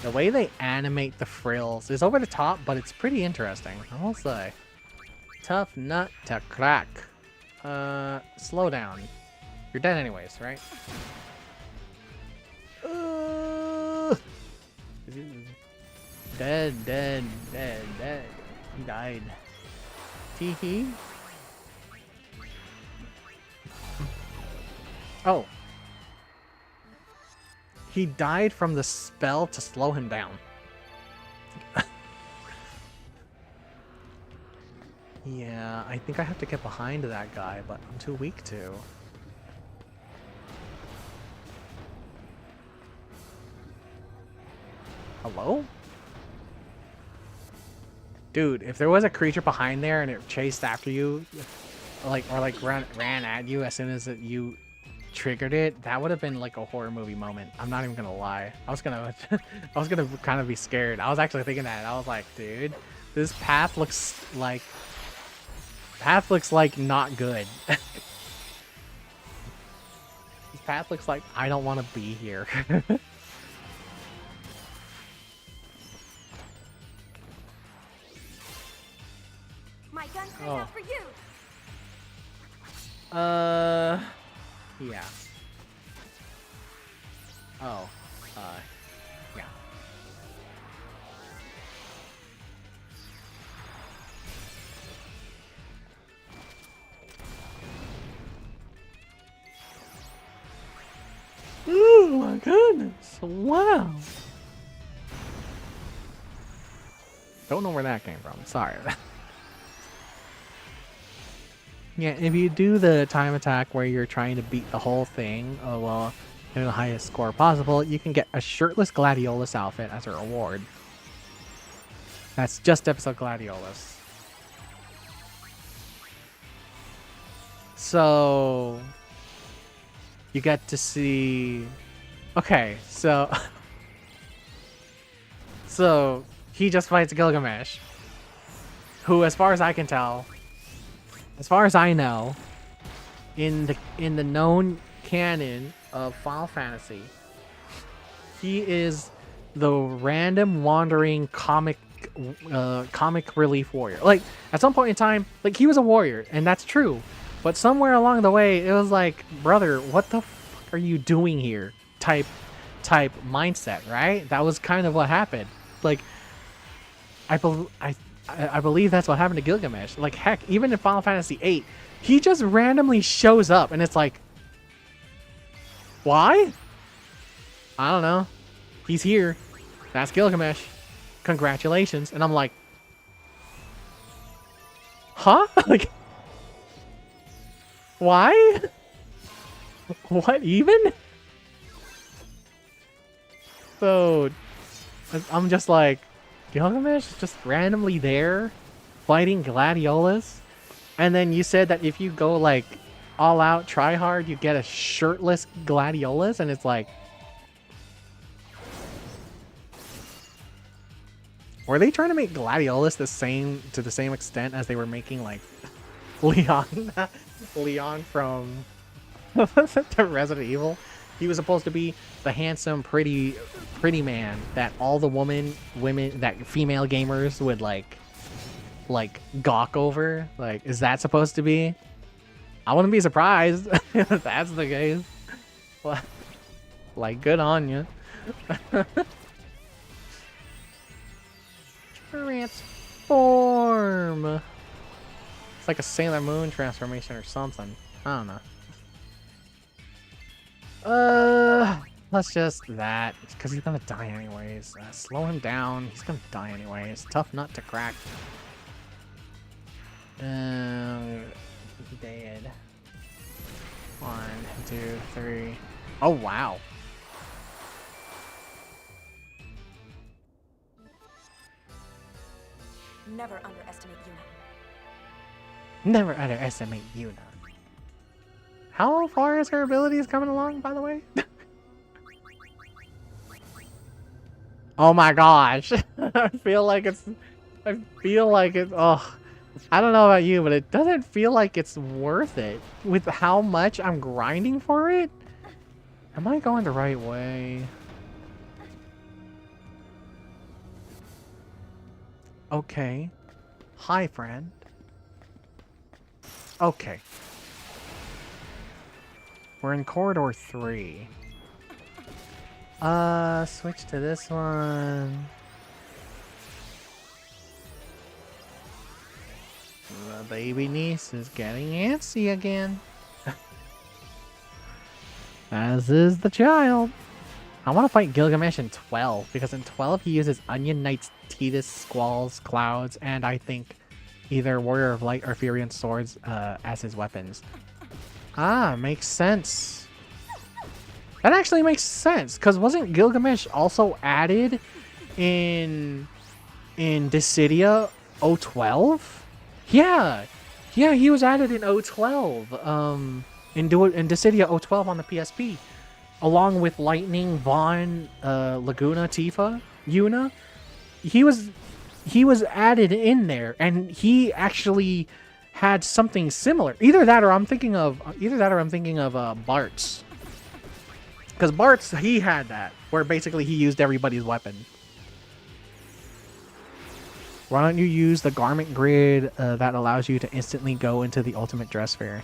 The way they animate the frills is over the top, but it's pretty interesting, I will say. Tough nut to crack. Slow down. You're dead anyways, right? Dead. He died. Teehee. Oh. He died from the spell to slow him down. Yeah, I think I have to get behind that guy, but I'm too weak to. Hello? Dude, if there was a creature behind there and it chased after you, like, or like ran at you as soon as you triggered it, that would have been like a horror movie moment. I'm not even gonna lie. I was gonna kind of be scared. I was actually thinking that. I was like, dude, this path looks like not good. This path looks like I don't want to be here. My gun cries out for you. Yeah. Oh, yeah. Oh my goodness! Wow. Don't know where that came from. Sorry. Yeah, if you do the time attack where you're trying to beat the whole thing, well, in the highest score possible, you can get a shirtless Gladiolus outfit as a reward. That's just episode Gladiolus. So you get to see. Okay, so so he just fights Gilgamesh, who, as far as I can tell, as far as I know, in the known canon of Final Fantasy, he is the random wandering comic relief warrior. Like, at some point in time, like, he was a warrior, and that's true. But somewhere along the way, it was like, brother, what the fuck are you doing here? Type mindset, right? That was kind of what happened. Like, I believe that's what happened to Gilgamesh. Like, heck, even in Final Fantasy VIII, he just randomly shows up, and it's like, why? I don't know. He's here. That's Gilgamesh. Congratulations. And I'm like, huh? Like, why? What even? So, I'm just like, Gilgamesh is just randomly there fighting Gladiolus, and then you said that if you go like all out try hard you get a shirtless Gladiolus, and it's like, were they trying to make Gladiolus to the same extent as they were making like Leon from to Resident Evil? He was supposed to be the handsome, pretty man that all the women that female gamers would like gawk over. Like, is that supposed to be? I wouldn't be surprised if that's the case. Like, good on you. Transform. It's like a Sailor Moon transformation or something. I don't know. Let's just that, because he's gonna die anyways. Slow him down. He's gonna die anyways. Tough nut to crack. Dead. 1, 2, 3. Oh wow. Never underestimate Yuna. Never underestimate Yuna. How far is her abilities coming along, by the way? Oh my gosh. I feel like it's... Oh, I don't know about you, but it doesn't feel like it's worth it with how much I'm grinding for it. Am I going the right way? Okay. Hi, friend. Okay. We're in corridor 3. Switch to this one. The baby niece is getting antsy again. As is the child. I want to fight Gilgamesh in 12, because in 12 he uses Onion Knights, Tidus, Squalls, Clouds, and I think either Warrior of Light or Furion Swords as his weapons. Ah, makes sense. That actually makes sense, because wasn't Gilgamesh also added in Dissidia 012? Yeah, he was added in 012. In Dissidia 012 on the PSP, along with Lightning, Vaughn, Laguna, Tifa, Yuna. He was added in there, and he actually had something similar. Either that, or I'm thinking of Bart's. Because Bart's, he had that, where basically he used everybody's weapon. Why don't you use the garment grid that allows you to instantly go into the ultimate dress fair?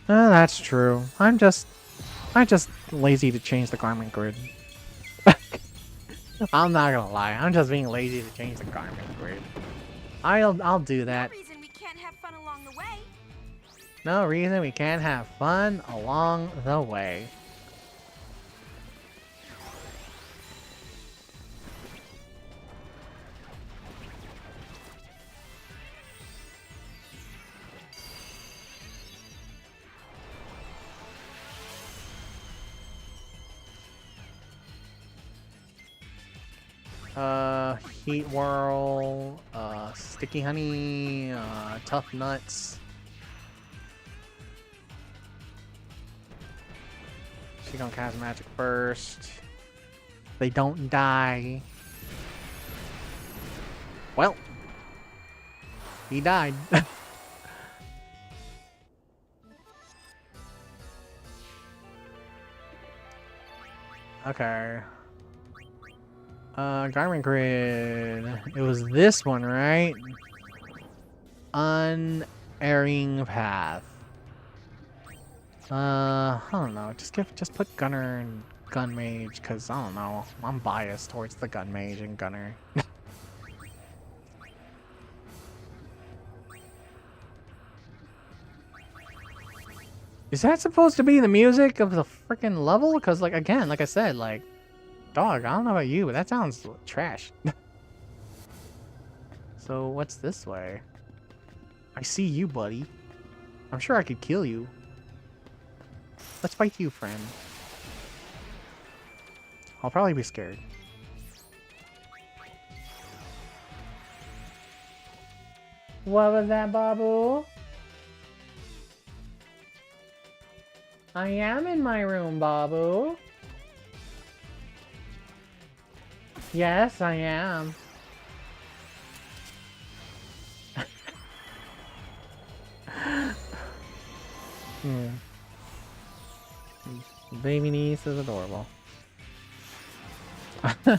That's true. I'm just lazy to change the garment grid. I'm not gonna lie. I'm just being lazy to change the garment grid. I'll do that. No reason we can't have fun along the way. No reason we can't have fun along the way. Heat Whirl, Sticky Honey, Tough Nuts. She gonna cast Magic first. They don't die. Well, he died. Okay. Garment grid. It was this one, right? Unerring path. I don't know. Just put Gunner and Gun Mage, cause I don't know. I'm biased towards the Gun Mage and Gunner. Is that supposed to be the music of the freaking level? Cause like again, like I said, like. Dog, I don't know about you, but that sounds trash. So, what's this way? I see you, buddy. I'm sure I could kill you. Let's fight you, friend. I'll probably be scared. What was that, Babu? I am in my room, Babu. Yes, I am. Baby niece is adorable. You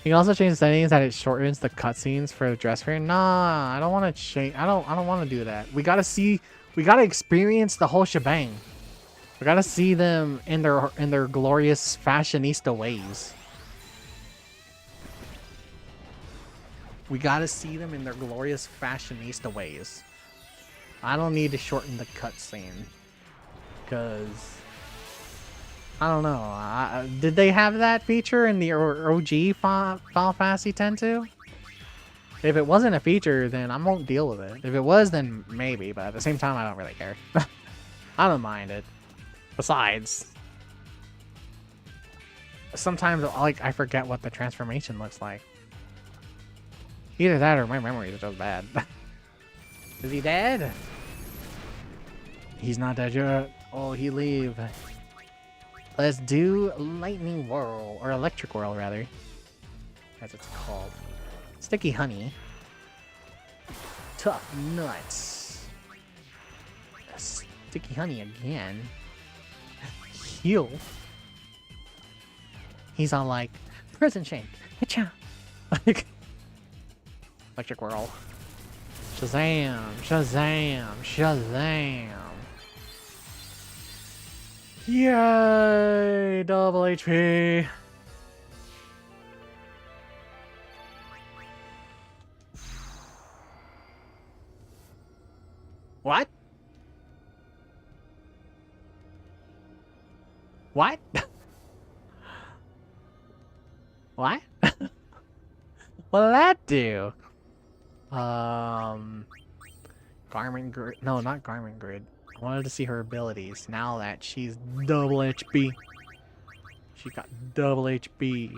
can also change the settings that it shortens the cutscenes for the dress fair. Nah, I don't want to change. I don't want to do that. We gotta experience the whole shebang. We gotta see them in their glorious fashionista ways. We gotta see them in their glorious fashionista ways. I don't need to shorten the cutscene, cause I don't know. Did they have that feature in the OG Final Fantasy X-2? If it wasn't a feature, then I won't deal with it. If it was, then maybe. But at the same time, I don't really care. I don't mind it. Besides, sometimes like I forget what the transformation looks like. Either that or my memory is just bad. Is he dead? He's not dead yet. Oh, he leave. Let's do Lightning Whirl, or Electric Whirl rather, as it's called. Sticky Honey. Tough Nuts. Sticky Honey again. Heal. He's on like Prison Shake. Like Electric Whirl. Shazam! Shazam! Shazam! Yay! Double HP. What? What? What? What did that do? Garment grid. No, not garment grid. I wanted to see her abilities. Now that she's double HP. She got double HP.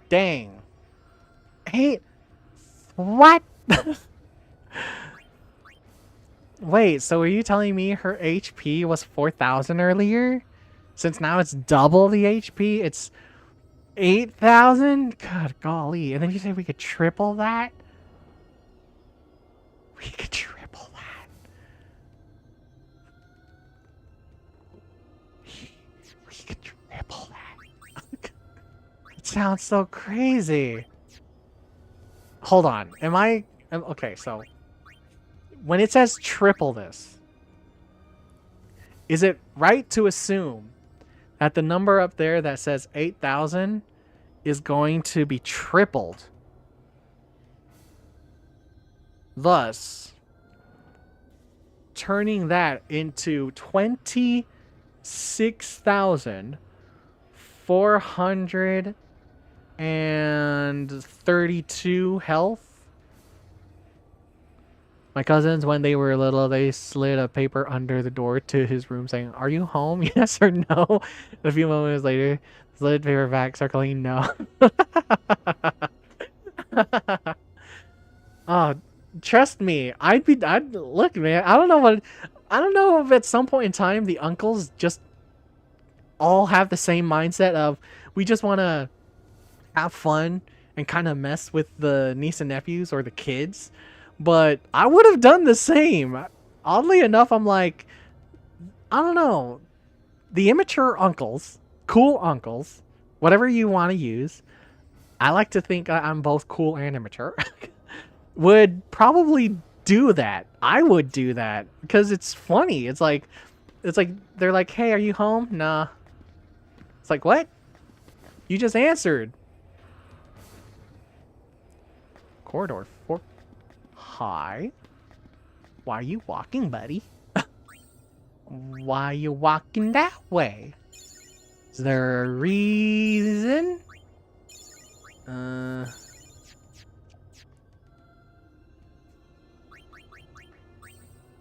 Dang. Hey. What? Wait, so are you telling me her HP was 4,000 earlier? Since now it's double the HP, it's 8,000? God golly. And then you say we could triple that? We could triple that. We could triple that. It sounds so crazy. Hold on. Okay, so when it says triple this, is it right to assume that the number up there that says 8,000 is going to be tripled? Thus, turning that into 26,432 health. My cousins, when they were little, they slid a paper under the door to his room saying, "Are you home? Yes or no?" A few moments later, slid paper back, circling no. Oh, trust me, I'd look, man. I don't know if at some point in time the uncles just all have the same mindset of we just want to have fun and kind of mess with the niece and nephews or the kids. But I would have done the same. Oddly enough, I'm like, I don't know. The immature uncles, cool uncles, whatever you want to use. I like to think I'm both cool and immature. Would probably do that. I would do that because it's funny. It's like they're like, "Hey, are you home?" Nah. It's like, what? You just answered. Corridor 4. Hi. Why are you walking, buddy? Why are you walking that way? Is there a reason?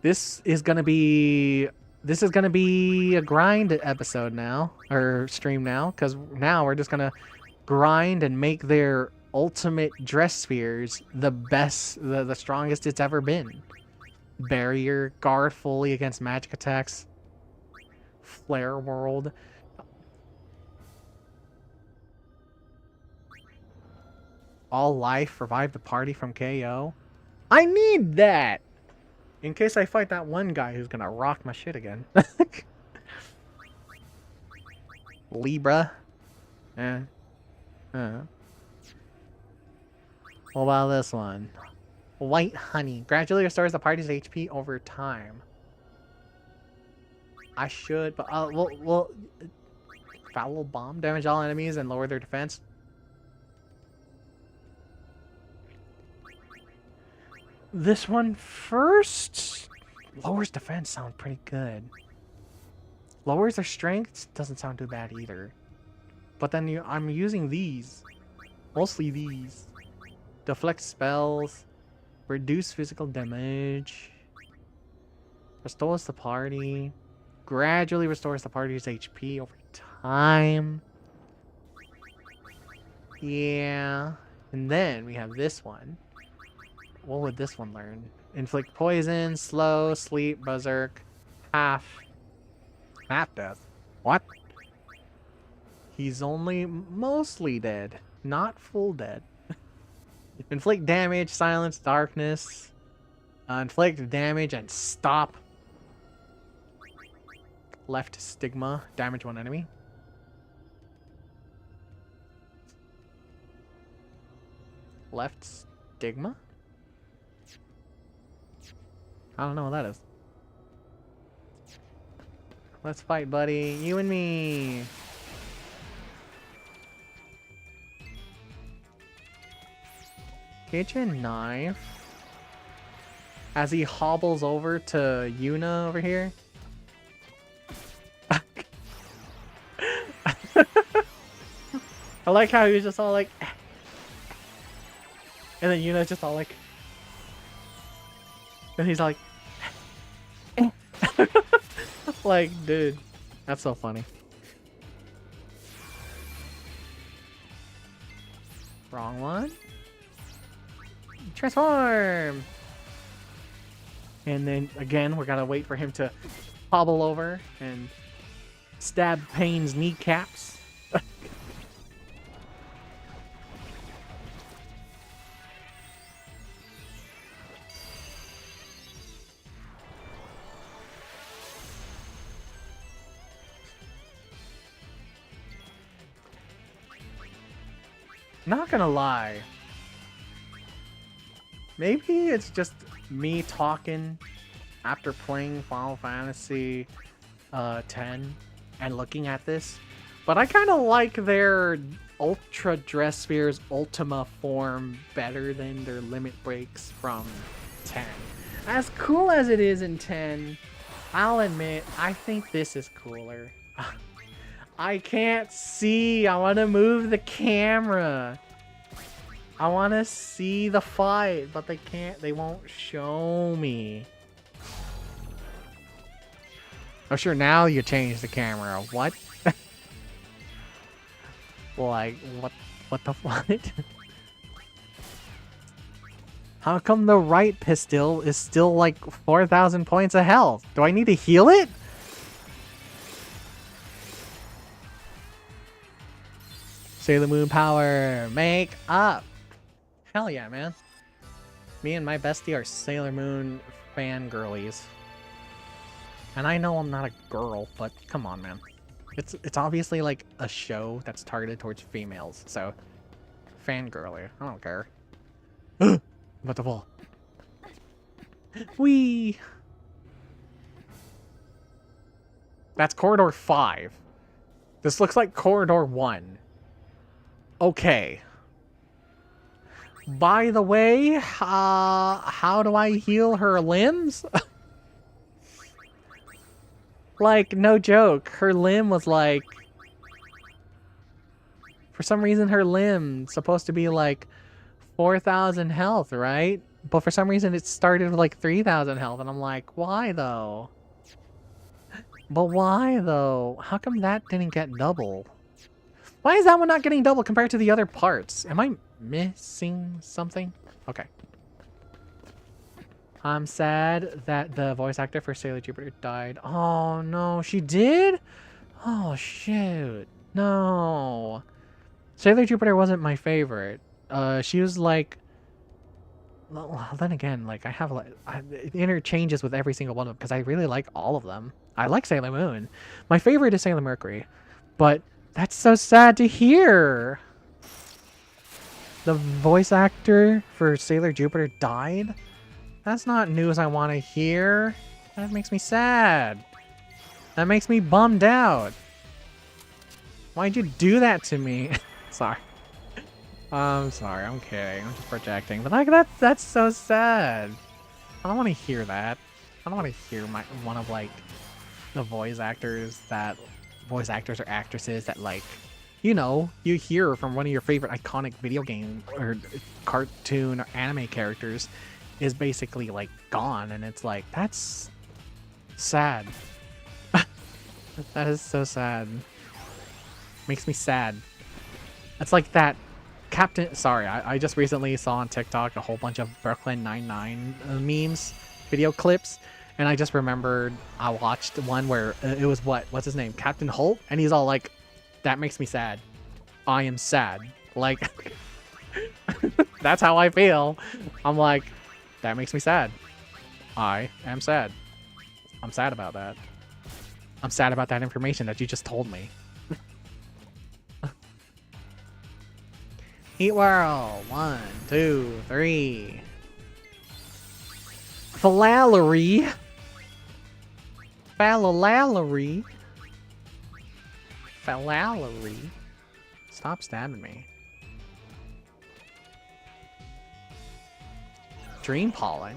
This is gonna be a grind episode now, or stream now, because now we're just gonna grind and make their ultimate dress spheres the best, the strongest it's ever been. Barrier, guard fully against magic attacks, flare world. All life, revive the party from KO. I need that! In case I fight that one guy who's gonna rock my shit again. Libra. What about this one? White honey. Gradually restores the party's HP over time. I should, but well, foul bomb. Damage all enemies and lower their defense. This one first. Lowers defense sound pretty good. Lowers their strength doesn't sound too bad either. But then I'm using these. Mostly these. Deflect spells. Reduce physical damage. Restores the party. Gradually restores the party's HP over time. Yeah. And then we have this one. What would this one learn? Inflict poison, slow, sleep, berserk, half death. What? He's only mostly dead, not full dead. Inflict damage, silence, darkness. Inflict damage and stop. Left stigma, damage one enemy. Left stigma? I don't know what that is. Let's fight, buddy. You and me. Kitchen knife. As he hobbles over to Yuna over here. I like how he was just all like, and then Yuna's just all like, and he's like, like, dude, that's so funny. Wrong one. Transform. And then again, we gotta wait for him to hobble over and stab Payne's kneecaps. Not gonna lie. Maybe it's just me talking after playing Final Fantasy 10 and looking at this, but I kind of like their Ultra Dress Sphere's Ultima form better than their Limit Breaks from 10. As cool as it is in 10, I'll admit, I think this is cooler. I can't see. I want to move the camera. I want to see the fight, but they can't. They won't show me. Oh, sure. Now you change the camera. What? Like, what the what? How come the right pistol is still like 4,000 points of health? Do I need to heal it? Sailor Moon power, make up. Hell yeah, man. Me and my bestie are Sailor Moon fangirlies. And I know I'm not a girl, but come on, man. It's obviously like a show that's targeted towards females, so fangirly. I don't care. What the ball? Whee! That's corridor 5. This looks like corridor 1. Okay. By the way, how do I heal her limbs? Like, no joke. Her limb was like... For some reason, her limb's supposed to be like 4,000 health, right? But for some reason, it started with like 3,000 health. And I'm like, why though? But why though? How come that didn't get double? Why is that one not getting double compared to the other parts? Am I missing something? Okay. I'm sad that the voice actor for Sailor Jupiter died. Oh no, she did? Oh shoot. No. Sailor Jupiter wasn't my favorite. She was like... Well, then again, like, I have like... it interchanges with every single one of them because I really like all of them. I like Sailor Moon. My favorite is Sailor Mercury. But that's so sad to hear. The voice actor for Sailor Jupiter died? That's not news I want to hear. That makes me sad. That makes me bummed out. Why'd you do that to me? Sorry. I'm sorry. I'm kidding. I'm just projecting. But like that's so sad. I don't want to hear that. I don't want to hear one of like the voice actors or actresses that like, you know, you hear from one of your favorite iconic video game or cartoon or anime characters is basically like gone, and it's like, that's sad. That is so sad. Makes me sad. It's like that Captain... Sorry, I just recently saw on TikTok a whole bunch of Brooklyn Nine-Nine memes, video clips, and I just remembered I watched one where it was what's his name? Captain Holt? And he's all like, that makes me sad. I am sad. Like, that's how I feel. I'm like, that makes me sad. I am sad. I'm sad about that. I'm sad about that information that you just told me. Heat Whirl. 1, 2, 3. Falallery. Falallery. Falallery. Stop stabbing me. Dream Pollen.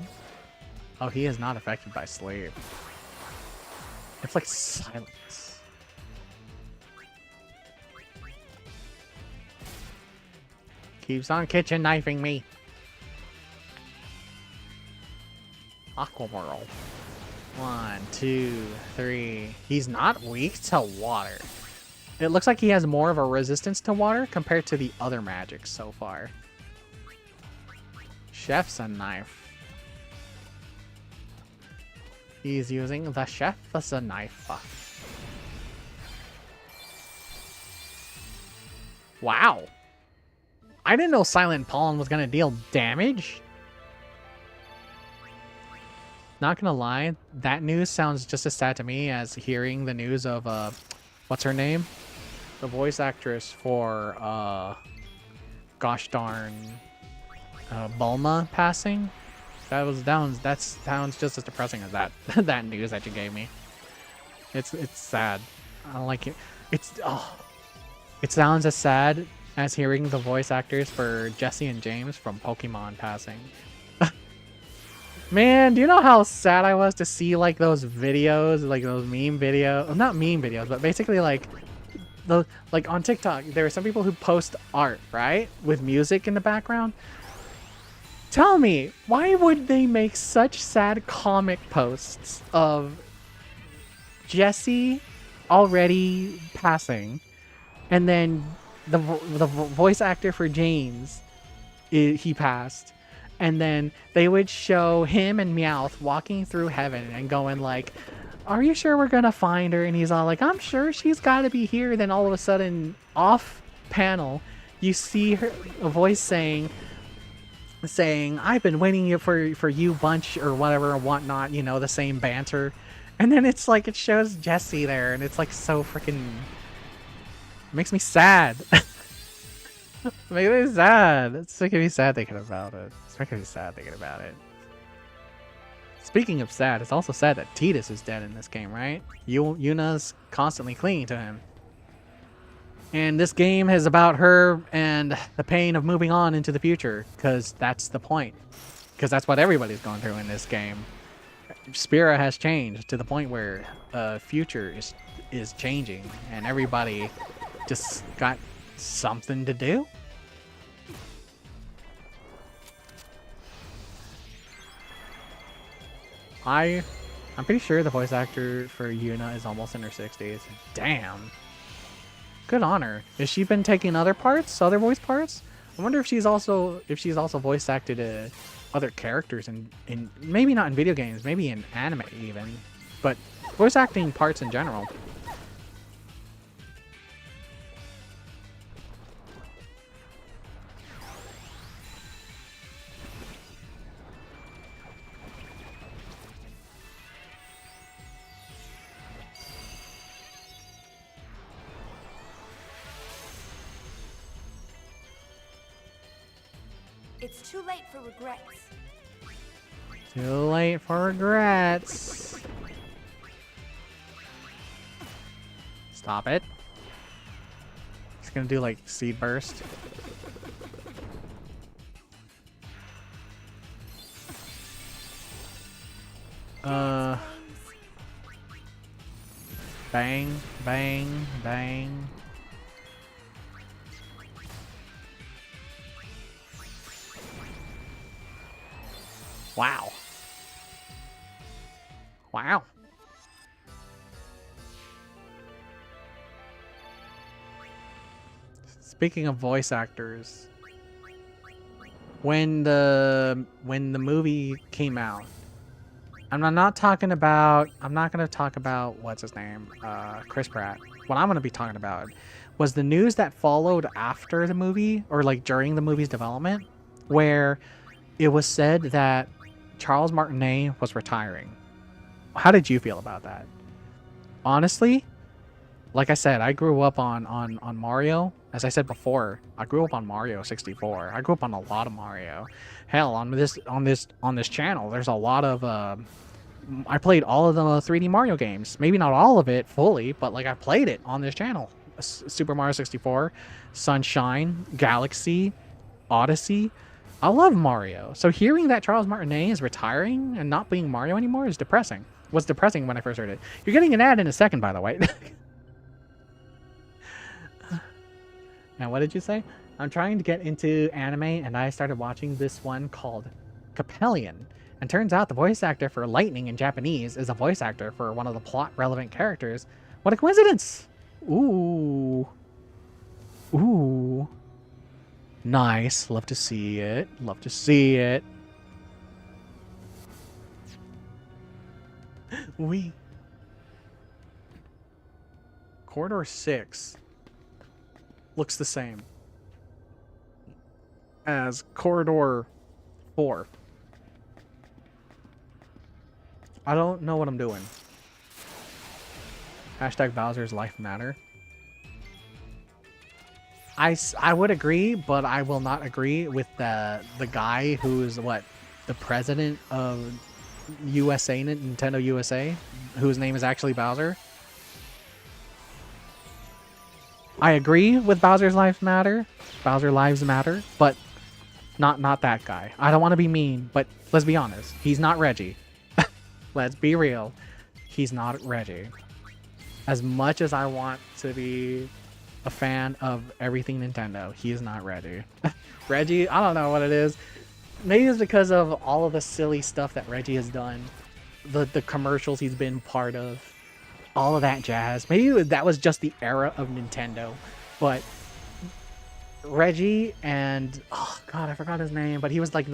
Oh, he is not affected by sleep. It's like silence. Keeps on kitchen knifing me. Aquamoral. 1, 2, 3. He's not weak to water. It looks like he has more of a resistance to water compared to the other magics so far. Chef's a knife. He's using the chef as a knife. Wow. I didn't know Silent Pollen was going to deal damage. Not gonna lie, that news sounds just as sad to me as hearing the news of, what's her name? The voice actress for, gosh darn, Bulma passing. That sounds just as depressing as that, that news that you gave me. It's sad. I don't like it. It sounds as sad as hearing the voice actors for Jesse and James from Pokemon passing. Man, do you know how sad I was to see like those videos, like those meme videos? Not meme videos, but basically like on TikTok, there are some people who post art, right? With music in the background. Tell me, why would they make such sad comic posts of Jesse already passing, and then the voice actor for James, he passed. And then they would show him and Meowth walking through heaven and going like, are you sure we're going to find her? And he's all like, I'm sure she's got to be here. Then all of a sudden, off panel, you see a voice saying, I've been waiting for you bunch or whatever or whatnot, you know, the same banter. And then it's like, it shows Jesse there. And it's like so freaking, makes me sad. Makes me sad. It's making me sad thinking about it. It's making me sad thinking about it. Speaking of sad, it's also sad that Tidus is dead in this game, right? Yuna's constantly clinging to him. And this game is about her and the pain of moving on into the future, because that's the point. Because that's what everybody's going through in this game. Spira has changed to the point where future is changing, and everybody just got something to do. I'm pretty sure the voice actor for Yuna is almost in her 60s. Damn. Good on her. Has she been taking other parts, other voice parts? I wonder if she's also voice acted other characters in maybe not in video games, maybe in anime even, but voice acting parts in general. It's too late for regrets. Too late for regrets. Stop it. It's gonna do like seed burst. Bang, bang, bang. Wow. Wow. Speaking of voice actors, when the movie came out, I'm not going to talk about what's his name, Chris Pratt. What I'm going to be talking about was the news that followed after the movie, or like during the movie's development, where it was said that Charles Martinet was retiring. How did you feel about that? Honestly, like I said, I grew up on Mario. As I said before, I grew up on Mario 64. I grew up on a lot of Mario. Hell, on this channel, there's a lot of I played all of the 3D Mario games. Maybe not all of it fully, but like I played it on this channel. Super Mario 64, Sunshine, Galaxy, Odyssey. I love Mario. So hearing that Charles Martinet is retiring and not being Mario anymore is depressing. Was depressing when I first heard it. You're getting an ad in a second, by the way. Now, what did you say? I'm trying to get into anime, and I started watching this one called Capellion. And turns out the voice actor for Lightning in Japanese is a voice actor for one of the plot-relevant characters. What a coincidence! Ooh. Ooh. Nice. Love to see it. Love to see it. We. Corridor 6 looks the same as Corridor 4. I don't know what I'm doing. Hashtag Bowser's life matter. I would agree, but I will not agree with the guy who's what, the president of USA, Nintendo USA, whose name is actually Bowser. I agree with Bowser's life matter. Bowser lives matter, but not that guy. I don't want to be mean, but let's be honest. He's not Reggie. Let's be real. He's not Reggie. As much as I want to be a fan of everything Nintendo, he is not Reggie. Reggie, I don't know what it is. Maybe it's because of all of the silly stuff that Reggie has done. The commercials he's been part of. All of that jazz. Maybe that was just the era of Nintendo. But Reggie and oh god, I forgot his name, but he was like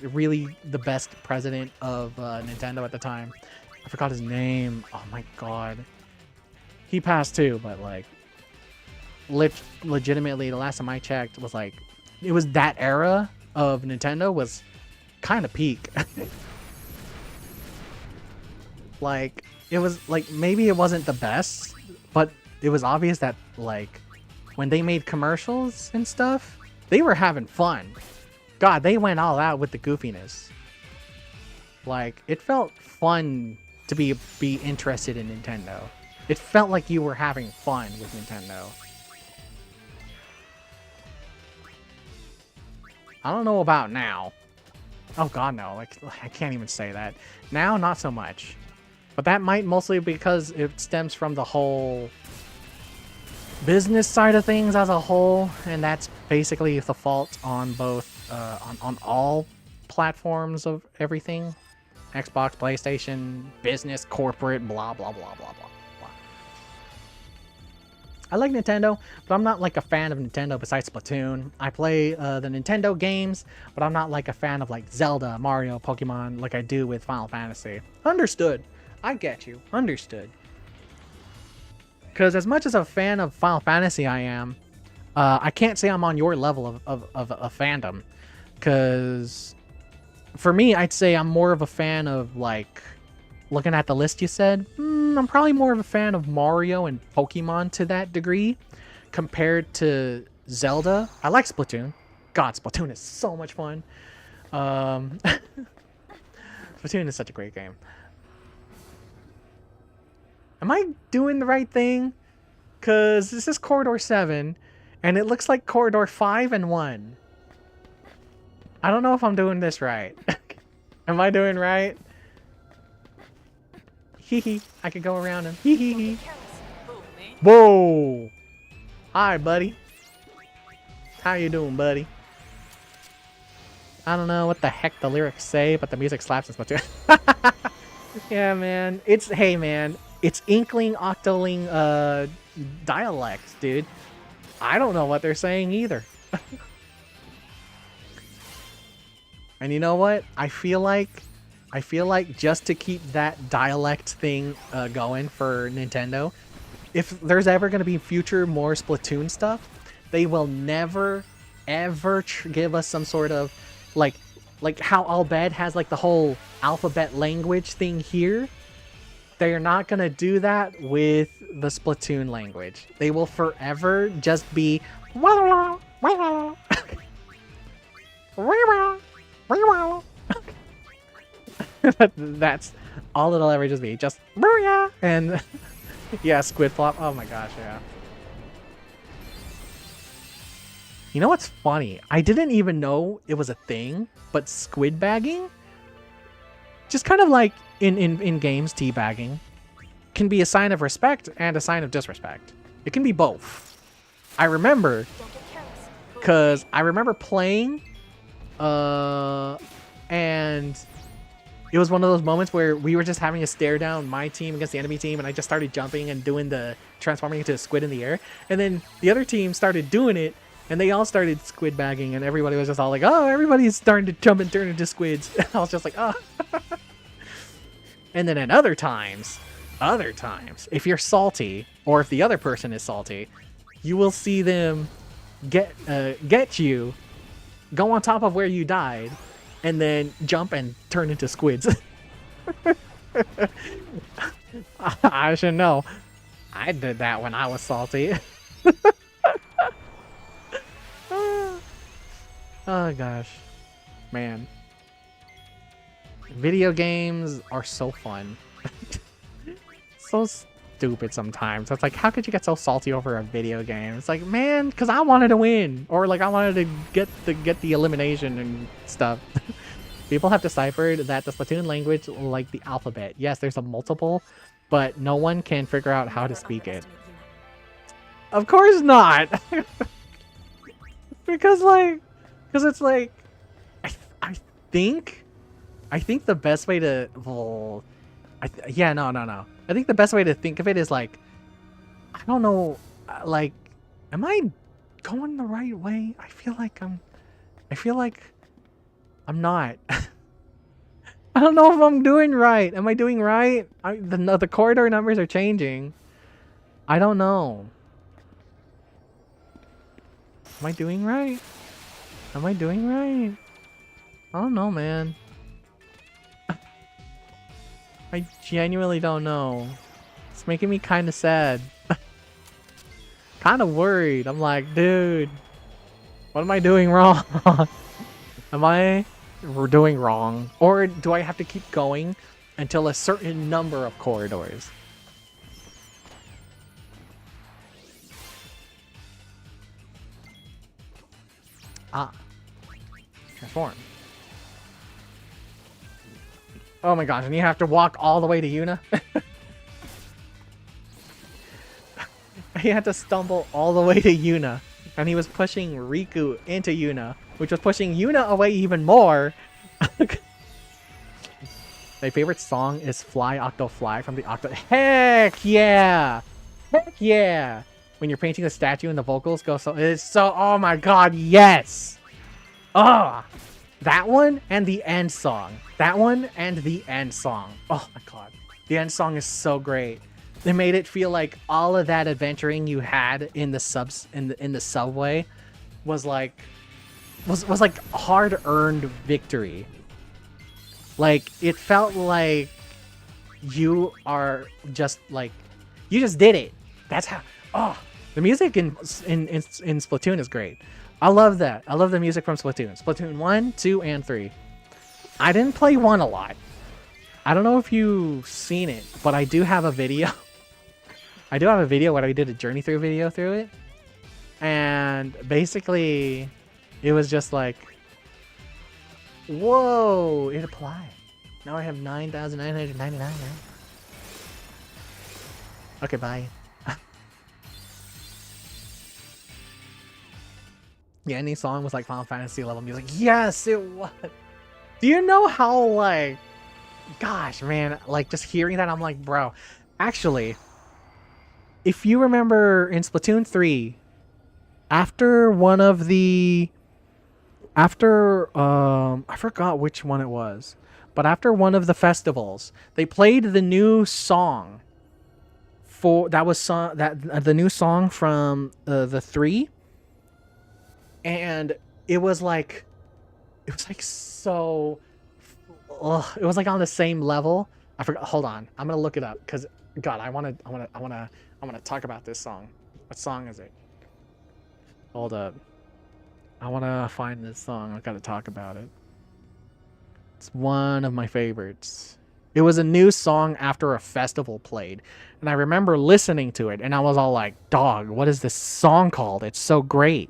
really the best president of Nintendo at the time. I forgot his name. Oh my god. He passed too, but like legitimately the last time I checked was like it was that era of Nintendo was kind of peak. Like it was like maybe it wasn't the best, but it was obvious that like when they made commercials and stuff, they were having fun. God, they went all out with the goofiness. Like it felt fun to be interested in Nintendo. It felt like you were having fun with Nintendo. I don't know about now. Oh god, no. Like I can't even say that. Now, not so much. But that might mostly because it stems from the whole business side of things as a whole, and that's basically the fault on both on all platforms of everything. Xbox, PlayStation, business, corporate, blah blah blah blah blah blah. I like Nintendo, but I'm not like a fan of Nintendo besides Splatoon. I play the Nintendo games, but I'm not like a fan of like Zelda, Mario, Pokemon like I do with Final Fantasy. Understood. I get you. Understood. Because as much as a fan of Final Fantasy I am, I can't say I'm on your level of fandom. Because for me, I'd say I'm more of a fan of, like, looking at the list you said, I'm probably more of a fan of Mario and Pokemon to that degree compared to Zelda. I like Splatoon. God, Splatoon is so much fun. Splatoon is such a great game. Am I doing the right thing? Because this is Corridor 7, and it looks like Corridor 5 and 1. I don't know if I'm doing this right. Am I doing right? Hee hee. I could go around him. Hee hee hee. Whoa! Hi, buddy. How you doing, buddy? I don't know what the heck the lyrics say, but the music slaps and Splatoon. Yeah, man. Hey, man. It's Inkling Octoling dialect, dude. I don't know what they're saying either. And you know what? I feel like just to keep that dialect thing going for Nintendo, if there's ever going to be future more Splatoon stuff, they will never, ever give us some sort of, like how Albed has like the whole alphabet language thing here. They're not going to do that with the Splatoon language. They will forever just be that's all it'll ever just be. Just and yeah, squid flop. Oh my gosh, yeah. You know what's funny? I didn't even know it was a thing, but squid bagging, just kind of like in games, teabagging, can be a sign of respect and a sign of disrespect. It can be both. I remember, because I remember playing, and it was one of those moments where we were just having a stare down, my team against the enemy team, and I just started jumping and doing the transforming into a squid in the air, and then the other team started doing it, and they all started squid bagging, and everybody was just all like, oh, everybody's starting to jump and turn into squids. And I was just like, oh. And then at other times, if you're salty, or if the other person is salty, you will see them get you, go on top of where you died, and then jump and turn into squids. I should know. I did that when I was salty. Oh gosh. Man. Video games are so fun. So stupid sometimes. It's like, how could you get so salty over a video game? It's like, man, because I wanted to win, or like I wanted to get the elimination and stuff. People have deciphered that the Splatoon language, like the alphabet. Yes, there's a multiple, but no one can figure out how to speak it. Of course not. because it's like, I think the best way to, well, yeah, no. I think the best way to think of it is like, I don't know, like, am I going the right way? I feel like I'm not. I don't know if I'm doing right. Am I doing right? The corridor numbers are changing. I don't know. Am I doing right? Am I doing right? I don't know, man. I genuinely don't know. It's making me kind of sad. Kind of worried. I'm like, dude, what am I doing wrong? Am I doing wrong? Or do I have to keep going until a certain number of corridors? Ah. Transform. Oh my gosh, and you have to walk all the way to Yuna? He had to stumble all the way to Yuna. And he was pushing Riku into Yuna, which was pushing Yuna away even more. My favorite song is Fly Octo Fly from the Octo... Heck yeah! Heck yeah! When you're painting a statue and the vocals go so... It's so... Oh my god, yes! Oh! That one and the end song. That one and the end song. Oh my god. The end song is so great. They made it feel like all of that adventuring you had in the subway was like hard-earned victory. Like, it felt like you are just like, you just did it. That's how... Oh, the music in Splatoon is great. I love that. I love the music from Splatoon. Splatoon 1, 2, and 3. I didn't play 1 a lot. I don't know if you've seen it, but I do have a video. I do have a video where I did a journey through video through it. And basically, it was just like, whoa, it applied. Now I have 9,999 now. Okay, bye. Yeah, any song was like Final Fantasy level music. Yes, it was. Do you know how, like, gosh, man, like, just hearing that, I'm like, bro. Actually, if you remember in Splatoon 3, after one of the... I forgot which one it was. But after one of the festivals, they played the new song. The new song from the 3. And it was like so, it was like on the same level. I forgot. Hold on, I'm gonna look it up because God, I wanna talk about this song. What song is it? Hold up, I wanna find this song. I gotta talk about it. It's one of my favorites. It was a new song after a festival played, and I remember listening to it, and I was all like, "Dog, what is this song called? It's so great."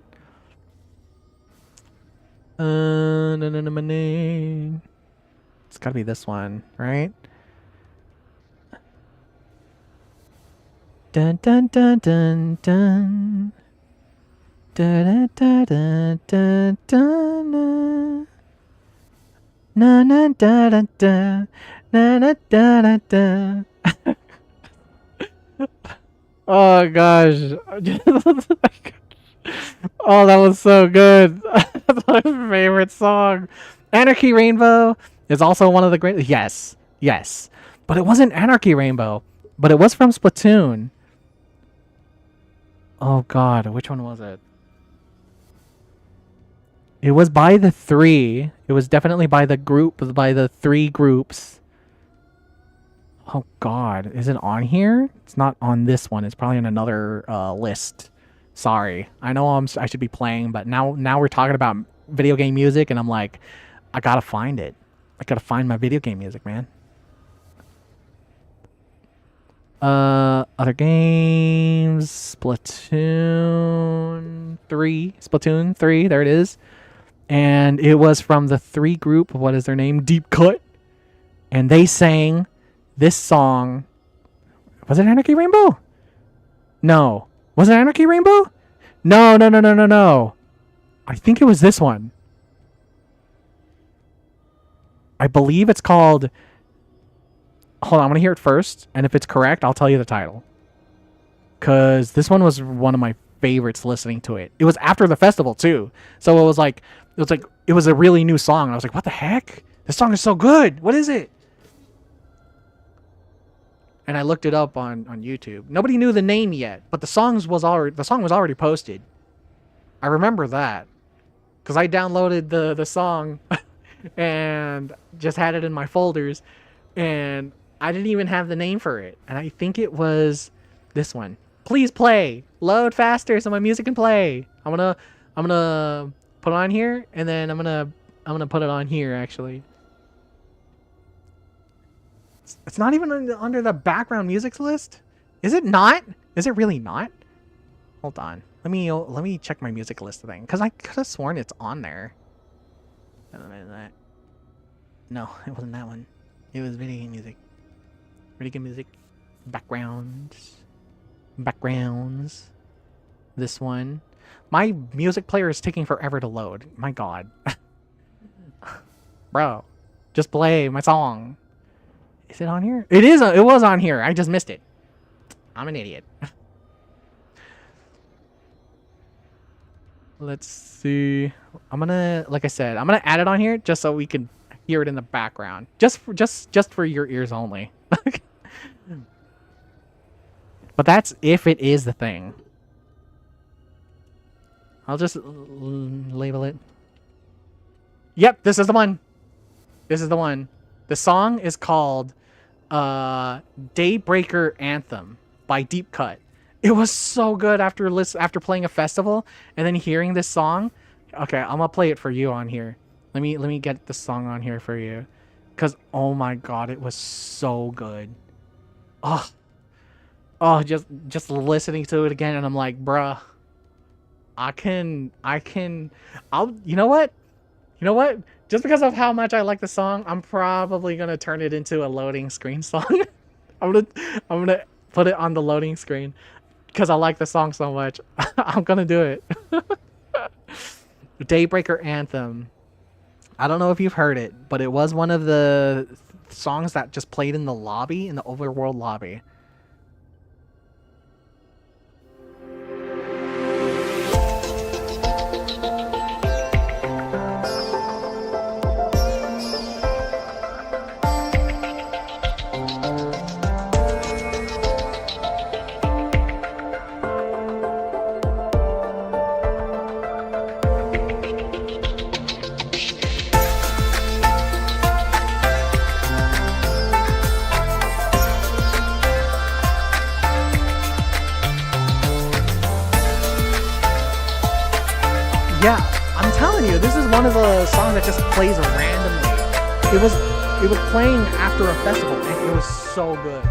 It's gotta be this one, right? Dun dun dun dun dun. Da da da da da da na. Na na da da da. Na na da da da. Oh gosh. Oh, that was so good. That's my favorite song. Anarchy Rainbow is also one of the great. Yes. Yes. But it wasn't Anarchy Rainbow. But it was from Splatoon. Oh god, which one was it? It was by the three. It was definitely by the group, by the three groups. Oh god, is it on here? It's not on this one. It's probably on another list. Sorry. I know I should be playing, but now we're talking about video game music, and I'm like, I gotta find it. I gotta find my video game music, man. Other games, Splatoon 3, there it is. And it was from the three group, what is their name? Deep Cut. And they sang this song. Was it Anarchy Rainbow? No. Was it Anarchy Rainbow? No. I think it was this one. I believe it's called... Hold on, I'm going to hear it first. And if it's correct, I'll tell you the title. Because this one was one of my favorites listening to it. It was after the festival, too. So it was a really new song. And I was like, what the heck? This song is so good. What is it? And I looked it up on YouTube. Nobody knew the name yet, but the song was already posted. I remember that. Because I downloaded the song and just had it in my folders. And I didn't even have the name for it. And I think it was this one. Please play. Load faster so my music can play. I'm gonna put it on here, and then I'm gonna put it on here actually. It's not even under the background music list. Is it not? Is it really not? Hold on. Let me check my music list thing, because I could have sworn it's on there. No, it wasn't that one. It was video game music. Video game music. Backgrounds. This one. My music player is taking forever to load. My god. Bro. Just play my song. Is it on here? It is. It was on here. I just missed it. I'm an idiot. Let's see. Like I said, I'm gonna add it on here just so we can hear it in the background. Just for your ears only. But that's if it is the thing. I'll just label it. Yep, this is the one. This is the one. The song is called Daybreaker Anthem by Deep Cut. It was so good after playing a festival and then hearing this song. Okay, I'm gonna play it for you on here. Let me get the song on here for you. Cause oh my god, it was so good. Oh, just listening to it again, and I'm like, bruh, you know what? Just because of how much I like the song, I'm probably gonna turn it into a loading screen song. I'm gonna put it on the loading screen because I like the song so much. I'm gonna do it. Daybreaker Anthem. I don't know if you've heard it, but it was one of the songs that just played in the lobby, in the overworld lobby. Yeah, I'm telling you, this is one of the songs that just plays randomly. It was playing after a festival, and it was so good.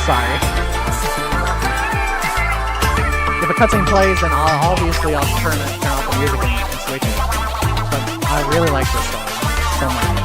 Sorry. If a cutscene plays, then obviously I'll turn off the music and switch it. But I really like this song so much.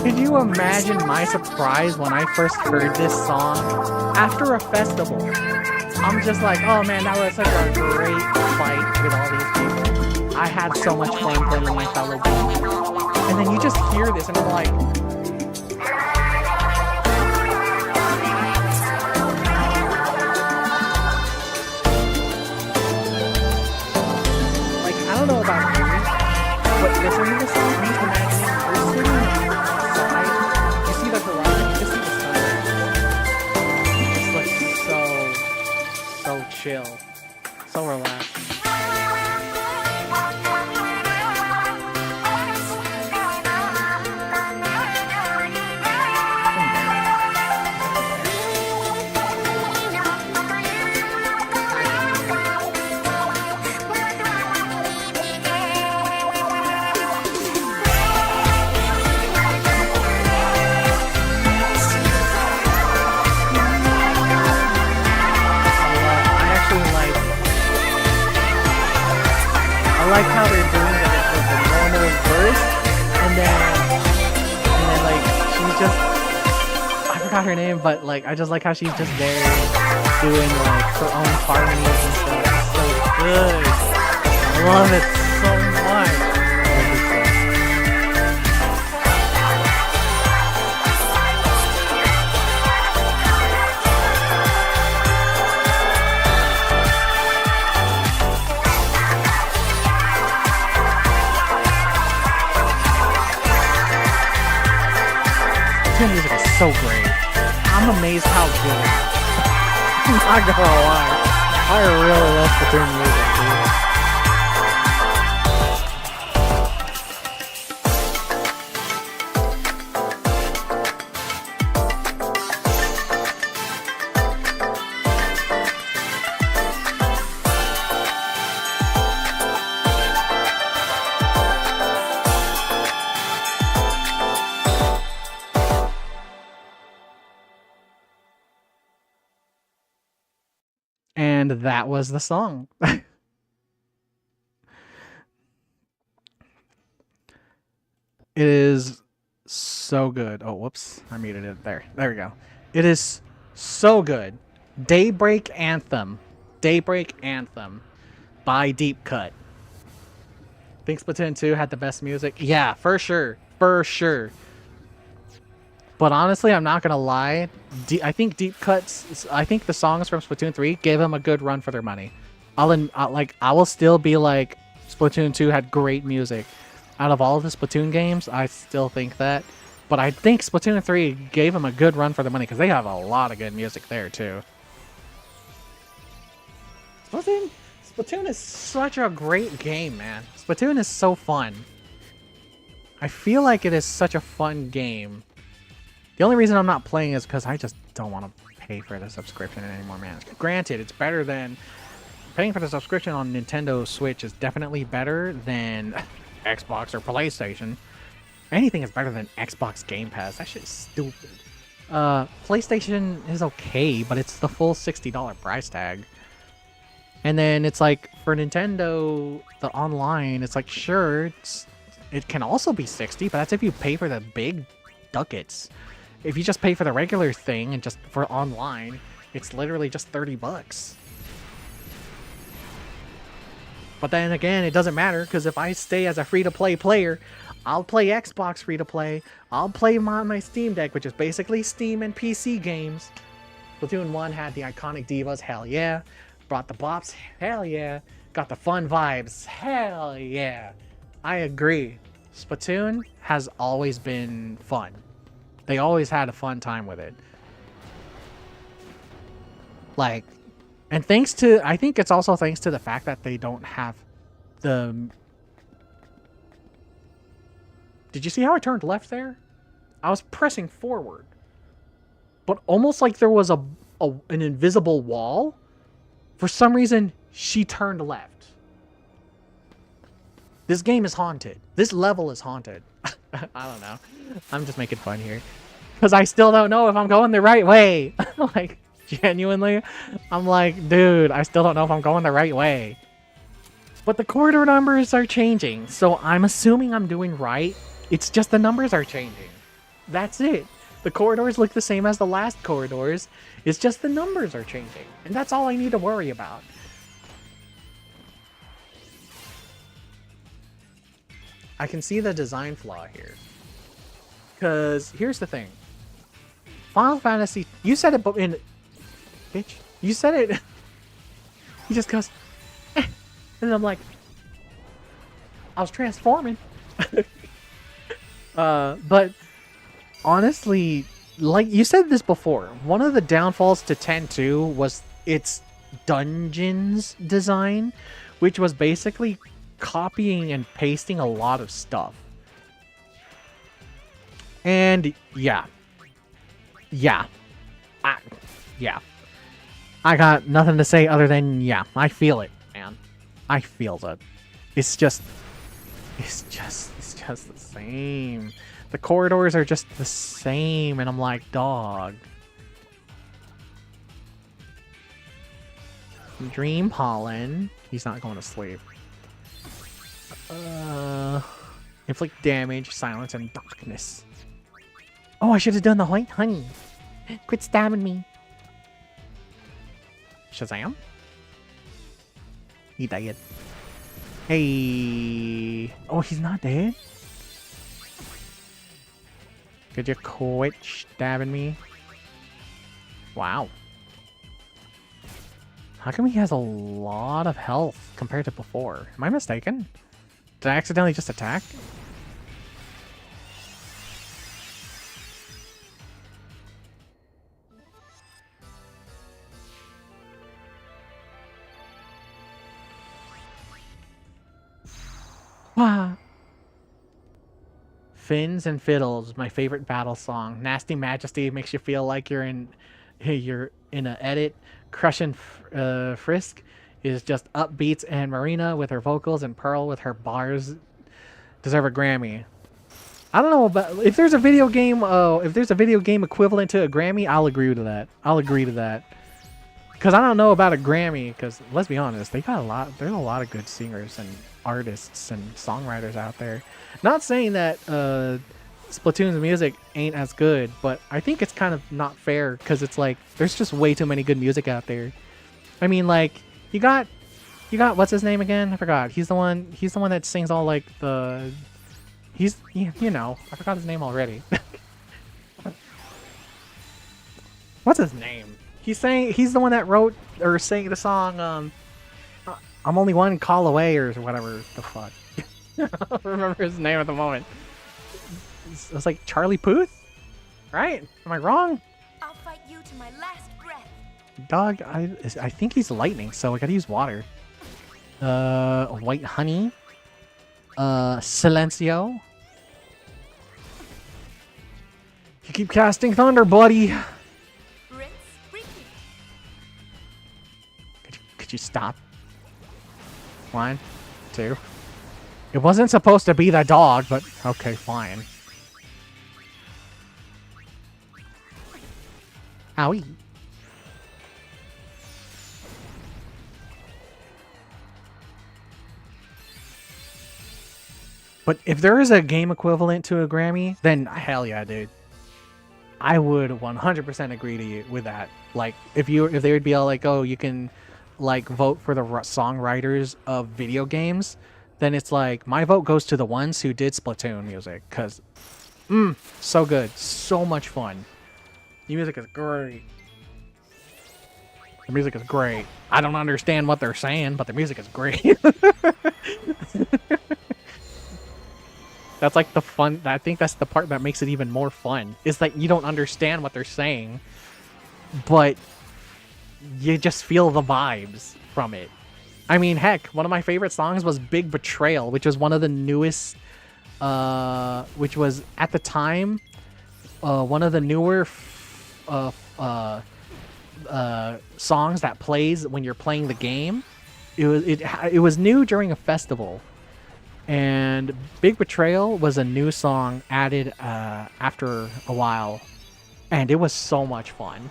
Could you imagine my surprise when I first heard this song after a festival? I'm just like, oh man, that was such a great fight with all these people. I had so much fun playing with my fellow people. And then you just hear this and I'm like, I don't know about you, but listening to this song, I'm just imagining you're sitting outside, you see the horizon, you just see the sun. It's like so chill, so relaxing. I like how they're doing it with the normal verse, and then like she's just, I forgot her name, but like I just like how she's just there doing like her own harmonies and stuff. It's so good. I love it so much. I love this song. Splatoon music is so great. I'm amazed how good it is. I'm not gonna lie. I really love Splatoon music, dude. And that was the song. It is so good. Oh, whoops. I muted it there. There we go. It is so good. Daybreak Anthem. Daybreak Anthem by Deep Cut. Think Splatoon 2 had the best music? Yeah, for sure. For sure. But honestly, I'm not gonna lie. I think Deep Cuts. I think the songs from Splatoon 3 gave them a good run for their money. I will still be like, Splatoon 2 had great music. Out of all of the Splatoon games, I still think that. But I think Splatoon 3 gave them a good run for the money because they have a lot of good music there too. Splatoon is such a great game, man. Splatoon is so fun. I feel like it is such a fun game. The only reason I'm not playing is because I just don't want to pay for the subscription anymore, man. Granted, it's better than... Paying for the subscription on Nintendo Switch is definitely better than Xbox or PlayStation. Anything is better than Xbox Game Pass. That shit is stupid. PlayStation is okay, but it's the full $60 price tag. And then it's like, for Nintendo, the online, it's like, sure, it can also be 60, but that's if you pay for the big ducats. If you just pay for the regular thing and just for online, it's literally just $30. But then again, it doesn't matter, because if I stay as a free-to-play player, I'll play Xbox free-to-play, I'll play my Steam Deck, which is basically Steam and PC games. Splatoon 1 had the iconic divas, hell yeah. Brought the bops, hell yeah. Got the fun vibes, hell yeah. I agree. Splatoon has always been fun. They always had a fun time with it. Like, and thanks to, I think it's also thanks to the fact that they don't have the... Did you see how I turned left there? I was pressing forward. But almost like there was an invisible wall. For some reason, she turned left. This game is haunted. This level is haunted. I don't know. I'm just making fun here. Because I still don't know if I'm going the right way. Like, genuinely, I'm like, dude, I still don't know if I'm going the right way. But the corridor numbers are changing, so I'm assuming I'm doing right. It's just the numbers are changing. That's it. The corridors look the same as the last corridors. It's just the numbers are changing. And that's all I need to worry about. I can see the design flaw here. Because here's the thing. Final Fantasy... You said it in... Bitch. You said it... He just goes... Eh. And I'm like... I was transforming. But... Honestly... Like, you said this before. One of the downfalls to 10.2 was its dungeons design. Which was basically copying and pasting a lot of stuff. And... Yeah. Yeah. Yeah. I got nothing to say other than, yeah, I feel it, man. I feel it. It's just the same. The corridors are just the same, and I'm like, dog. Dream Pollen. He's not going to sleep. Inflict damage, silence, and darkness. Oh, I should have done the white honey. Quit stabbing me. Shazam? He died. Hey. Oh, he's not dead? Could you quit stabbing me? Wow. How come he has a lot of health compared to before? Am I mistaken? Did I accidentally just attack? Wow. Fins and Fiddles, my favorite battle song. Nasty Majesty makes you feel like you're in a edit. Crushing Frisk is just upbeats, and Marina with her vocals and Pearl with her bars deserve a Grammy. I don't know about if there's a video game. If there's a video game equivalent to a Grammy, I'll agree to that. I'll agree to that. Because I don't know about a Grammy. Because let's be honest, they got a lot. There's a lot of good singers and artists and songwriters out there. Not saying that Splatoon's music ain't as good, but I think it's kind of not fair because it's like there's just way too many good music out there. I mean, like you got what's his name again? I forgot. He's the one that sings all like the you know, I forgot his name already. What's his name? He's the one that wrote or sang the song I'm Only One Call Away or whatever the fuck. I don't remember his name at the moment. It was like Charlie Puth, right? Am I wrong? I'll fight you to my last breath. Dog, I think he's lightning, so I gotta use water. White honey. Silencio. You keep casting thunder, buddy. Rinse, repeat. Could you stop? 1, 2. It wasn't supposed to be the dog, but okay, fine. Owie. But if there is a game equivalent to a Grammy, then hell yeah, dude. I would 100% agree to you with that. Like, if they would be all like, oh, you can like vote for the songwriters of video games, then it's like my vote goes to the ones who did Splatoon music, because so good, so much fun. The music is great. The music is great. I don't understand what they're saying, but the music is great. That's like the fun. I think that's the part that makes it even more fun. Is that you don't understand what they're saying, but you just feel the vibes from it. I mean, heck, one of my favorite songs was Big Betrayal, which was one of the newest, which was at the time, one of the newer songs that plays when you're playing the game. It was new during a festival. And Big Betrayal was a new song added after a while, and it was so much fun.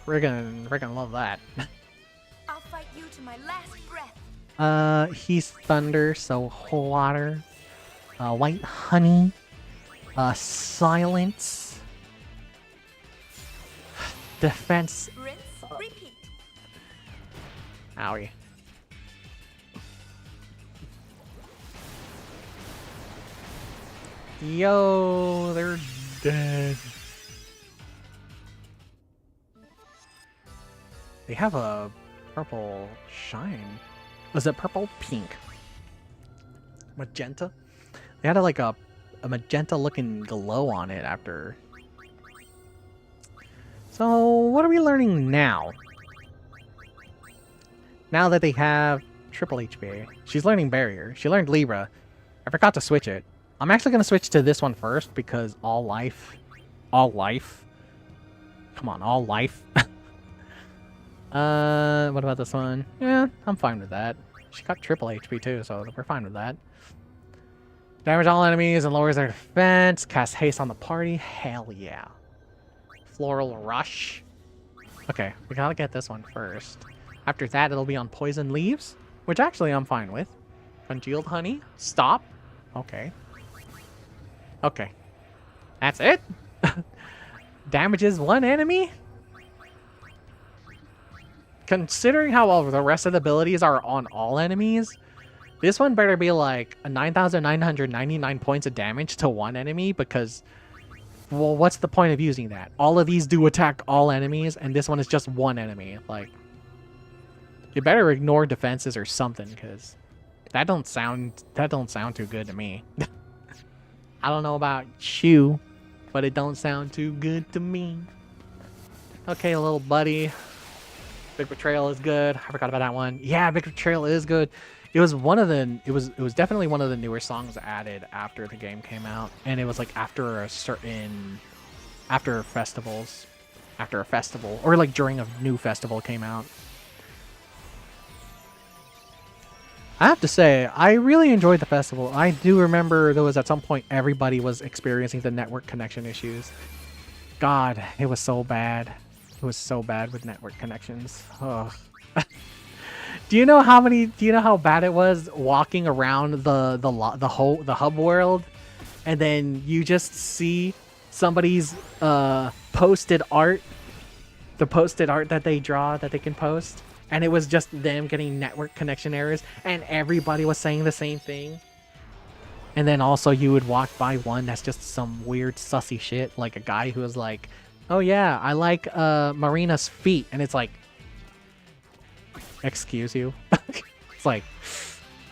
We're gonna love that. I'll fight you to my last breath. He's thunder, so water. White honey. Silence. Defense. Rinse, repeat. Owie. Yo, they're dead. They have a purple shine. Was it purple? Pink. Magenta? They had like a magenta looking glow on it after. So what are we learning now? Now that they have triple HP. She's learning barrier. She learned Libra. I forgot to switch it. I'm actually going to switch to this one first because all life. All life. Come on, all life. What about this one? Yeah, I'm fine with that. She got triple HP too, so we're fine with that. Damage all enemies and lowers their defense. Cast haste on the party. Hell yeah. Floral Rush. Okay, we gotta get this one first. After that, it'll be on Poison Leaves, which actually I'm fine with. Congealed Honey. Stop. Okay. Okay. That's it? Damages one enemy? Considering how all the rest of the abilities are on all enemies, this one better be like 9,999 points of damage to one enemy because, well, what's the point of using that? All of these do attack all enemies, and this one is just one enemy. Like, you better ignore defenses or something, because that don't sound too good to me. I don't know about you, but it don't sound too good to me. Okay, little buddy. Big Betrayal is good. I forgot about that one. Yeah, Big Betrayal is good. It was one of the. It was definitely one of the newer songs added after the game came out, and it was like after a festival, or like during a new festival came out. I have to say, I really enjoyed the festival. I do remember there was at some point everybody was experiencing the network connection issues. God, it was so bad. It was so bad with network connections. Ugh. Do you know how bad it was walking around the hub world, and then you just see somebody's posted art, the posted art that they draw that they can post, and it was just them getting network connection errors, and everybody was saying the same thing. And then also you would walk by one that's just some weird sussy shit, like a guy who was like, "Oh yeah, I like Marina's feet," and it's like, excuse you. It's like,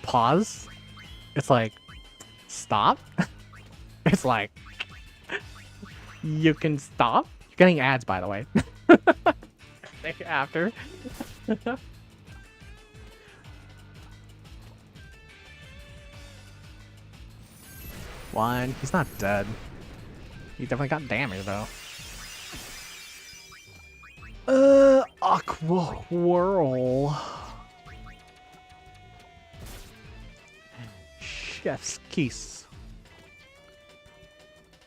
pause. It's like, stop. it's like, you can stop. You're getting ads, by the way. After. One. He's not dead. He definitely got damage though. Aqua Whirl. Chef's Kiss.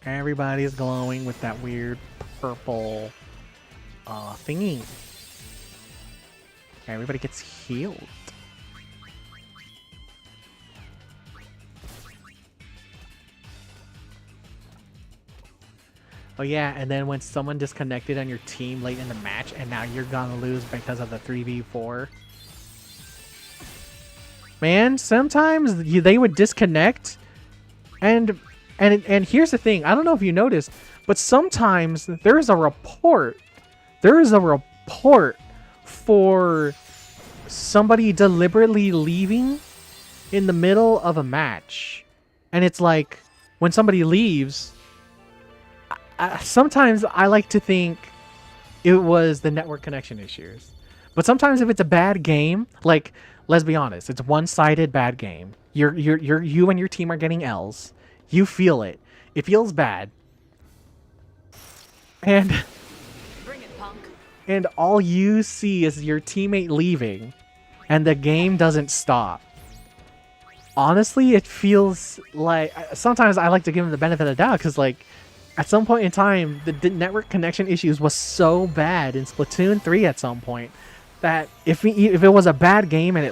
Everybody's glowing with that weird purple thingy. Everybody gets healed. Oh yeah, and then when someone disconnected on your team late in the match and now you're gonna lose because of the 3v4. Man, sometimes they would disconnect and here's the thing, I don't know if you noticed, but sometimes there is a report for somebody deliberately leaving in the middle of a match. And it's like, when somebody leaves, sometimes I like to think it was the network connection issues. But sometimes if it's a bad game, like, let's be honest, it's one-sided bad game. You and your team are getting L's. You feel it. It feels bad. And Bring it, punk. And all you see is your teammate leaving and the game doesn't stop. Honestly, it feels like, sometimes I like to give him the benefit of the doubt because, like, at some point in time, the network connection issues was so bad in Splatoon 3 at some point that if it was a bad game and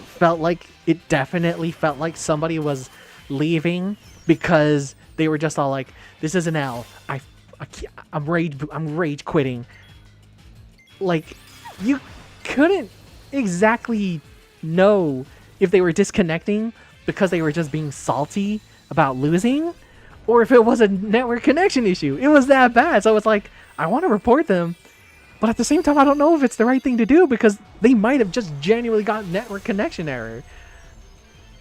it definitely felt like somebody was leaving because they were just all like, this is an L, I'm rage quitting. Like, you couldn't exactly know if they were disconnecting because they were just being salty about losing, or if it was a network connection issue. It was that bad. So it's like, I want to report them, but at the same time, I don't know if it's the right thing to do because they might have just genuinely got network connection error.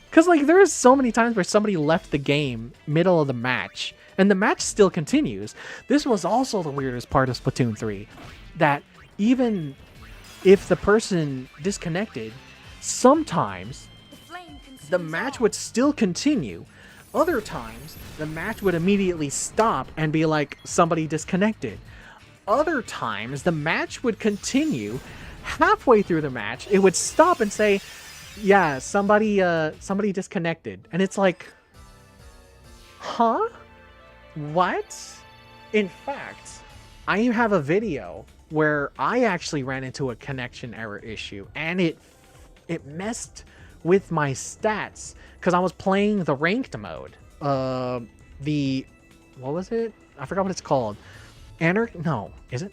Because, like, there is so many times where somebody left the game middle of the match, and the match still continues. This was also the weirdest part of Splatoon 3, that even if the person disconnected, sometimes the match would still continue. Other times, the match would immediately stop and be like, somebody disconnected. Other times, the match would continue. Halfway through the match, it would stop and say, yeah, somebody disconnected. And it's like, huh? What? In fact, I have a video where I actually ran into a connection error issue, and it messed with my stats because I was playing the ranked mode. What was it? I forgot what it's called. Is it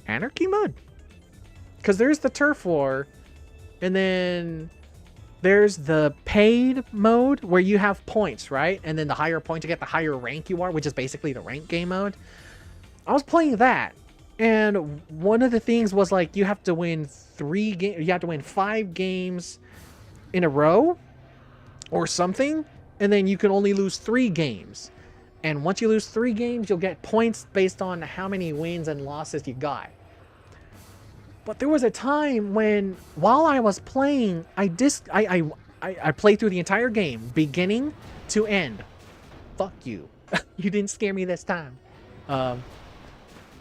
Anarchy mode? Because there's the turf war, and then there's the paid mode where you have points, right? And then the higher points you get, the higher rank you are, which is basically the rank game mode. I was playing that, and one of the things was like you have to win 5 games in a row or something, and then you can only lose 3 games. And once you lose 3 games, you'll get points based on how many wins and losses you got. But there was a time when, while I was playing, I played through the entire game, beginning to end. Fuck you. You didn't scare me this time.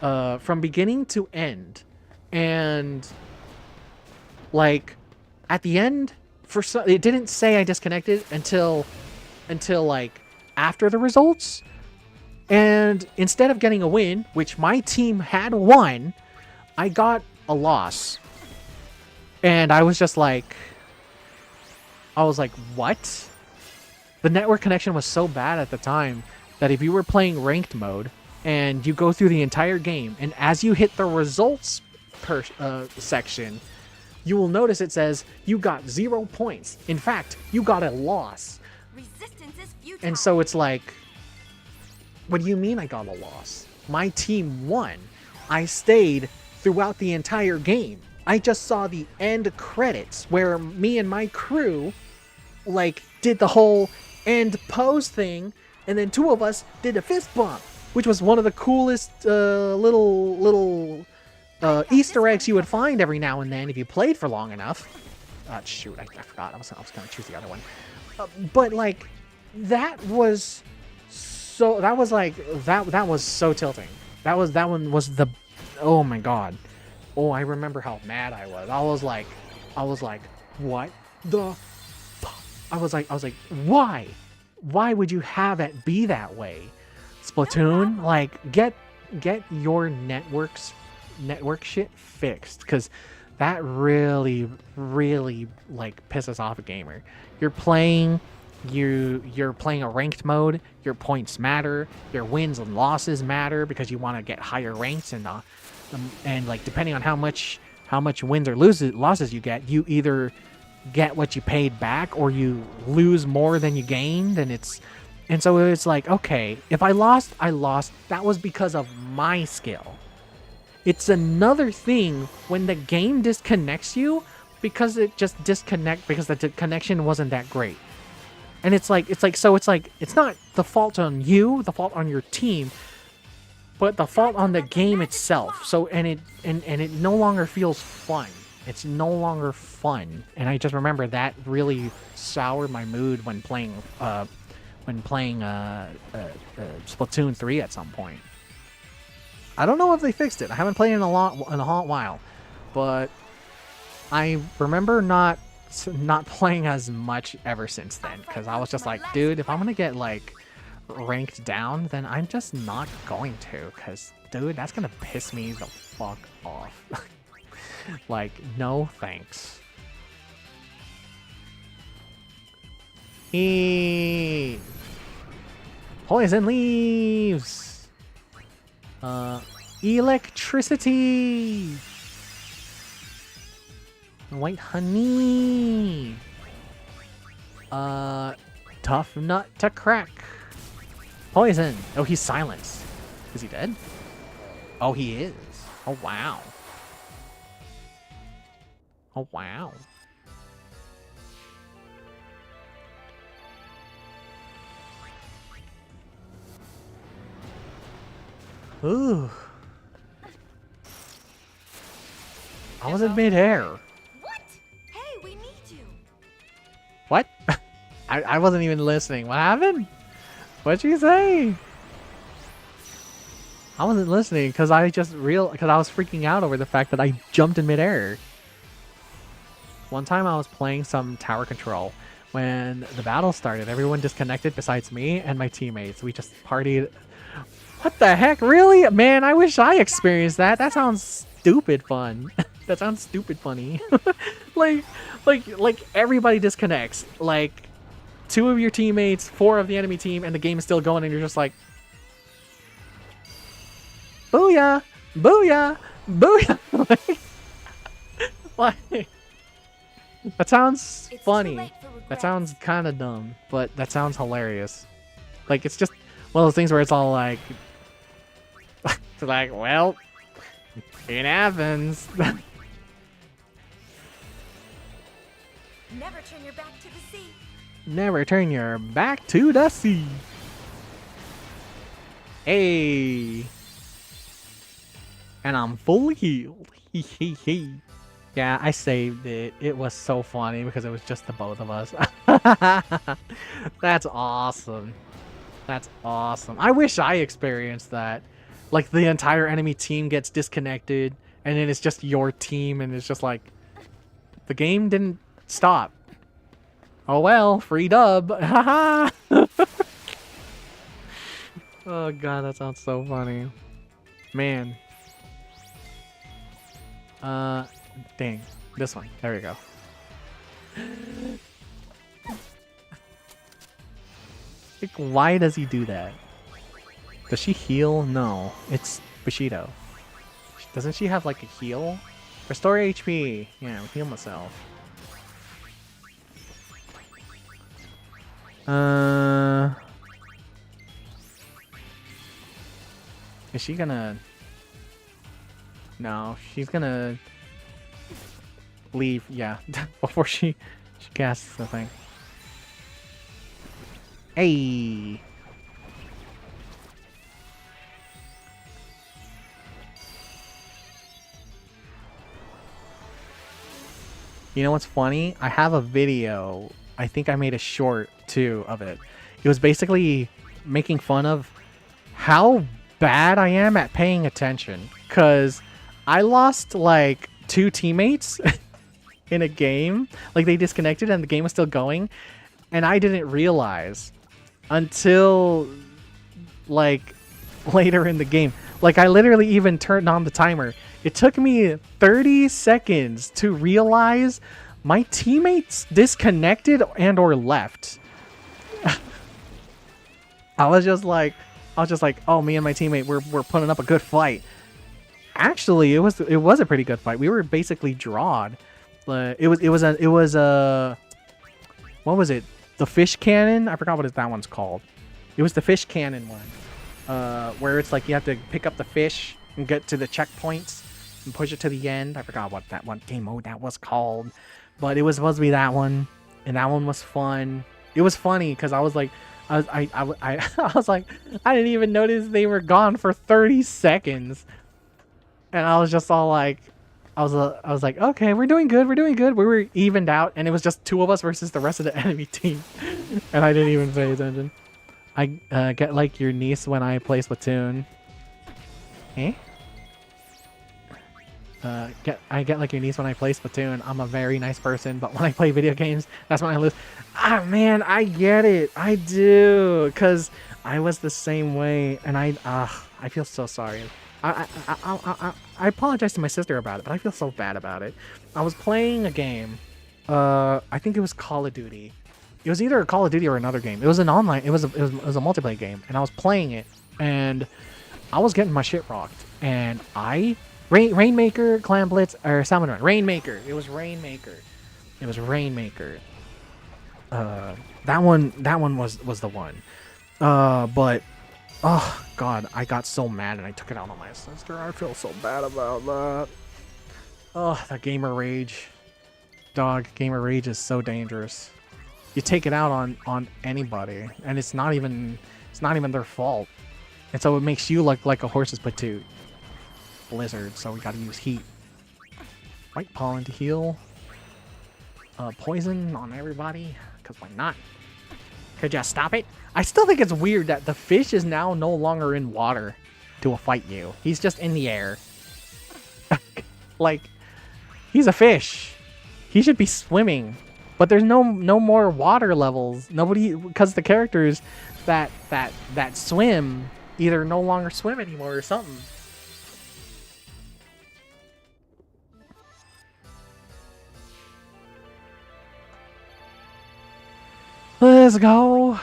From beginning to end. And, like, at the end, it didn't say I disconnected until like, after the results. And instead of getting a win, which my team had won, I got a loss. And I was like, what? The network connection was so bad at the time that if you were playing ranked mode and you go through the entire game, and as you hit the results section, you will notice it says you got 0 points. In fact, you got a loss. Resistance is futile. And so it's like, what do you mean I got a loss? My team won. I stayed throughout the entire game. I just saw the end credits where me and my crew, like, did the whole end pose thing and then 2 of us did a fist bump, which was one of the coolest little Easter eggs you would find every now and then if you played for long enough. Shoot, I forgot. I was gonna choose the other one. But like, that was so tilting. That one was the, oh my god. Oh, I remember how mad I was. I was like, what the fuck? I was like, why? Why would you have it be that way? Splatoon, like, get your network shit fixed, because that really like pisses off a gamer. You're playing a ranked mode, your points matter, your wins and losses matter because you want to get higher ranks, and like depending on how much wins or losses you get, you either get what you paid back or you lose more than you gained, and so it's like, okay, if I lost, that was because of my skill. It's another thing when the game disconnects you because it just because the connection wasn't that great. And it's like it's not the fault on you, the fault on your team, but the fault on the game itself. So and it no longer feels fun. It's no longer fun. And I just remember that really soured my mood when playing Splatoon 3 at some point. I don't know if they fixed it. I haven't played it in a hot while, but I remember not playing as much ever since then, because I was just like, dude, if I'm gonna get like ranked down, then I'm just not going to, because dude, that's gonna piss me the fuck off. Like, no thanks. Poison leaves. Electricity. White honey. Tough nut to crack. Poison. Oh, he's silenced. Is he dead? Oh, he is. Oh, wow. Oh, wow. Ooh. I was in midair. What? Hey, we need you. What? I wasn't even listening. What happened? What'd you say? I wasn't listening because I was freaking out over the fact that I jumped in midair. One time I was playing some tower control. When the battle started, everyone disconnected besides me and my teammates. We just partied. What the heck? Really? Man, I wish I experienced that. That sounds stupid fun. That sounds stupid funny. like everybody disconnects. Like 2 of your teammates, 4 of the enemy team, and the game is still going, and you're just like, booyah, booyah, booyah. Like, that sounds funny. That sounds kind of dumb, but that sounds hilarious. Like, it's just one of those things where it's all like, it's like, well, it happens. Never turn your back to the sea. Never turn your back to the sea. Hey. And I'm fully healed. Yeah, I saved it. It was so funny because it was just the both of us. That's awesome. That's awesome. I wish I experienced that. Like, the entire enemy team gets disconnected, and then it's just your team, and it's just like, the game didn't stop. Oh well, free dub. Haha. Oh god, that sounds so funny. Man. Dang. This one. There we go. Like, why does he do that? Does she heal? No. It's Bushido. Doesn't she have, like, a heal? Restore HP. Yeah, heal myself. Is she gonna... No, she's gonna... leave, yeah, before she casts the thing. Hey! You know what's funny? I have a video. I think I made a short too of it. It was basically making fun of how bad I am at paying attention. Cause I lost like 2 teammates in a game. Like they disconnected and the game was still going. And I didn't realize until like later in the game. Like I literally even turned on the timer. It took me 30 seconds to realize my teammates disconnected and or left. I was just like, oh, me and my teammate, we're putting up a good fight. Actually, it was a pretty good fight. We were basically drawed. It was a what was it? The fish cannon? I forgot what that one's called. It was the fish cannon one. Where it's like you have to pick up the fish and get to the checkpoints and push it to the end. I forgot what that one game mode that was called. But it was supposed to be that one. And that one was fun. It was funny because I was like, I was like, I didn't even notice they were gone for 30 seconds. And I was just all like, I was like, okay, we're doing good. We were evened out, and it was just 2 of us versus the rest of the enemy team. And I didn't even pay attention. I get like your niece when I play Splatoon. Eh? I get like your niece when I play Splatoon. I'm a very nice person, but when I play video games, that's when I lose. Ah, man, I get it. I do, cause I was the same way, and I feel so sorry. I apologize to my sister about it, but I feel so bad about it. I was playing a game. I think it was Call of Duty. It was either a Call of Duty or another game. It was an online. It was a multiplayer game, and I was playing it, and I was getting my shit rocked. And Rainmaker, Clan Blitz, or Salmon Run. Rainmaker. It was Rainmaker. That one was the one. But oh god, I got so mad and I took it out on my sister. I feel so bad about that. Oh, that gamer rage. Dog, gamer rage is so dangerous. You take it out on anybody, and it's not even their fault. And so it makes you look like a horse's patoot. Blizzard, so we gotta use heat. White pollen to heal. Poison on everybody, because why not? Could you stop it? I still think it's weird that the fish is now no longer in water to fight you. He's just in the air. Like, he's a fish. He should be swimming. But there's no more water levels. Nobody, because the characters that swim either no longer swim anymore or something. Let's go.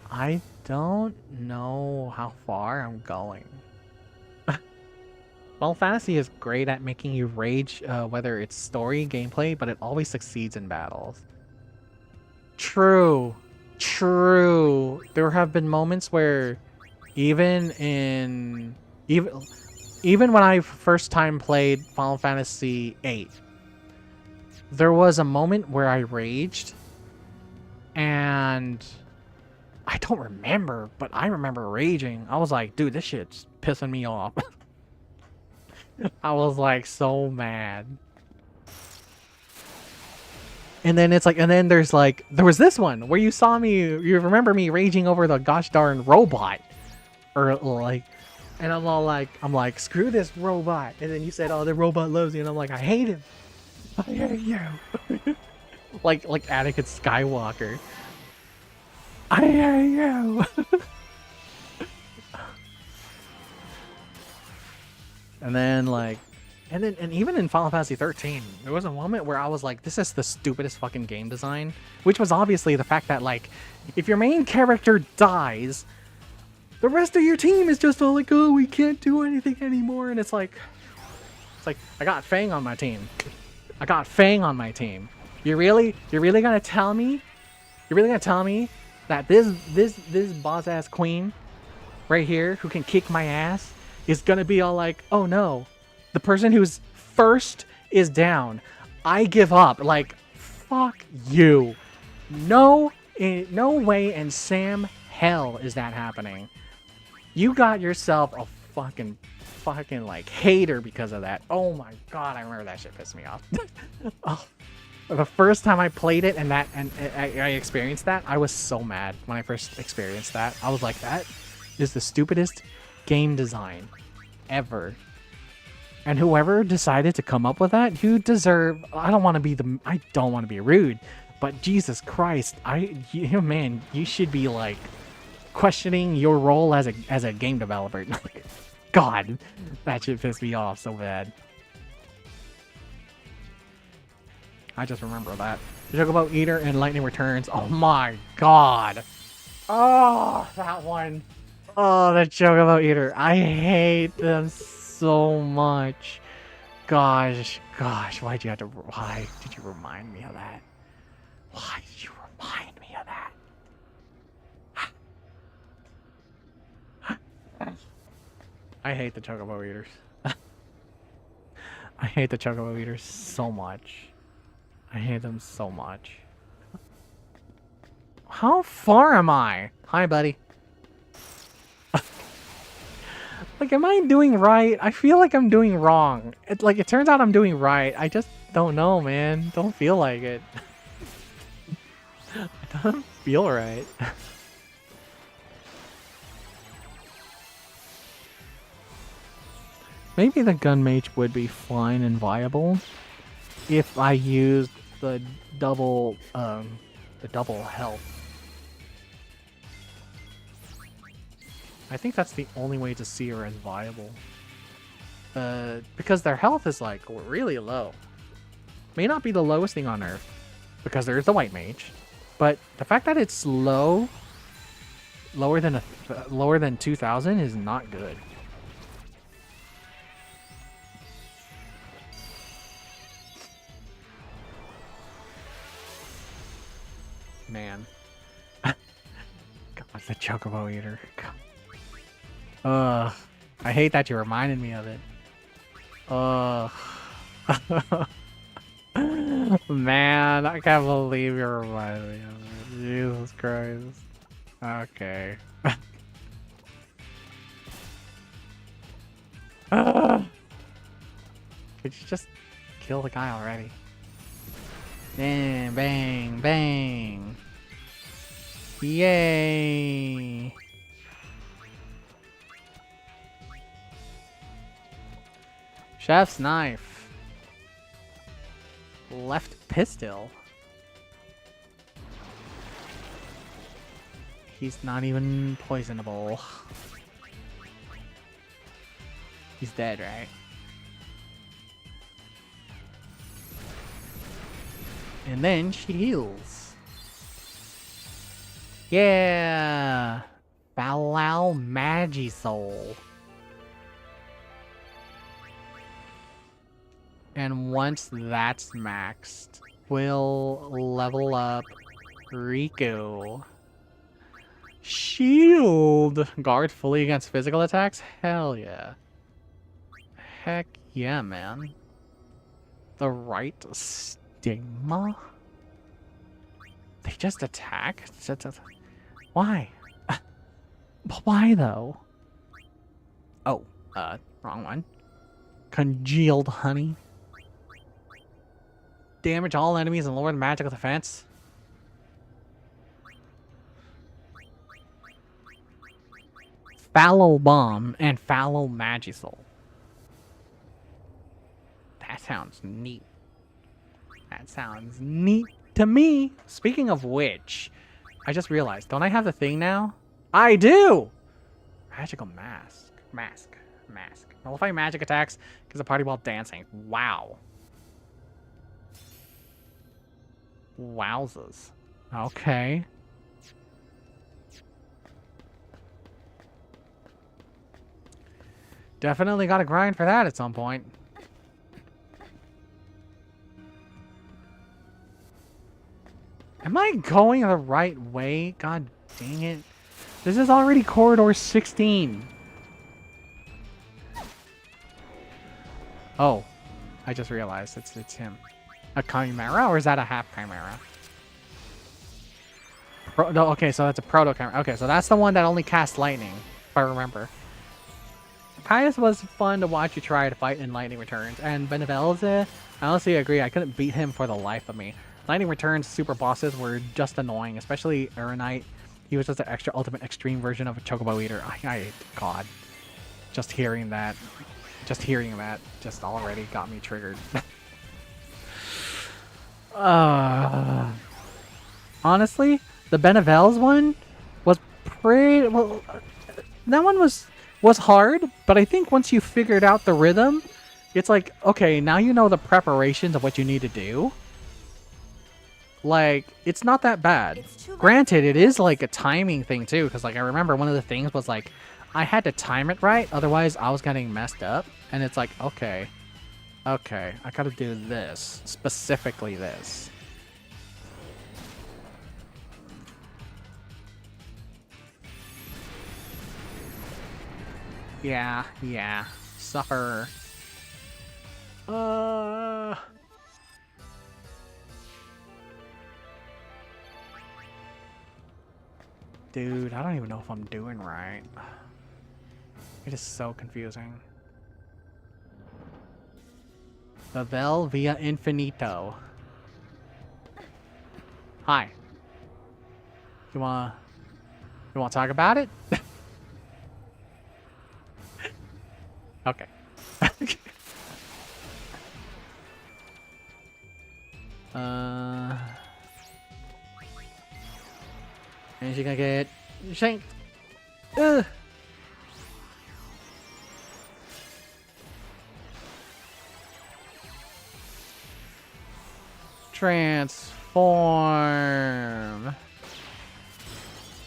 I don't know how far I'm going. Final Fantasy is great at making you rage, whether it's story, gameplay, but it always succeeds in battles. True. There have been moments where even when I first time played Final Fantasy VIII, there was a moment where I raged, and I don't remember, but I remember raging. I was like, dude, this shit's pissing me off. I was like so mad. And then it's like, and then there's like, there was this one where you saw me, you remember me raging over the gosh darn robot. Or like, and I'm like, screw this robot. And then you said, oh, the robot loves you. And I'm like, I hate him. I hate you. like Anakin Skywalker. I hate you. And then like, and even in Final Fantasy 13, there was a moment where I was like, this is the stupidest fucking game design. Which was obviously the fact that like, if your main character dies, the rest of your team is just all like, oh, we can't do anything anymore. And it's like I got Fang on my team. You're really gonna tell me? You're really gonna tell me that this boss ass queen right here who can kick my ass is gonna be all like, oh no, the person who's first is down. I give up. Like, fuck you. No way in Sam hell is that happening. You got yourself a fucking fucking like hater because of that. Oh my god, I remember that shit pissed me off. Oh, the first time I played it and I experienced that, I was so mad when I first experienced that. I was like, that is the stupidest game design ever. And whoever decided to come up with that, you deserve. I don't want to be rude, but Jesus Christ, man, you should be like questioning your role as a game developer. God, that shit pissed me off so bad. I just remember that. The Chocobo Eater and Lightning Returns. Oh my god. Oh, that one. Oh, the Chocobo Eater. I hate them so much. Gosh, why did you remind me of that? Why did you remind me of that? I hate the Chocobo Eaters. I hate the Chocobo Eaters so much. I hate them so much. How far am I? Hi, buddy. Like, am I doing right? I feel like I'm doing wrong. It turns out I'm doing right. I just don't know, man. Don't feel like it. I don't feel right. Maybe the gun mage would be fine and viable if I used the double health. I think that's the only way to see her as viable. Because their health is like really low. May not be the lowest thing on Earth, because there's the white mage, but the fact that it's lower than 2,000 is not good. Man. God, the Chocobo Eater. I hate that you reminded me of it. Man, I can't believe you reminded me of it. Jesus Christ. Okay. Could you just kill the guy already? Bang, bang, bang. Yay. Chef's knife. Left pistol. He's not even poisonable. He's dead, right? And then she heals. Yeah! Balao Magisoul. And once that's maxed, we'll level up Riku. Shield! Guard fully against physical attacks? Hell yeah. Heck yeah, man. The right stigma? They just attack? Why? But why though? Oh, wrong one. Congealed honey. Damage all enemies and lower the magical defense. Fallow Bomb and Fallow Magisoul. That sounds neat. That sounds neat to me. Speaking of which, I just realized, don't I have the thing now? I do! Magical Mask. Mask. Nullify magic attacks because of party while dancing. Wow. Wowzers. Okay. Definitely gotta grind for that at some point. Am I going the right way? God dang it. This is already corridor 16. Oh, I just realized it's him. A chimera, or is that a half chimera? No, okay, so that's a proto chimera. Okay, so that's the one that only casts lightning, if I remember. Pius was fun to watch you try to fight in Lightning Returns, and Benevelze, I honestly agree, I couldn't beat him for the life of me. Lightning Returns super bosses were just annoying, especially Uranite. He was just an extra ultimate extreme version of a Chocobo Eater. God, just hearing that just already got me triggered. Honestly, the Benevel's one was pretty well. That one was hard, but I think once you figured out the rhythm, it's like, okay, now you know the preparations of what you need to do. Like, it's not that bad. Granted, it is like a timing thing too, because like I remember one of the things was like I had to time it right, otherwise I was getting messed up. And it's like, okay, I gotta do this, specifically this. Yeah, suffer. Dude, I don't even know if I'm doing right. It is so confusing. Pavel via Infinito. Hi. You wanna talk about it? Okay. And she's gonna get shanked. Ugh. Transform.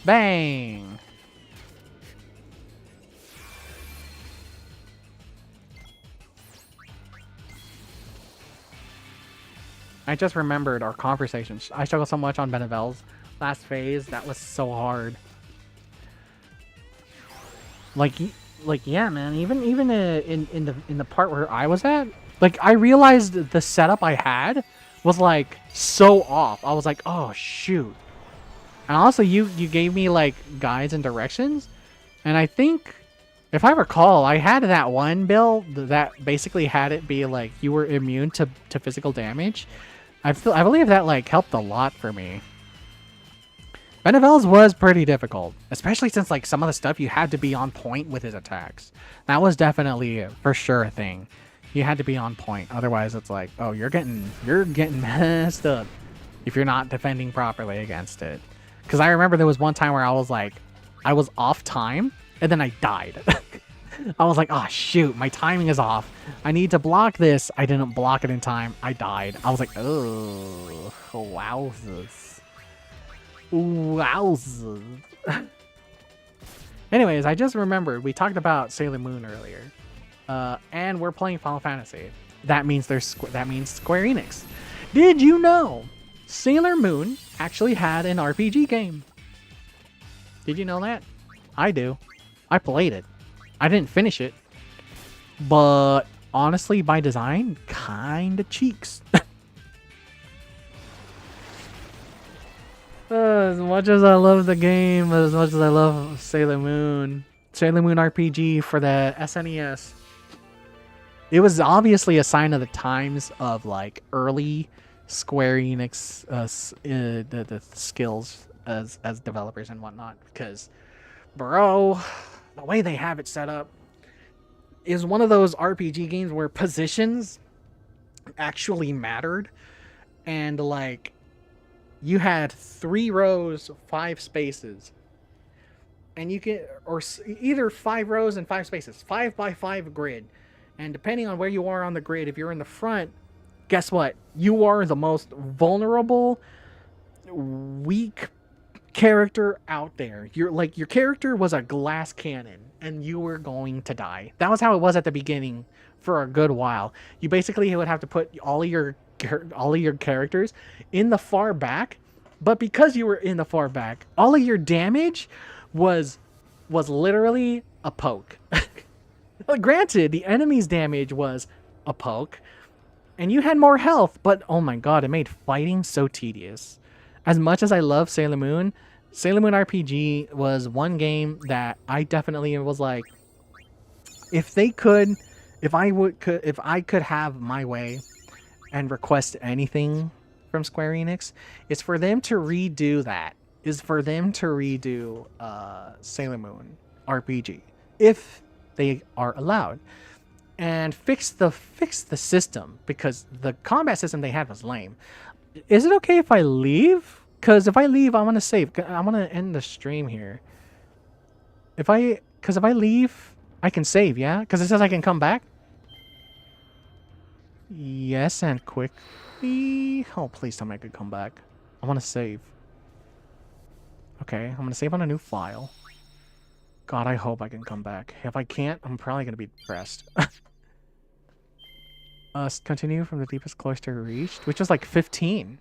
Bang. I just remembered our conversations. I struggled so much on Benevel's last phase. That was so hard. Like yeah, man. Even in the part where I was at, like I realized the setup I had was like so off. I was like, oh shoot. And also, you gave me like guides and directions, and I think, if I recall, I had that one build that basically had it be like you were immune to physical damage. I believe that like helped a lot for me. Benevel's was pretty difficult, especially since like some of the stuff you had to be on point with his attacks. That was definitely for sure a thing. You had to be on point, otherwise it's like, oh, you're getting messed up if you're not defending properly against it. Because I remember there was one time where I was off time and then I died. I was like, oh shoot, my timing is off. I need to block this. I didn't block it in time. I died. I was like, oh, wowzers. Wowzers. Anyways, I just remembered we talked about Sailor Moon earlier. And we're playing Final Fantasy. That means Square Enix. Did you know Sailor Moon actually had an RPG game? Did you know that? I do. I played it. I didn't finish it, but honestly, by design, kinda cheeks. As much as I love the game, as much as I love Sailor Moon RPG for the SNES, it was obviously a sign of the times of like early Square Enix the skills as developers and whatnot. Because, bro, the way they have it set up is one of those RPG games where positions actually mattered, and like you had 3 rows, 5 spaces, and you can, or either 5 rows and 5 spaces, 5 by 5 grid, and depending on where you are on the grid, if you're in the front, guess what? You are the most vulnerable, weak character out there. Your character was a glass cannon and you were going to die. That was how it was at the beginning for a good while. You basically would have to put all of your characters in the far back, but because you were in the far back, all of your damage was literally a poke. Granted, the enemy's damage was a poke and you had more health, but oh my god, it made fighting so tedious. As much as I love Sailor Moon RPG was one game that I definitely was like, If they could, if I could have my way and request anything from Square Enix, it's for them to redo that. Is for them to redo Sailor Moon RPG if they are allowed, and fix the system, because the combat system they had was lame. Is it okay if I leave? Because if I leave, I want to save. I want to end the stream here. Because if I leave, I can save, yeah? Because it says I can come back. Yes, and quickly. Oh, please tell me I could come back. I want to save. Okay, I'm going to save on a new file. God, I hope I can come back. If I can't, I'm probably going to be depressed. Continue from the deepest cloister reached, which was like 15.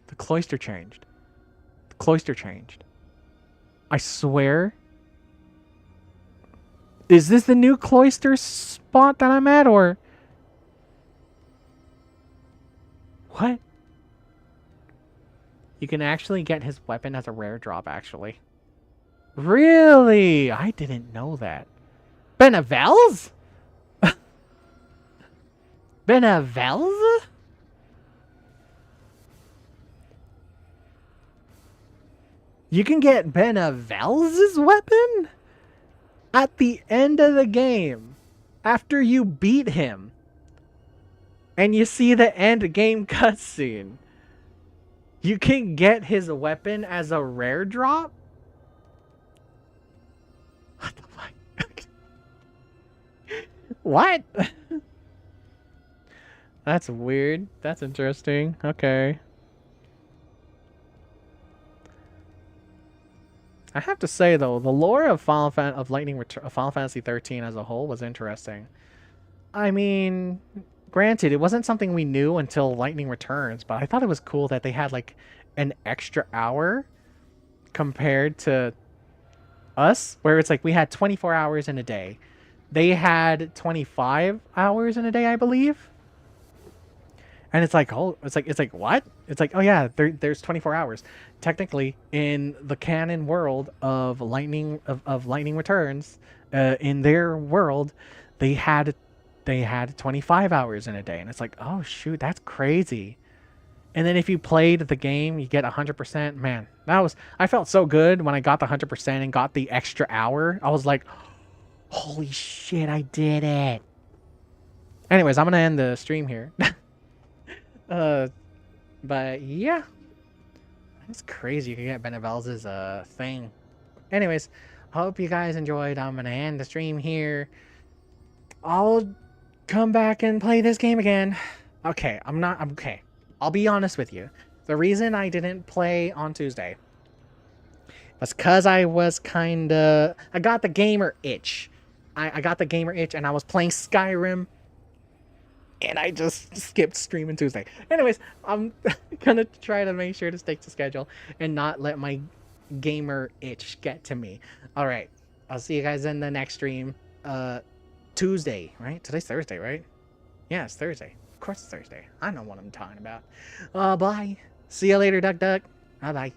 The cloister changed. The cloister changed. I swear. Is this the new cloister spot that I'm at, or... What? You can actually get his weapon as a rare drop, actually. Really? I didn't know that. Benevels? Benevels? You can get Benevels' weapon at the end of the game after you beat him. And you see the end game cutscene. You can get his weapon as a rare drop? What the fuck? What? That's weird. That's interesting. Okay. I have to say though, the lore of Final Fantasy 13 as a whole was interesting. I mean, granted, it wasn't something we knew until Lightning Returns, but I thought it was cool that they had like an extra hour compared to us, where it's like we had 24 hours in a day. They had 25 hours in a day, I believe. And it's like, oh, it's like what? It's like, oh yeah, there's 24 hours. Technically, in the canon world of Lightning Returns, in their world, they had 25 hours in a day, and it's like, oh shoot, that's crazy. And then if you played the game, you get 100%. Man, I felt so good when I got the 100% and got the extra hour. I was like, holy shit, I did it. Anyways, I'm gonna end the stream here. But yeah, it's crazy. You can get Benevels' thing. Anyways, hope you guys enjoyed. I'm gonna end the stream here. I'll come back and play this game again. Okay, I'm okay. I'll be honest with you. The reason I didn't play on Tuesday was because I was I got the gamer itch. I got the gamer itch, and I was playing Skyrim, and I just skipped streaming Tuesday. Anyways, I'm gonna try to make sure to stick to schedule and not let my gamer itch get to me. All right, I'll see you guys in the next stream. Tuesday, right? Today's Thursday, right? Yeah, it's Thursday. Of course it's Thursday. I know what I'm talking about. Bye. See you later, Duck Duck. Bye-bye.